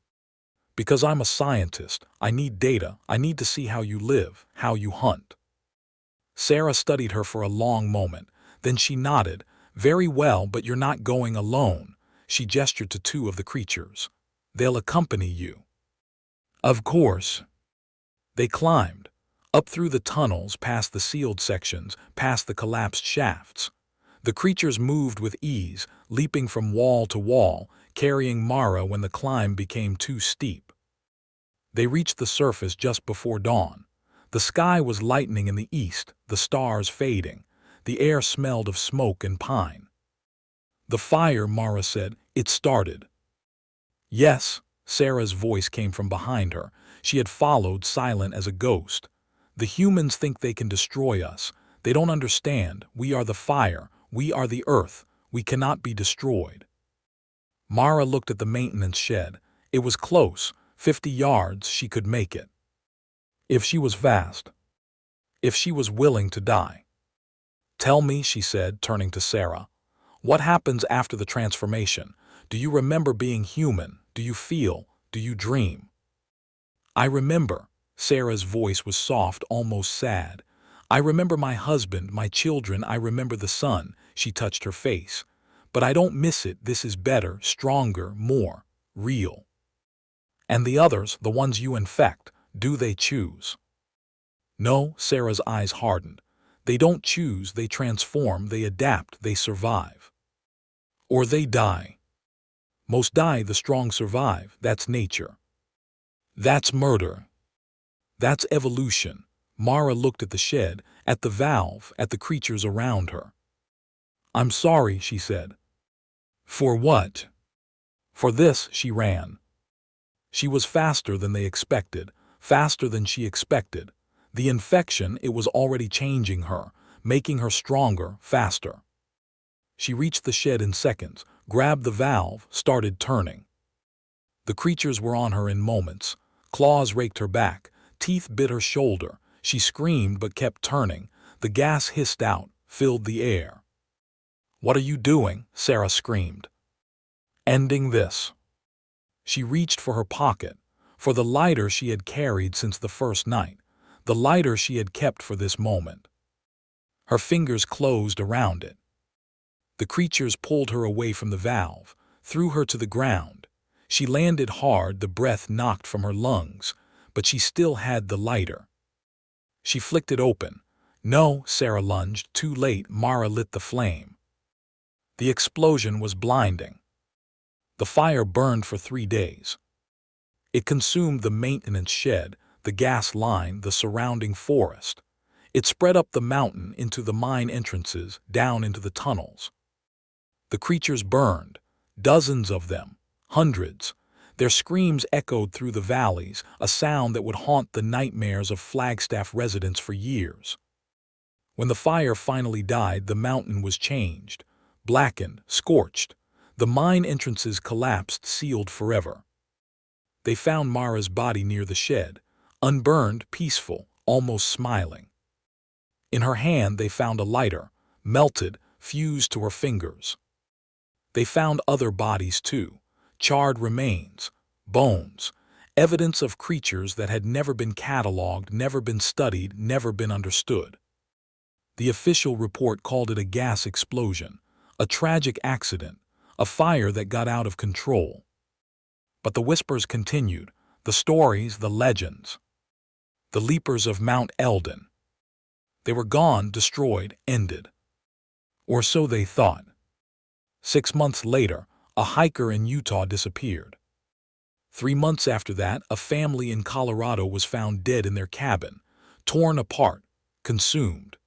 "Because I'm a scientist. I need data. I need to see how you live, how you hunt." Sarah studied her for a long moment. Then she nodded. "Very well, but you're not going alone." She gestured to 2 of the creatures. "They'll accompany you." "Of course." They climbed, up through the tunnels, past the sealed sections, past the collapsed shafts. The creatures moved with ease, leaping from wall to wall, carrying Mara when the climb became too steep. They reached the surface just before dawn. The sky was lightening in the east, the stars fading. The air smelled of smoke and pine. "The fire," Mara said. "It started." "Yes." Sarah's voice came from behind her. She had followed, silent as a ghost. "The humans think they can destroy us. They don't understand. We are the fire. We are the earth. We cannot be destroyed." Mara looked at the maintenance shed. It was close. 50 yards, she could make it. If she was fast. If she was willing to die. "Tell me," she said, turning to Sarah. What happens after the transformation? Do you remember being human? Do you feel? Do you dream? I remember. Sarah's voice was soft, almost sad. I remember my husband, my children, I remember the sun. She touched her face. But I don't miss it. This is better, stronger, more real. And the others, the ones you infect, do they choose? No, Sarah's eyes hardened. They don't choose, they transform, they adapt, they survive. Or they die. Most die, the strong survive. That's nature. That's murder. That's evolution. Mara looked at the shed, at the valve, at the creatures around her. I'm sorry, she said. For what? For this, she ran. She was faster than they expected, faster than she expected. The infection, it was already changing her, making her stronger, faster. She reached the shed in seconds, grabbed the valve, started turning. The creatures were on her in moments. Claws raked her back, teeth bit her shoulder. She screamed but kept turning. The gas hissed out, filled the air. What are you doing? Sarah screamed. Ending this. She reached for her pocket, for the lighter she had carried since the first night, the lighter she had kept for this moment. Her fingers closed around it. The creatures pulled her away from the valve, threw her to the ground. She landed hard, the breath knocked from her lungs, but she still had the lighter. She flicked it open. No, Sarah lunged. Too late, Mara lit the flame. The explosion was blinding. The fire burned for 3 days. It consumed the maintenance shed, the gas line, the surrounding forest. It spread up the mountain into the mine entrances, down into the tunnels. The creatures burned, dozens of them, hundreds. Their screams echoed through the valleys, a sound that would haunt the nightmares of Flagstaff residents for years. When the fire finally died, the mountain was changed, blackened, scorched. The mine entrances collapsed, sealed forever. They found Mara's body near the shed, unburned, peaceful, almost smiling. In her hand they found a lighter, melted, fused to her fingers. They found other bodies too, charred remains, bones, evidence of creatures that had never been catalogued, never been studied, never been understood. The official report called it a gas explosion, a tragic accident, a fire that got out of control. But the whispers continued, the stories, the legends. The Leapers of Mount Elden. They were gone, destroyed, ended. Or so they thought. 6 months later, a hiker in Utah disappeared. 3 months after that, a family in Colorado was found dead in their cabin, torn apart, consumed.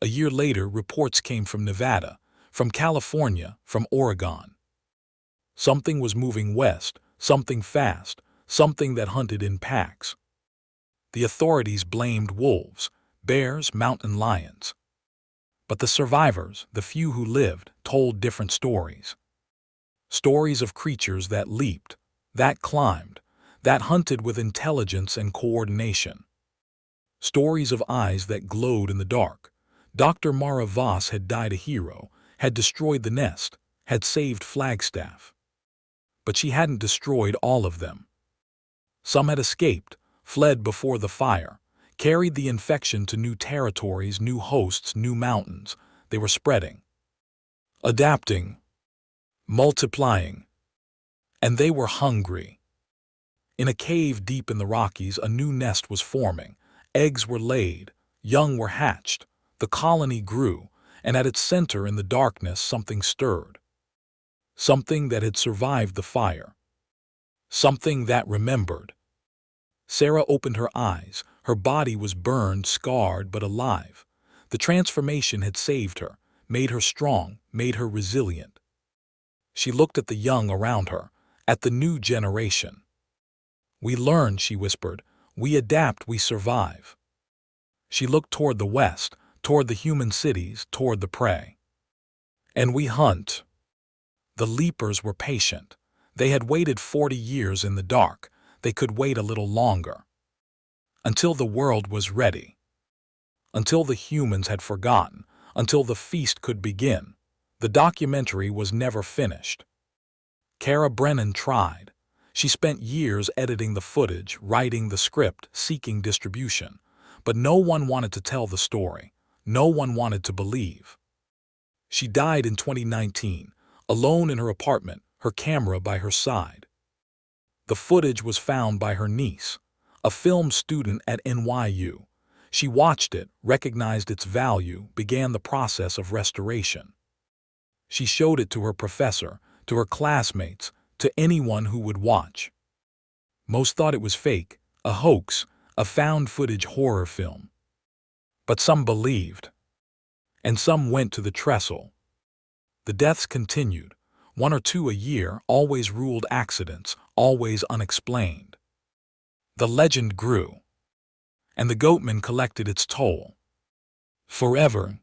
A year later, reports came from Nevada, from California, from Oregon. Something was moving west, something fast, something that hunted in packs. The authorities blamed wolves, bears, mountain lions. But the survivors, the few who lived, told different stories. Stories of creatures that leaped, that climbed, that hunted with intelligence and coordination. Stories of eyes that glowed in the dark. Dr. Mara Voss had died a hero, had destroyed the nest, had saved Flagstaff. But she hadn't destroyed all of them. Some had escaped, fled before the fire, carried the infection to new territories, new hosts, new mountains. They were spreading, adapting, multiplying. And they were hungry. In a cave deep in the Rockies, a new nest was forming. Eggs were laid, young were hatched. The colony grew, and at its center in the darkness something stirred. Something that had survived the fire. Something that remembered. Sarah opened her eyes. Her body was burned, scarred, but alive. The transformation had saved her, made her strong, made her resilient. She looked at the young around her, at the new generation. We learn, she whispered. We adapt, we survive. She looked toward the west, toward the human cities, toward the prey. And we hunt. The Leapers were patient. They had waited 40 years in the dark. They could wait a little longer. Until the world was ready. Until the humans had forgotten. Until the feast could begin. The documentary was never finished. Kara Brennan tried. She spent years editing the footage, writing the script, seeking distribution. But no one wanted to tell the story. No one wanted to believe. She died in 2019, alone in her apartment, her camera by her side. The footage was found by her niece, a film student at NYU. She watched it, recognized its value, began the process of restoration. She showed it to her professor, to her classmates, to anyone who would watch. Most thought it was fake, a hoax, a found-footage horror film. But some believed. And some went to the trestle. The deaths continued, 1 or 2 a year, always ruled accidents, always unexplained. The legend grew. And the Goatman collected its toll. Forever.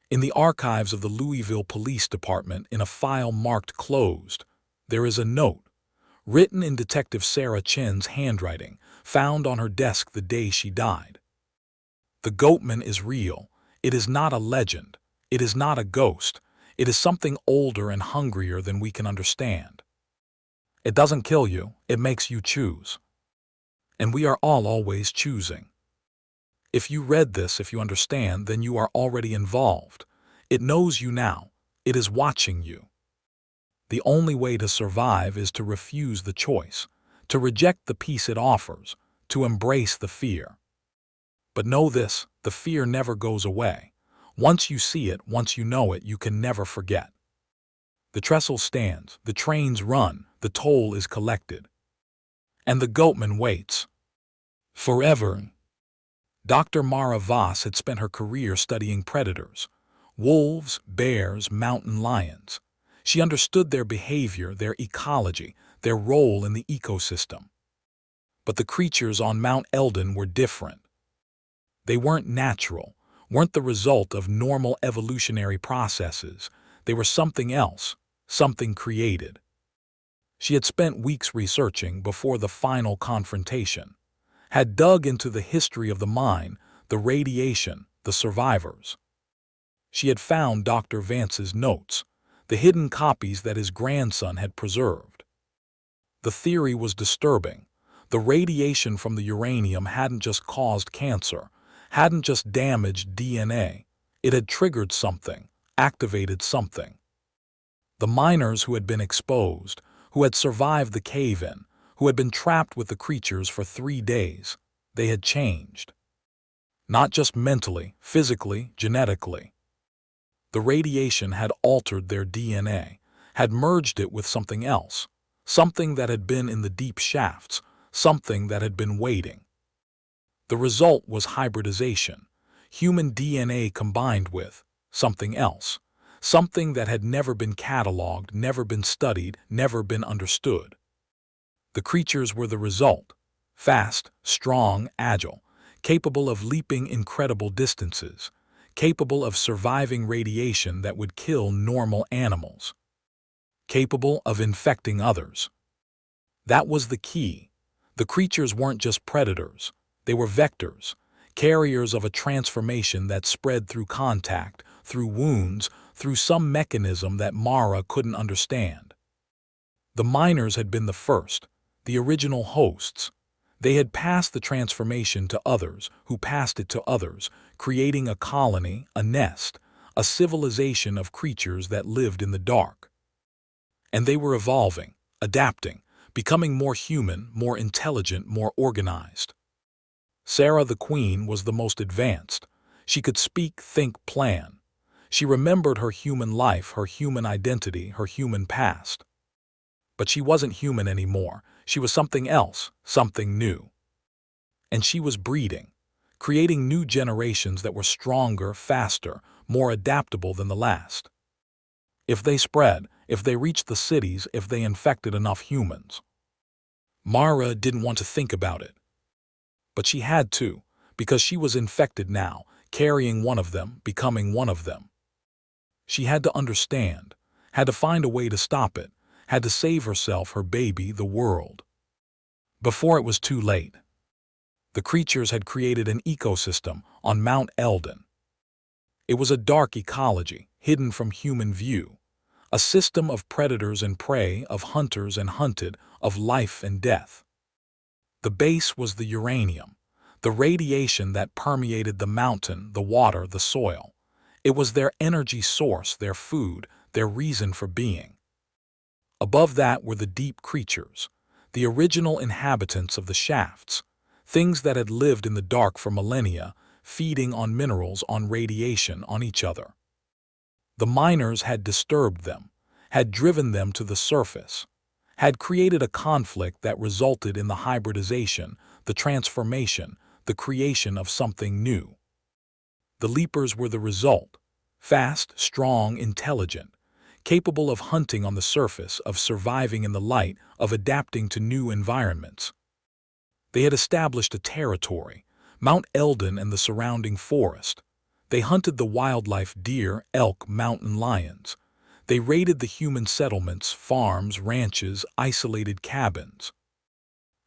In the archives of the Louisville Police Department, in a file marked closed, there is a note, written in Detective Sarah Chen's handwriting, found on her desk the day she died. The Goatman is real. It is not a legend. It is not a ghost. It is something older and hungrier than we can understand. It doesn't kill you. It makes you choose. And we are all always choosing. If you read this, if you understand, then you are already involved. It knows you now. It is watching you. The only way to survive is to refuse the choice, to reject the peace it offers, to embrace the fear. But know this, the fear never goes away. Once you see it, once you know it, you can never forget. The trestle stands, the trains run, the toll is collected. And the Goatman waits. Forever. Dr. Mara Voss had spent her career studying predators, wolves, bears, mountain lions. She understood their behavior, their ecology, their role in the ecosystem. But the creatures on Mount Elden were different. They weren't natural, weren't the result of normal evolutionary processes. They were something else, something created. She had spent weeks researching before the final confrontation, had dug into the history of the mine, the radiation, the survivors. She had found Dr. Vance's notes, the hidden copies that his grandson had preserved. The theory was disturbing. The radiation from the uranium hadn't just caused cancer, hadn't just damaged DNA. It had triggered something, activated something. The miners who had been exposed, who had survived the cave-in, who had been trapped with the creatures for 3 days, they had changed. Not just mentally, physically, genetically. The radiation had altered their DNA, had merged it with something else, something that had been in the deep shafts, something that had been waiting. The result was hybridization, human DNA combined with something else, something that had never been cataloged, never been studied, never been understood. The creatures were the result, fast, strong, agile, capable of leaping incredible distances, capable of surviving radiation that would kill normal animals, capable of infecting others. That was the key. The creatures weren't just predators. They were vectors, carriers of a transformation that spread through contact, through wounds, through some mechanism that Mara couldn't understand. The miners had been the first, the original hosts. They had passed the transformation to others, who passed it to others, creating a colony, a nest, a civilization of creatures that lived in the dark. And they were evolving, adapting, becoming more human, more intelligent, more organized. Sarah the Queen was the most advanced. She could speak, think, plan. She remembered her human life, her human identity, her human past. But she wasn't human anymore. She was something else, something new. And she was breeding, creating new generations that were stronger, faster, more adaptable than the last. If they spread, if they reached the cities, if they infected enough humans. Mara didn't want to think about it. But she had to, because she was infected now, carrying one of them, becoming one of them. She had to understand, had to find a way to stop it, had to save herself, her baby, the world. Before it was too late. The creatures had created an ecosystem on Mount Elden. It was a dark ecology, hidden from human view, a system of predators and prey, of hunters and hunted, of life and death. The base was the uranium, the radiation that permeated the mountain, the water, the soil. It was their energy source, their food, their reason for being. Above that were the deep creatures, the original inhabitants of the shafts, things that had lived in the dark for millennia, feeding on minerals, on radiation, on each other. The miners had disturbed them, had driven them to the surface, had created a conflict that resulted in the hybridization, the transformation, the creation of something new. The Leapers were the result, fast, strong, intelligent, capable of hunting on the surface, of surviving in the light, of adapting to new environments. They had established a territory, Mount Elden and the surrounding forest. They hunted the wildlife, deer, elk, mountain lions. They raided the human settlements, farms, ranches, isolated cabins.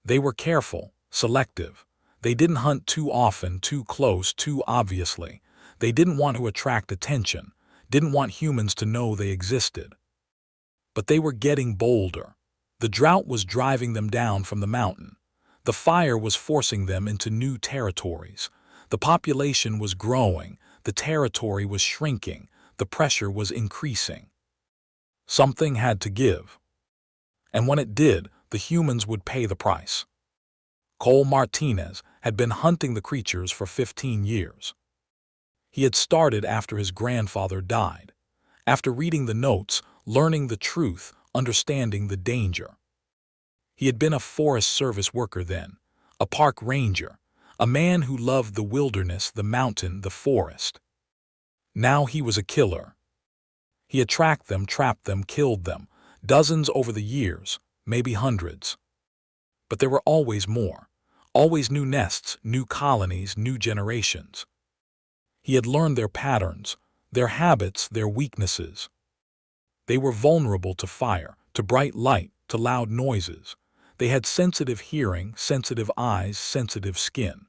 They were careful, selective. They didn't hunt too often, too close, too obviously. They didn't want to attract attention, didn't want humans to know they existed. But they were getting bolder. The drought was driving them down from the mountain. The fire was forcing them into new territories. The population was growing, the territory was shrinking, the pressure was increasing. Something had to give. And when it did, the humans would pay the price. Cole Martinez had been hunting the creatures for 15 years. He had started after his grandfather died, after reading the notes, learning the truth, understanding the danger. He had been a Forest Service worker then, a park ranger, a man who loved the wilderness, the mountain, the forest. Now he was a killer. He had tracked them, trapped them, killed them, dozens over the years, maybe hundreds. But there were always more, always new nests, new colonies, new generations. He had learned their patterns, their habits, their weaknesses. They were vulnerable to fire, to bright light, to loud noises. They had sensitive hearing, sensitive eyes, sensitive skin.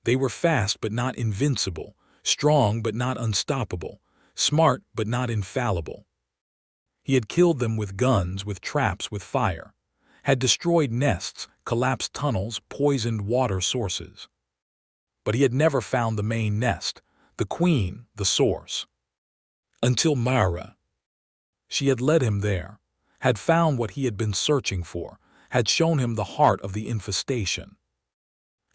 They were fast but not invincible, strong but not unstoppable, smart but not infallible. He had killed them with guns, with traps, with fire, had destroyed nests, collapsed tunnels, poisoned water sources. But he had never found the main nest, the queen, the source. Until Mara. She had led him there, had found what he had been searching for, had shown him the heart of the infestation.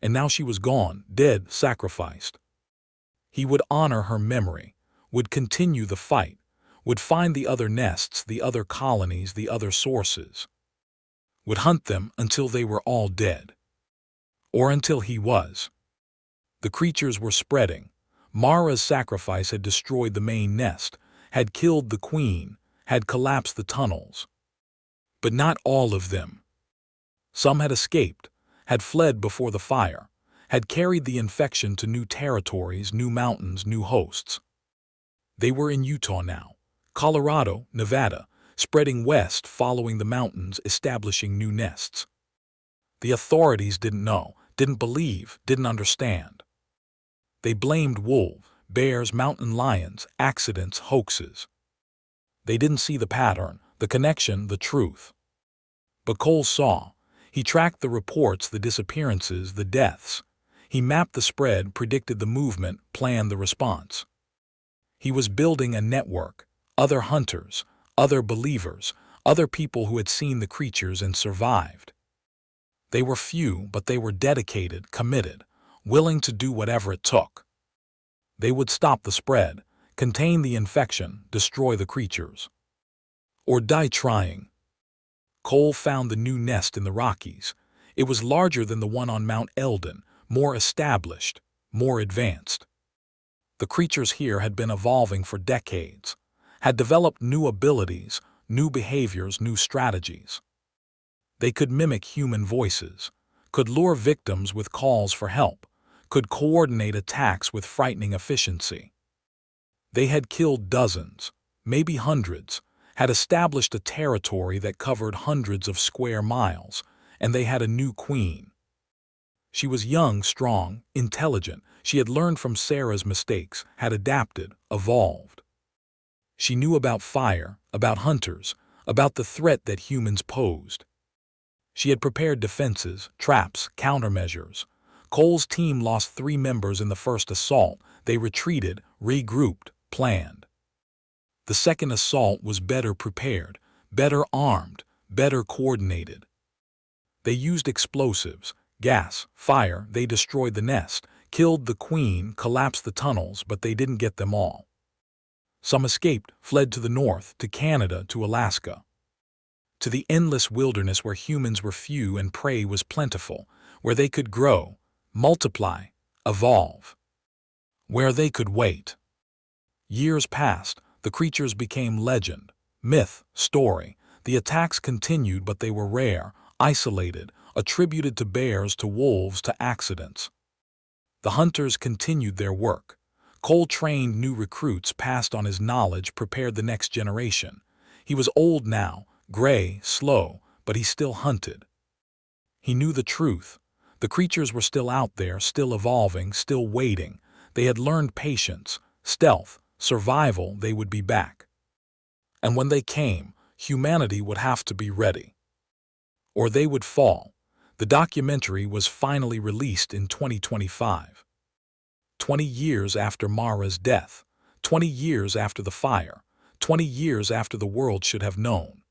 And now she was gone, dead, sacrificed. He would honor her memory, would continue the fight, would find the other nests, the other colonies, the other sources. Would hunt them until they were all dead. Or until he was. The creatures were spreading. Mara's sacrifice had destroyed the main nest, had killed the queen, had collapsed the tunnels. But not all of them. Some had escaped, had fled before the fire, had carried the infection to new territories, new mountains, new hosts. They were in Utah now, Colorado, Nevada, spreading west, following the mountains, establishing new nests. The authorities didn't know, didn't believe, didn't understand. They blamed wolves, bears, mountain lions, accidents, hoaxes. They didn't see the pattern, the connection, the truth. But Cole saw. He tracked the reports, the disappearances, the deaths. He mapped the spread, predicted the movement, planned the response. He was building a network, other hunters, other believers, other people who had seen the creatures and survived. They were few, but they were dedicated, committed, willing to do whatever it took. They would stop the spread, contain the infection, destroy the creatures. Or die trying. Cole found the new nest in the Rockies. It was larger than the one on Mount Elden, more established, more advanced. The creatures here had been evolving for decades, had developed new abilities, new behaviors, new strategies. They could mimic human voices, could lure victims with calls for help, could coordinate attacks with frightening efficiency. They had killed dozens, maybe hundreds, had established a territory that covered hundreds of square miles, and they had a new queen. She was young, strong, intelligent. She had learned from Sarah's mistakes, had adapted, evolved. She knew about fire, about hunters, about the threat that humans posed. She had prepared defenses, traps, countermeasures. Cole's team lost 3 members in the first assault. They retreated, regrouped, planned. The second assault was better prepared, better armed, better coordinated. They used explosives, gas, fire. They destroyed the nest, killed the queen, collapsed the tunnels, but they didn't get them all. Some escaped, fled to the north, to Canada, to Alaska. To the endless wilderness where humans were few and prey was plentiful, where they could grow, multiply, evolve. Where they could wait. Years passed, the creatures became legend, myth, story. The attacks continued, but they were rare, isolated, attributed to bears, to wolves, to accidents. The hunters continued their work. Cole trained new recruits, passed on his knowledge, prepared the next generation. He was old now, gray, slow, but he still hunted. He knew the truth. The creatures were still out there, still evolving, still waiting. They had learned patience, stealth, survival. They would be back. And when they came, humanity would have to be ready. Or they would fall. The documentary was finally released in 2025. 20 years after Mara's death, 20 years after the fire, 20 years after the world should have known.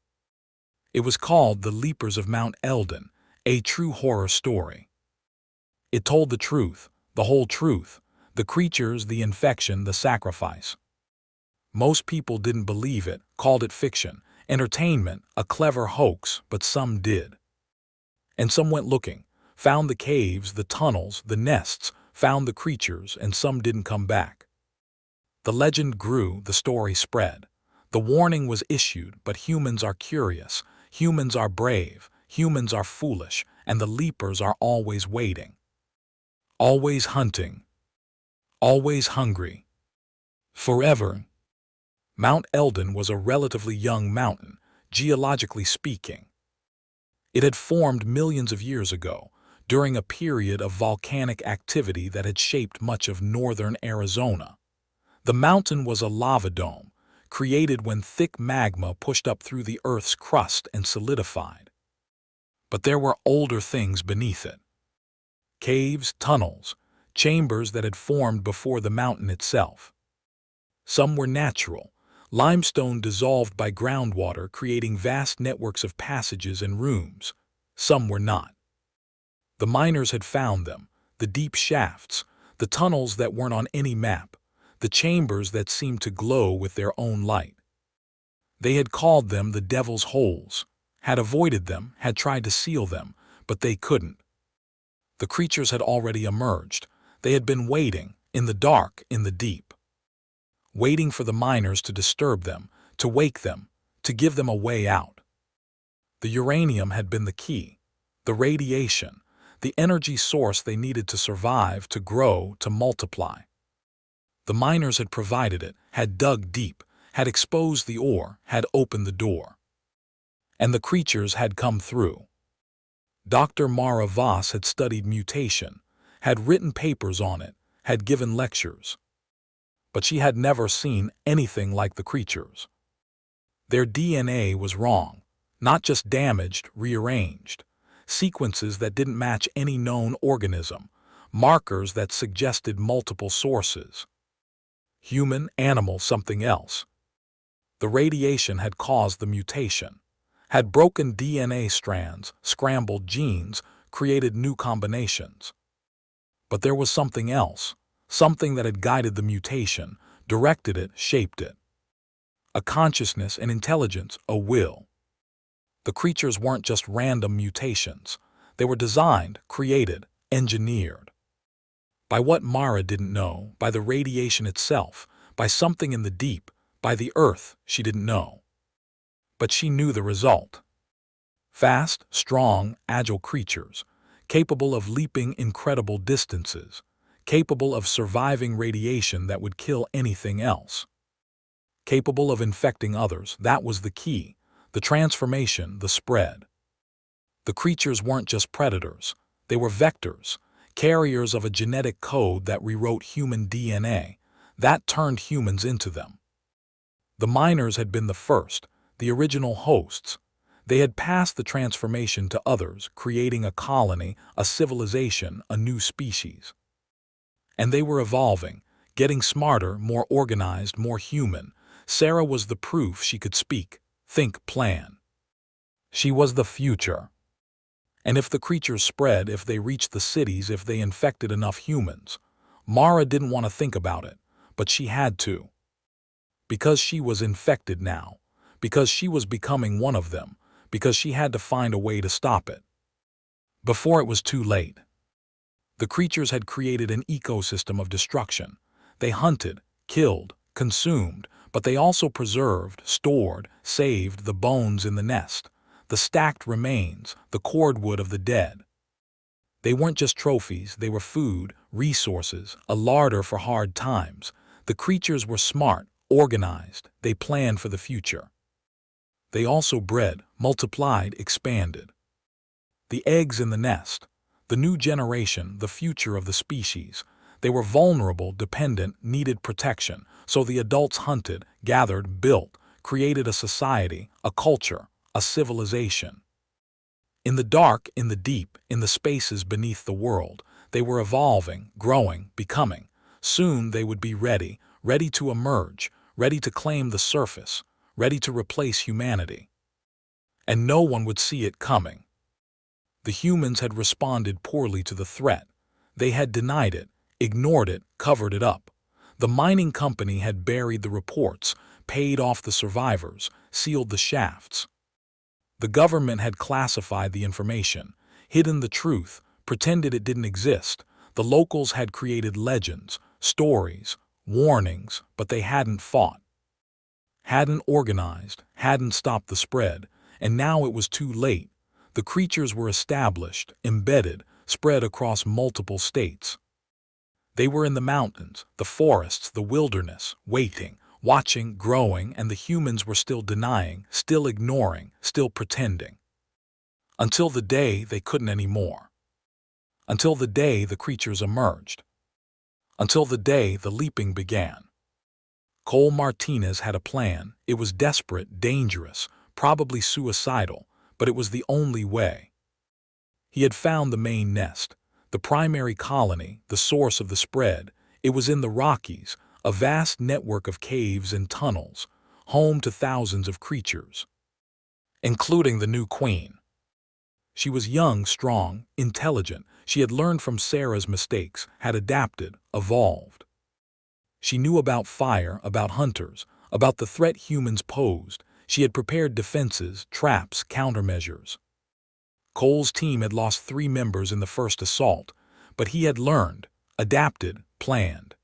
It was called The Leapers of Mount Elden, a true horror story. It told the truth, the whole truth, the creatures, the infection, the sacrifice. Most people didn't believe it, called it fiction, entertainment, a clever hoax, but some did. And some went looking, found the caves, the tunnels, the nests, found the creatures, and some didn't come back. The legend grew, the story spread. The warning was issued, but humans are curious, humans are brave, humans are foolish, and the Leapers are always waiting. Always hunting. Always hungry. Forever. Mount Elden was a relatively young mountain, geologically speaking. It had formed millions of years ago, during a period of volcanic activity that had shaped much of northern Arizona. The mountain was a lava dome, created when thick magma pushed up through the Earth's crust and solidified. But there were older things beneath it. Caves, tunnels, chambers that had formed before the mountain itself. Some were natural, limestone dissolved by groundwater, creating vast networks of passages and rooms. Some were not. The miners had found them, the deep shafts, the tunnels that weren't on any map, the chambers that seemed to glow with their own light. They had called them the Devil's Holes, had avoided them, had tried to seal them, but they couldn't. The creatures had already emerged. They had been waiting, in the dark, in the deep. Waiting for the miners to disturb them, to wake them, to give them a way out. The uranium had been the key, the radiation, the energy source they needed to survive, to grow, to multiply. The miners had provided it, had dug deep, had exposed the ore, had opened the door. And the creatures had come through. Dr. Mara Voss had studied mutation, had written papers on it, had given lectures. But she had never seen anything like the creatures. Their DNA was wrong, not just damaged, rearranged. Sequences that didn't match any known organism, markers that suggested multiple sources. Human, animal, something else. The radiation had caused the mutation, had broken DNA strands, scrambled genes, created new combinations. But there was something else, something that had guided the mutation, directed it, shaped it. A consciousness, an intelligence, a will. The creatures weren't just random mutations. They were designed, created, engineered. By what Mara didn't know, by the radiation itself, by something in the deep, by the earth she didn't know. But she knew the result. Fast, strong, agile creatures, capable of leaping incredible distances, capable of surviving radiation that would kill anything else. Capable of infecting others, that was the key. The transformation, the spread. The creatures weren't just predators. They were vectors, carriers of a genetic code that rewrote human DNA, that turned humans into them. The miners had been the first, the original hosts. They had passed the transformation to others, creating a colony, a civilization, a new species. And they were evolving, getting smarter, more organized, more human. Sarah was the proof she could speak, think, plan. She was the future. And if the creatures spread, if they reached the cities, if they infected enough humans, Mara didn't want to think about it, but she had to. Because she was infected now, because she was becoming one of them, because she had to find a way to stop it. Before it was too late. The creatures had created an ecosystem of destruction. They hunted, killed, consumed, but they also preserved, stored, saved the bones in the nest, the stacked remains, the cordwood of the dead. They weren't just trophies, they were food, resources, a larder for hard times. The creatures were smart, organized, they planned for the future. They also bred, multiplied, expanded. The eggs in the nest, the new generation, the future of the species. They were vulnerable, dependent, needed protection, so the adults hunted, gathered, built, created a society, a culture, a civilization. In the dark, in the deep, in the spaces beneath the world, they were evolving, growing, becoming. Soon they would be ready, ready to emerge, ready to claim the surface, ready to replace humanity. And no one would see it coming. The humans had responded poorly to the threat. They had denied it, ignored it, covered it up. The mining company had buried the reports, paid off the survivors, sealed the shafts. The government had classified the information, hidden the truth, pretended it didn't exist. The locals had created legends, stories, warnings, but they hadn't fought. Hadn't organized, hadn't stopped the spread, and now it was too late. The creatures were established, embedded, spread across multiple states. They were in the mountains, the forests, the wilderness, waiting, watching, growing, and the humans were still denying, still ignoring, still pretending. Until the day they couldn't anymore. Until the day the creatures emerged. Until the day the leaping began. Cole Martinez had a plan. It was desperate, dangerous, probably suicidal, but it was the only way. He had found the main nest, the primary colony, the source of the spread. It was in the Rockies, a vast network of caves and tunnels, home to thousands of creatures, including the new queen. She was young, strong, intelligent. She had learned from Sarah's mistakes, had adapted, evolved. She knew about fire, about hunters, about the threat humans posed. She had prepared defenses, traps, countermeasures. Cole's team had lost 3 members in the first assault, but he had learned, adapted, planned.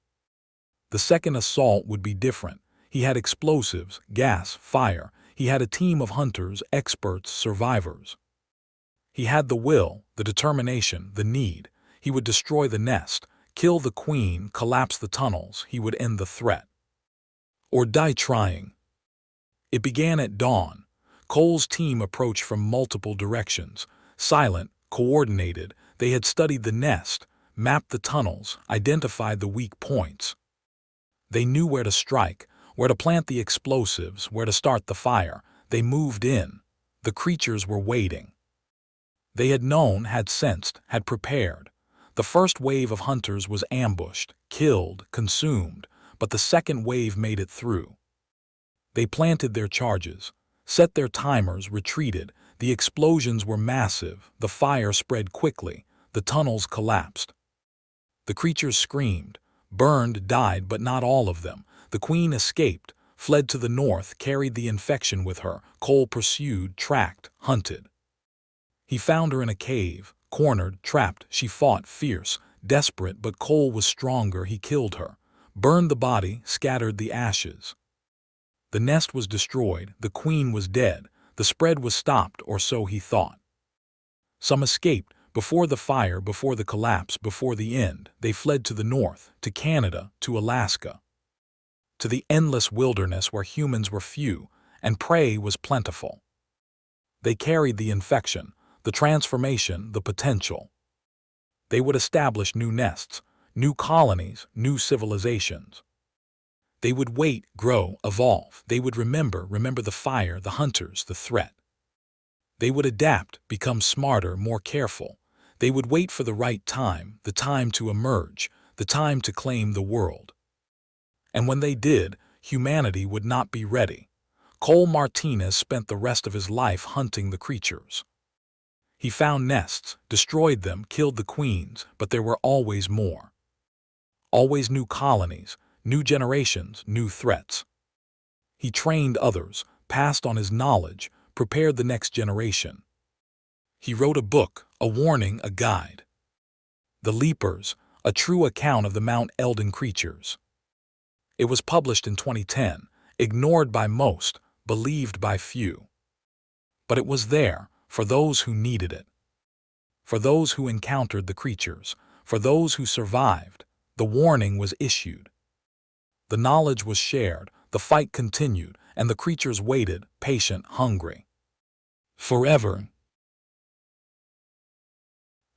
The second assault would be different. He had explosives, gas, fire. He had a team of hunters, experts, survivors. He had the will, the determination, the need. He would destroy the nest, kill the queen, collapse the tunnels. He would end the threat. Or die trying. It began at dawn. Cole's team approached from multiple directions. Silent, coordinated, they had studied the nest, mapped the tunnels, identified the weak points. They knew where to strike, where to plant the explosives, where to start the fire. They moved in. The creatures were waiting. They had known, had sensed, had prepared. The first wave of hunters was ambushed, killed, consumed, but the second wave made it through. They planted their charges, set their timers, retreated. The explosions were massive, the fire spread quickly, the tunnels collapsed. The creatures screamed, burned, died, but not all of them. The queen escaped, fled to the north, carried the infection with her. Cole pursued, tracked, hunted. He found her in a cave, cornered, trapped. She fought, fierce, desperate, but Cole was stronger. He killed her, burned the body, scattered the ashes. The nest was destroyed, the queen was dead, the spread was stopped, or so he thought. Some escaped, before the fire, before the collapse, before the end. They fled to the north, to Canada, to Alaska. To the endless wilderness where humans were few, and prey was plentiful. They carried the infection, the transformation, the potential. They would establish new nests, new colonies, new civilizations. They would wait, grow, evolve. They would remember the fire, the hunters, the threat. They would adapt, become smarter, more careful. They would wait for the right time, the time to emerge, the time to claim the world. And when they did, humanity would not be ready. Cole Martinez spent the rest of his life hunting the creatures. He found nests, destroyed them, killed the queens, but there were always more. Always new colonies, new generations, new threats. He trained others, passed on his knowledge, prepared the next generation. He wrote a book, a warning, a guide. The Leapers, a true account of the Mount Elden creatures. It was published in 2010, ignored by most, believed by few. But it was there, for those who needed it. For those who encountered the creatures, for those who survived, the warning was issued. The knowledge was shared, the fight continued, and the creatures waited, patient, hungry. Forever.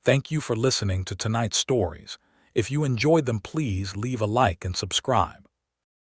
Thank you for listening to tonight's stories. If you enjoyed them, please leave a like and subscribe.